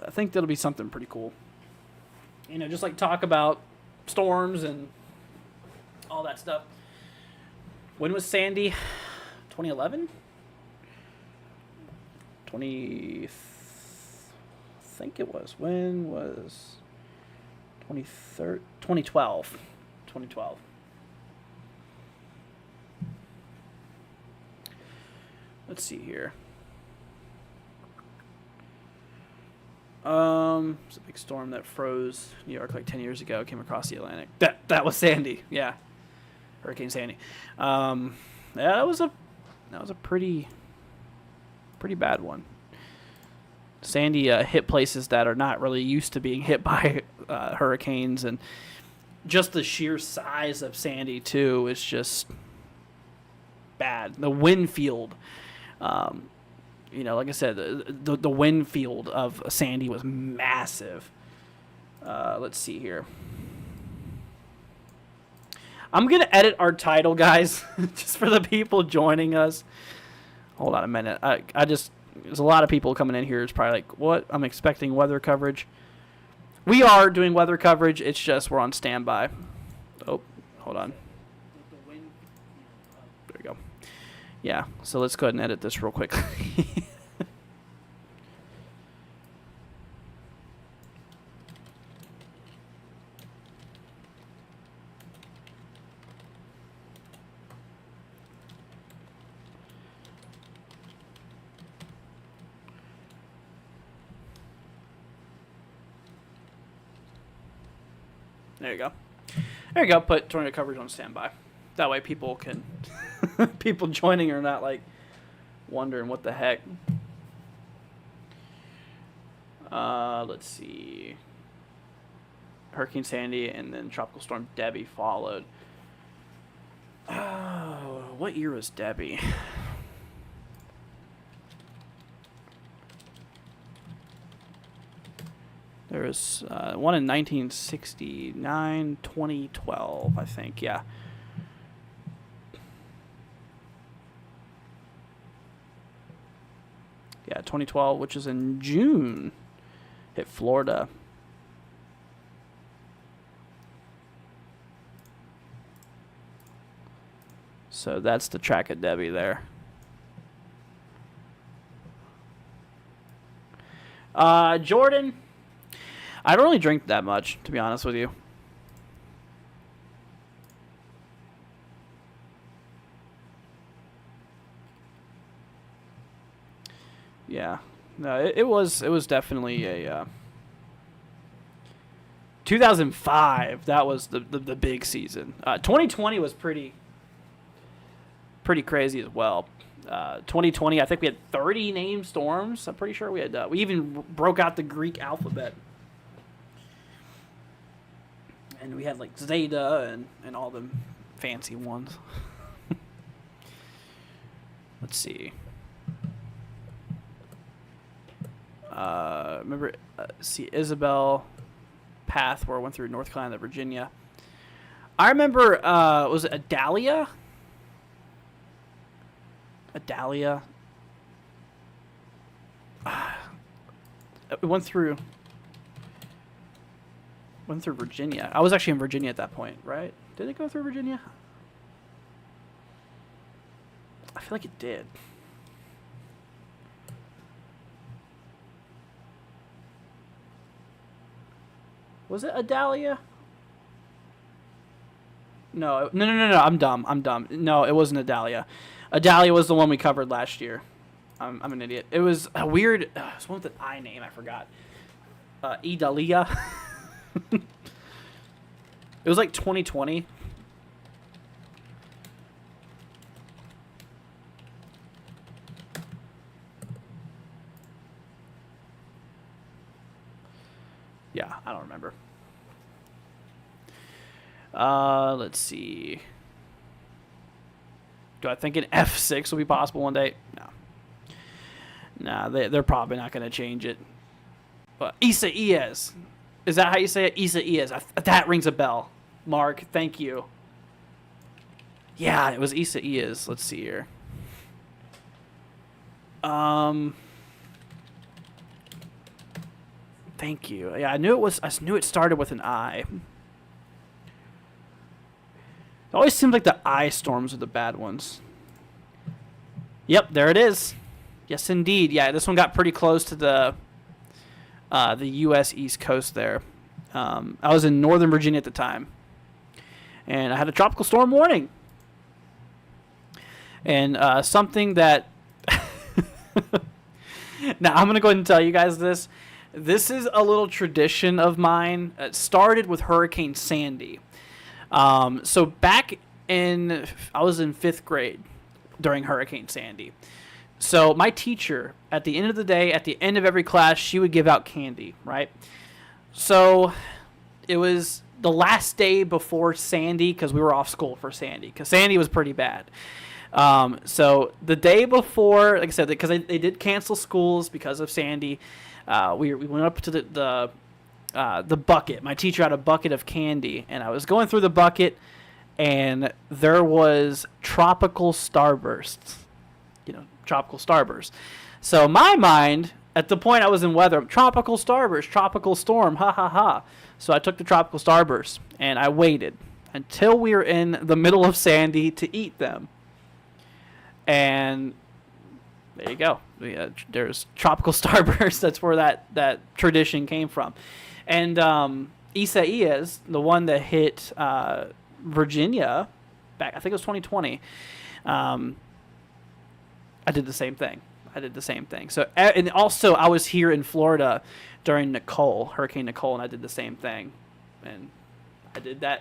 A: I think that'll be something pretty cool. You know, just like talk about storms and all that stuff. When was Sandy? 2011? I think it was. When was 2012. 2012. Let's see here. It's a big storm that froze New York like 10 years ago, came across the Atlantic. That was Sandy. Yeah. Hurricane Sandy. Yeah, that was a pretty bad one. Sandy hit places that are not really used to being hit by hurricanes, and just the sheer size of Sandy too is just bad. The wind field, you know, like I said, the wind field of Sandy was massive. Let's see here. I'm gonna edit our title, guys, just for the people joining us. Hold on a minute. There's a lot of people coming in here. It's probably like, what? I'm expecting weather coverage. We are doing weather coverage. It's just we're on standby. Oh, hold on. There we go. Yeah, so let's go ahead and edit this real quickly. There you go. There you go. Put tornado coverage on standby. That way people can... people joining are not, like, wondering what the heck. Let's see. Hurricane Sandy and then Tropical Storm Debbie followed. Oh, what year was Debbie? There was one in 1969, 2012, I think, yeah. Yeah, 2012, which is in June, hit Florida. So that's the track of Debbie there. Jordan, I don't really drink that much, to be honest with you. Yeah, no, it was definitely a 2005. That was the big season. 2020 was pretty crazy as well. 2020, I think we had 30 named storms. I'm pretty sure we had. We even broke out the Greek alphabet, and we had like Zeta and all them fancy ones. Let's see. Remember, see Isabel path where I went through North Carolina, Virginia. I remember, was it Adalia? Adalia. It went through Virginia. I was actually in Virginia at that point, right? Did it go through Virginia? I feel like it did. Was it Adalia? No. I'm dumb. No, it wasn't Adalia. Adalia was the one we covered last year. I'm an idiot. It was a weird. It was one with an I name. I forgot. Idalia. It was like 2020. Yeah, I don't remember. Let's see. Do I think an F6 will be possible one day? No. Nah, they're probably not going to change it. But Isaias. Is that how you say it? Isaias. That rings a bell. Mark, thank you. Yeah, it was Isaias. Let's see here. Thank you. Yeah, I knew it started with an I. It always seems like the I storms are the bad ones. Yep, there it is. Yes, indeed. Yeah, this one got pretty close to the U.S. East Coast there. I was in Northern Virginia at the time, and I had a tropical storm warning. And something that... Now, I'm going to go ahead and tell you guys this. This is a little tradition of mine. It started with Hurricane Sandy. So back I was in 5th grade during Hurricane Sandy. So my teacher, at the end of the day, at the end of every class, she would give out candy, right? So it was the last day before Sandy, because we were off school for Sandy, because Sandy was pretty bad. So the day before, like I said, because they did cancel schools because of Sandy, we went up to the bucket. My teacher had a bucket of candy, and I was going through the bucket, and there was tropical starbursts. Tropical starburst. So my mind, at the point I was in weather, tropical starburst, tropical storm, ha ha ha. So I took the tropical starburst, and I waited until we were in the middle of Sandy to eat them. And there you go. There's tropical starburst. That's where that tradition came from. And Isaias, the one that hit Virginia back, I think it was 2020, I did the same thing. So, and also I was here in Florida during Hurricane Nicole, and I did the same thing. And I did it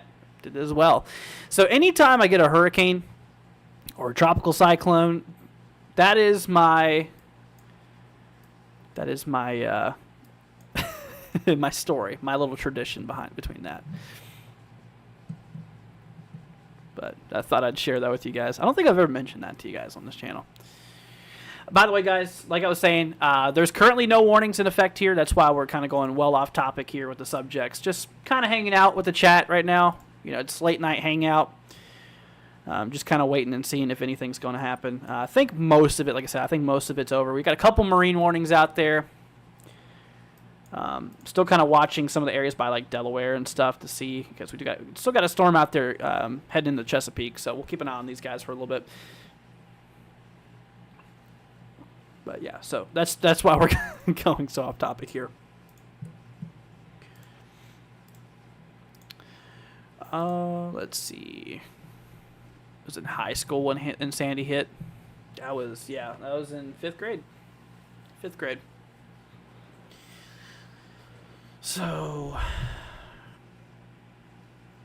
A: as well. So anytime I get a hurricane or a tropical cyclone, that is my my story, my little tradition between that. But I thought I'd share that with you guys. I don't think I've ever mentioned that to you guys on this channel. By the way, guys, like I was saying, there's currently no warnings in effect here. That's why we're kind of going well off topic here with the subjects. Just kind of hanging out with the chat right now. It's late night hangout. Just kind of waiting and seeing if anything's going to happen. I think most of it, like I said, most of it's over. We got a couple marine warnings out there. Still kind of watching some of the areas by like Delaware and stuff to see, because we still got a storm out there heading into Chesapeake, so we'll keep an eye on these guys for a little bit. But yeah, so that's why we're going so off topic here. Let's see. It was in high school when Sandy hit. That was in 5th grade. 5th grade. So,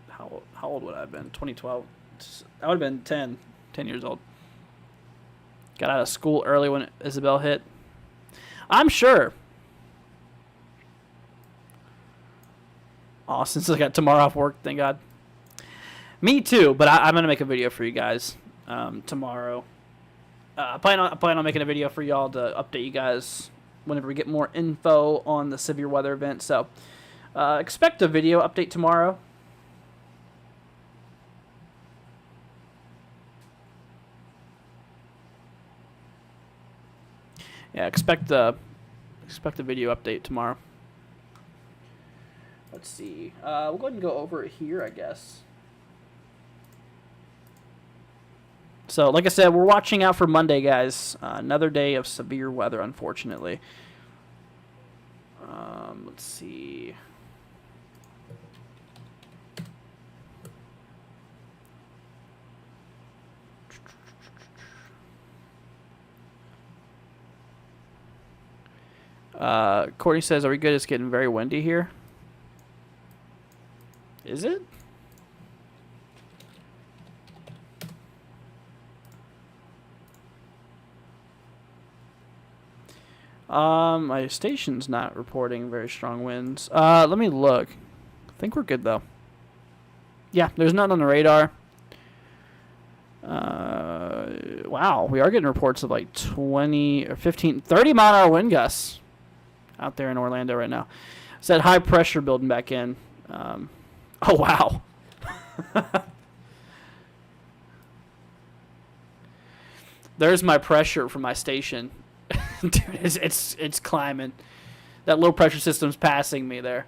A: how old would I have been? 2012. I would have been 10 years old. Got out of school early when Isabel hit. I'm sure. Oh, since I got tomorrow off work, thank God. Me too, but I'm gonna make a video for you guys tomorrow. I plan on making a video for y'all to update you guys whenever we get more info on the severe weather event. So expect a video update tomorrow. Yeah, expect the video update tomorrow. Let's see. We'll go ahead and go over it here, I guess. So, like I said, we're watching out for Monday, guys. Another day of severe weather, unfortunately. Let's see. Courtney says, are we good? It's getting very windy here. Is it? My station's not reporting very strong winds. Let me look. I think we're good, though. Yeah, there's none on the radar. Wow, we are getting reports of like 20 or 15, 30 mile an hour wind gusts out there in Orlando right now. Said high pressure building back in. Oh, wow. There's my pressure from my station. Dude, it's climbing. That low pressure system's passing me there.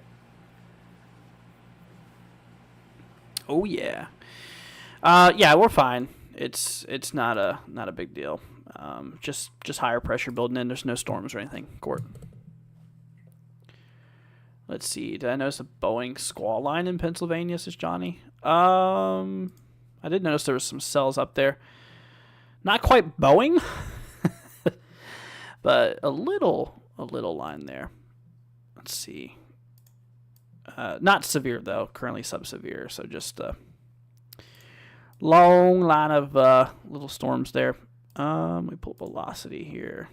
A: Oh yeah. Yeah, we're fine. It's not a big deal. Just higher pressure building in. There's no storms or anything. Court. Let's see. Did I notice a Boeing squall line in Pennsylvania? Says Johnny. I did notice there was some cells up there. Not quite Boeing. But a little line there. Let's see. Not severe though. Currently subsevere. So just a long line of little storms there. Let me pull velocity here.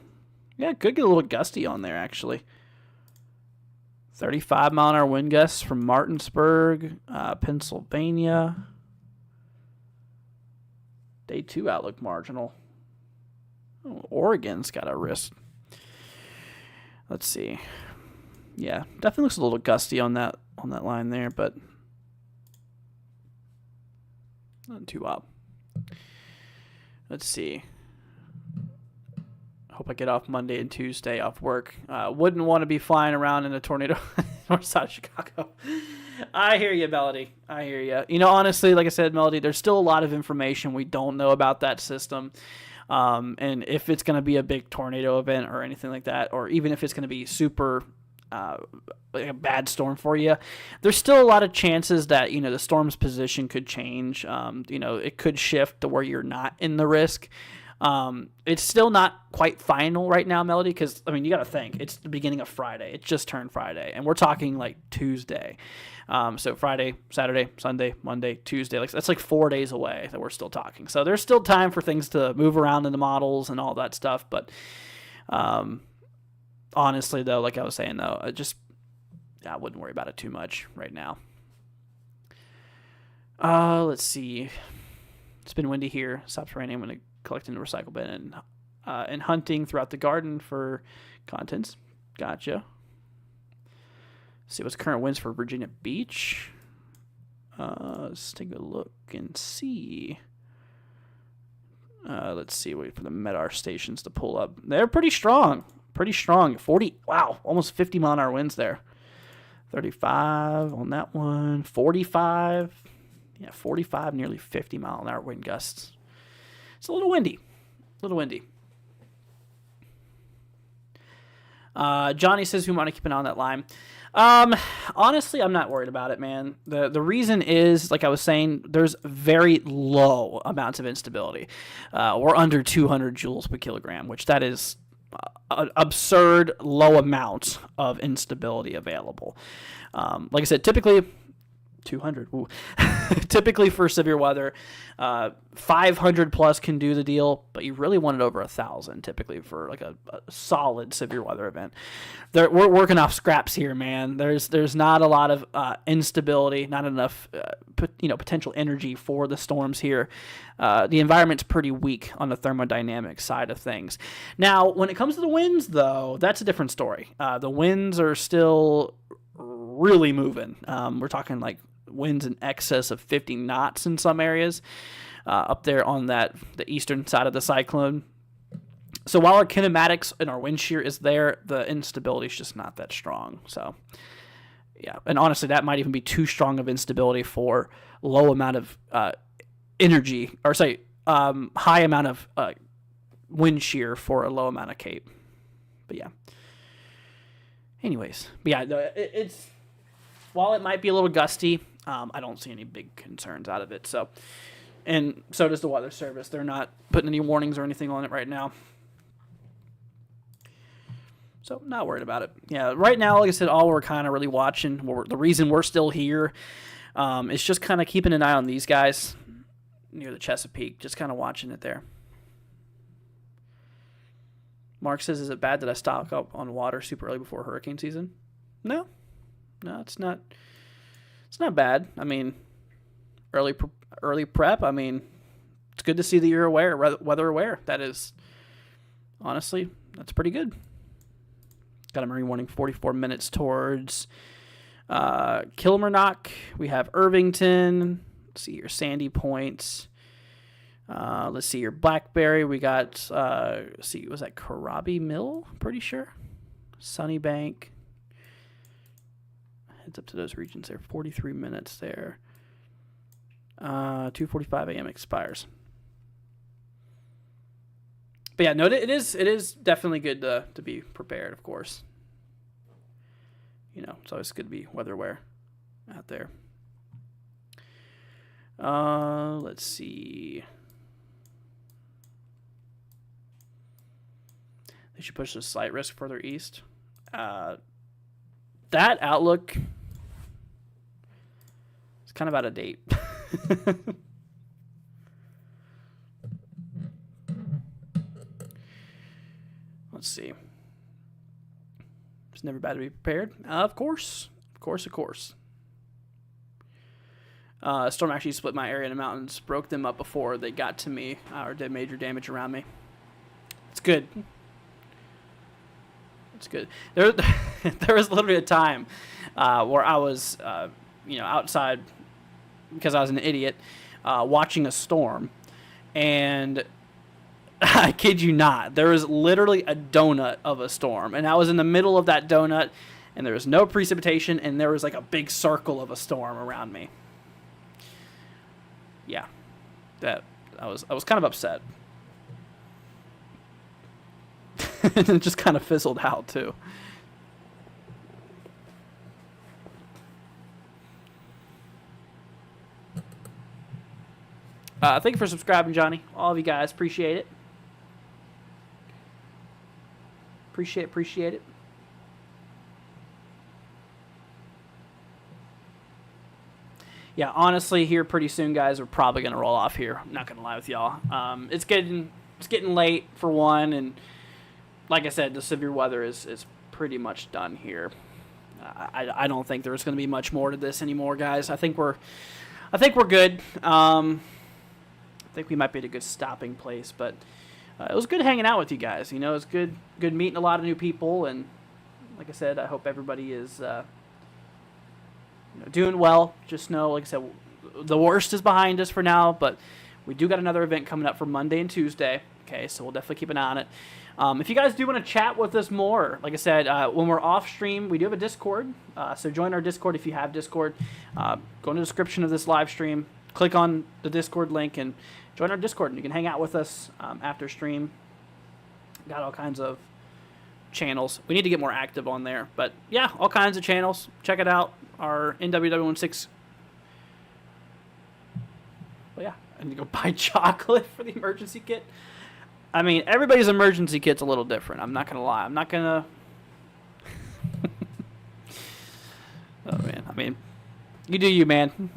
A: Yeah, could get a little gusty on there actually. 35 mile an hour wind gusts from Martinsburg, Pennsylvania. Day 2 outlook marginal. Oh, Oregon's got a risk. Let's see. Yeah, definitely looks a little gusty on that line there, but not too wild. Let's see. Hope I get off Monday and Tuesday off work. Wouldn't want to be flying around in a tornado north side of Chicago. I hear you, Melody. I hear you. You know, honestly, like I said, Melody, there's still a lot of information we don't know about that system. And if it's going to be a big tornado event or anything like that, or even if it's going to be super like a bad storm for you, there's still a lot of chances that, you know, the storm's position could change. You know, it could shift to where you're not in the risk. It's still not quite final right now, Melody, because, I mean, you got to think. It's the beginning of Friday. It just turned Friday, and we're talking, like, Tuesday. So Friday, Saturday, Sunday, Monday, Tuesday. Like, that's like 4 days away that we're still talking. So there's still time for things to move around in the models and all that stuff. But honestly, though, like I was saying, though, I wouldn't worry about it too much right now. Let's see. It's been windy here. Stops raining. I'm going to collect in the recycle bin and hunting throughout the garden for contents. Gotcha. See what's current winds for Virginia Beach. Let's take a look and see. Let's see. Wait for the MEDAR stations to pull up. They're pretty strong pretty strong. 40, wow, almost 50 mile an hour winds there. 35 on that one. 45, yeah, 45, nearly 50 mile an hour wind gusts. It's a little windy. Johnny says we want to keep an eye on that line. Honestly, I'm not worried about it, man. The reason is, like I was saying, there's very low amounts of instability. We're under 200 joules per kilogram, which that is an absurd low amount of instability available. Like I said, typically 200. Typically for severe weather, 500 plus can do the deal, but you really want it over 1,000 typically for like a solid severe weather event. We're working off scraps here, man. There's not a lot of instability, not enough potential energy for the storms here. The environment's pretty weak on the thermodynamic side of things. Now, when it comes to the winds, though, that's a different story. The winds are still really moving. We're talking like winds in excess of 50 knots in some areas up there on the eastern side of the cyclone. So while our kinematics and our wind shear is there, the instability is just not that strong. So yeah, and honestly, that might even be too strong of instability for low amount of energy, or say high amount of wind shear for a low amount of cape. But yeah. Anyways, but yeah, it's while it might be a little gusty, I don't see any big concerns out of it. So, and so does the Weather Service. They're not putting any warnings or anything on it right now. So, not worried about it. Yeah, right now, like I said, all we're kind of really watching, the reason we're still here, is just kind of keeping an eye on these guys near the Chesapeake, just kind of watching it there. Mark says, is it bad that I stock up on water super early before hurricane season? No, it's not. It's not bad. I mean, early prep. I mean, it's good to see that you're weather aware. That is, honestly, that's pretty good. Got a marine warning 44 minutes towards Kilmarnock. We have Irvington. Let's see your Sandy Point. Let's see your Blackberry. We got, was that Karabi Mill? Pretty sure. Sunnybank. Heads up to those regions there. 43 minutes there. 2:45 a.m. expires. But yeah, no, it is definitely good to be prepared, of course. It's always good to be weather aware out there. Let's see. They should push the slight risk further east. That outlook is kind of out of date. Let's see. It's never bad to be prepared. Of course. Storm actually split my area in the mountains, broke them up before they got to me, or did major damage around me. It's good. It's good. There was literally a time where I was, outside because I was an idiot, watching a storm, and I kid you not, there was literally a donut of a storm, and I was in the middle of that donut, and there was no precipitation, and there was like a big circle of a storm around me. Yeah, I was kind of upset. It just kind of fizzled out too. Thank you for subscribing, Johnny. All of you guys, appreciate it. Appreciate it. Yeah, honestly, here pretty soon, guys, we're probably gonna roll off here. I'm not gonna lie with y'all. It's getting late for one, and like I said, the severe weather is pretty much done here. I don't think there's gonna be much more to this anymore, guys. I think we're good. I think we might be at a good stopping place, but it was good hanging out with you guys. It was good meeting a lot of new people, and like I said, I hope everybody is doing well. Just know, like I said, the worst is behind us for now, but we do got another event coming up for Monday and Tuesday. Okay, so we'll definitely keep an eye on it. If you guys do want to chat with us more, like I said, when we're off stream, we do have a Discord. So join our Discord if you have Discord. Go in the description of this live stream, click on the Discord link, and join our Discord. And you can hang out with us after stream. Got all kinds of channels. We need to get more active on there. But yeah, all kinds of channels. Check it out. Our NWW16. Well, yeah, I need to go buy chocolate for the emergency kit. I mean, everybody's emergency kit's a little different. I'm not going to lie. I'm not going to... Oh, man. I mean, you do you, man.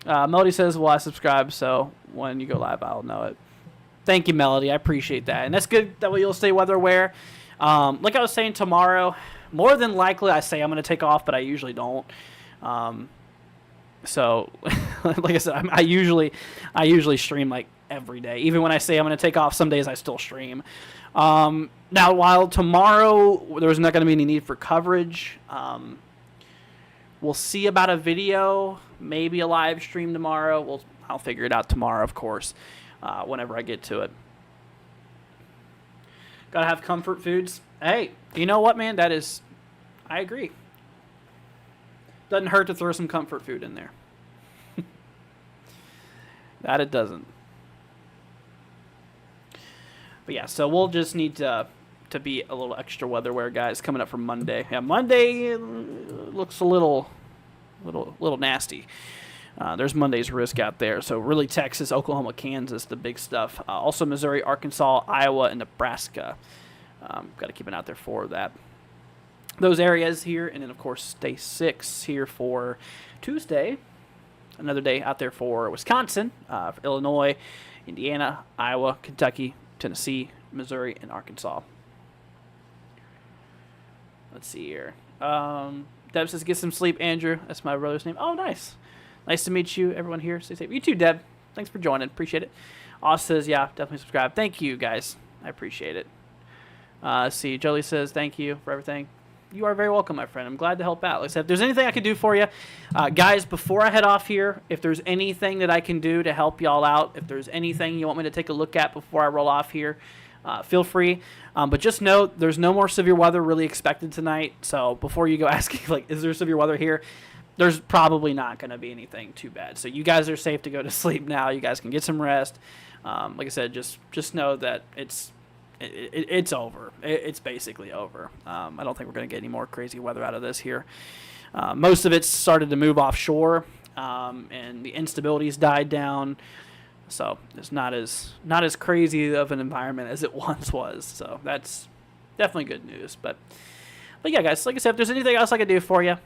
A: Melody says, well, I subscribe, so when you go live, I'll know it. Thank you, Melody. I appreciate that. And that's good that you'll stay weather aware. Like I was saying, tomorrow, more than likely, I say I'm going to take off, but I usually don't. So, like I said, I usually stream like every day. Even when I say I'm going to take off, some days I still stream. Now, while tomorrow there's not going to be any need for coverage, we'll see about a video, maybe a live stream tomorrow. I'll figure it out tomorrow, of course, whenever I get to it. Gotta have comfort foods. Hey, you know what, man? I agree. Doesn't hurt to throw some comfort food in there. That it doesn't. But yeah, so we'll just need to be a little extra weatherware, guys, coming up for Monday. Yeah, Monday looks a little nasty. There's Monday's risk out there. So really Texas, Oklahoma, Kansas, the big stuff. Also Missouri, Arkansas, Iowa, and Nebraska. Got to keep an eye out there for that. Those areas here, and then of course day 6 here for Tuesday. Another day out there for Wisconsin, for Illinois, Indiana, Iowa, Kentucky, Tennessee, Missouri, and Arkansas. Let's see here. Deb says, get some sleep, Andrew. That's my brother's name. Oh, nice. Nice to meet you, everyone here. Stay safe. You too, Deb. Thanks for joining. Appreciate it. Oz says, yeah, definitely subscribe. Thank you, guys. I appreciate it. Let's see. Jolie says, thank you for everything. You are very welcome, my friend. I'm glad to help out. Like I said, if there's anything I can do for you, guys, before I head off here, if there's anything that I can do to help y'all out, if there's anything you want me to take a look at before I roll off here, feel free. But just know there's no more severe weather really expected tonight. So before you go asking, like, is there severe weather here? There's probably not going to be anything too bad. So you guys are safe to go to sleep now. You guys can get some rest. Like I said, just know that it's over. It's basically over. I don't think we're going to get any more crazy weather out of this here. Most of it's started to move offshore, and the instability's died down. So it's not as crazy of an environment as it once was. So that's definitely good news. But yeah, guys, like I said, if there's anything else I can do for you,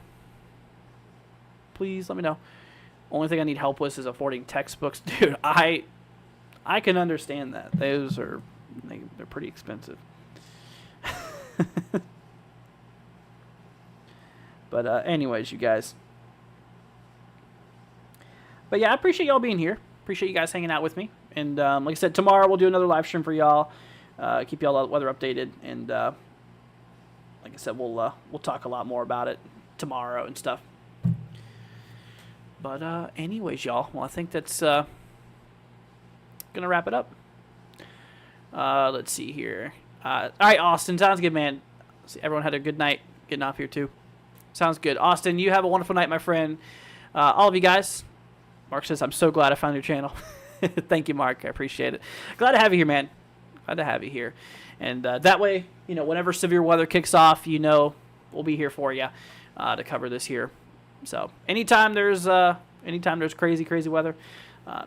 A: please let me know. Only thing I need help with is affording textbooks. Dude, I can understand that. Those are... They're pretty expensive. But anyways, you guys. But yeah, I appreciate y'all being here. Appreciate you guys hanging out with me. And like I said, tomorrow we'll do another live stream for y'all. Keep y'all weather updated. And like I said, we'll talk a lot more about it tomorrow and stuff. But anyways, y'all. Well, I think that's gonna wrap it up. Let's see here. All right, Austin. Sounds good, man. See, everyone had a good night getting off here, too. Sounds good. Austin, you have a wonderful night, my friend. All of you guys. Mark says, I'm so glad I found your channel. Thank you, Mark. I appreciate it. Glad to have you here, man. Glad to have you here. And that way, whenever severe weather kicks off, we'll be here for you to cover this here. So anytime there's crazy weather,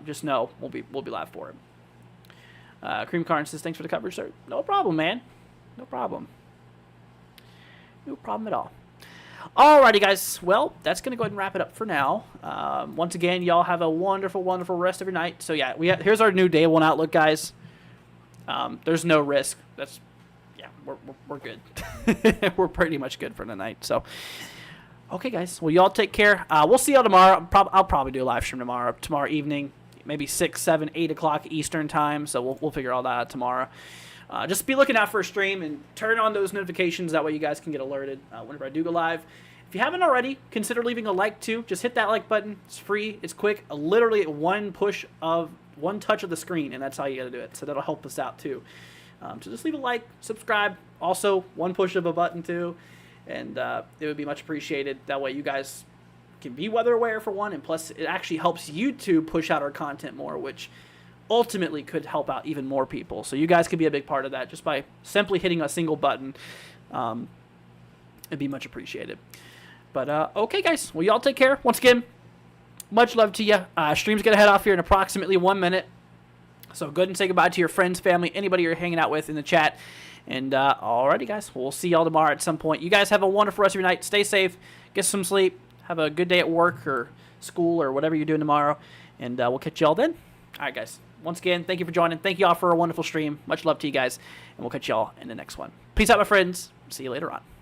A: just know we'll be live for it. Cream Carn says, thanks for the coverage, sir. No problem, man. No problem. No problem at all. Alrighty, guys. Well, that's going to go ahead and wrap it up for now. Once again, y'all have a wonderful, wonderful rest of your night. So, yeah, here's our new day one outlook, guys. There's no risk. We're good. We're pretty much good for the night. So, okay, guys. Well, y'all take care. We'll see y'all tomorrow. I'll probably do a live stream tomorrow evening. Maybe 6, 7, 8 o'clock Eastern time. So we'll figure all that out tomorrow. Just be looking out for a stream and turn on those notifications. That way you guys can get alerted whenever I do go live. If you haven't already, consider leaving a like too. Just hit that like button. It's free. It's quick. Literally one push of one touch of the screen, and that's how you got to do it. So that'll help us out too. So just leave a like, subscribe. Also, one push of a button too, and it would be much appreciated. That way you guys can be weather aware for one, and plus it actually helps YouTube push out our content more, which ultimately could help out even more people. So you guys could be a big part of that just by simply hitting a single button. It'd be much appreciated. But okay, guys. Well, y'all take care. Once again, much love to you. Stream's going to head off here in approximately 1 minute. So go ahead and say goodbye to your friends, family, anybody you're hanging out with in the chat. And alrighty, guys. We'll see y'all tomorrow at some point. You guys have a wonderful rest of your night. Stay safe. Get some sleep. Have a good day at work or school or whatever you're doing tomorrow. And we'll catch y'all then. All right, guys. Once again, thank you for joining. Thank you all for a wonderful stream. Much love to you guys. And we'll catch y'all in the next one. Peace out, my friends. See you later on.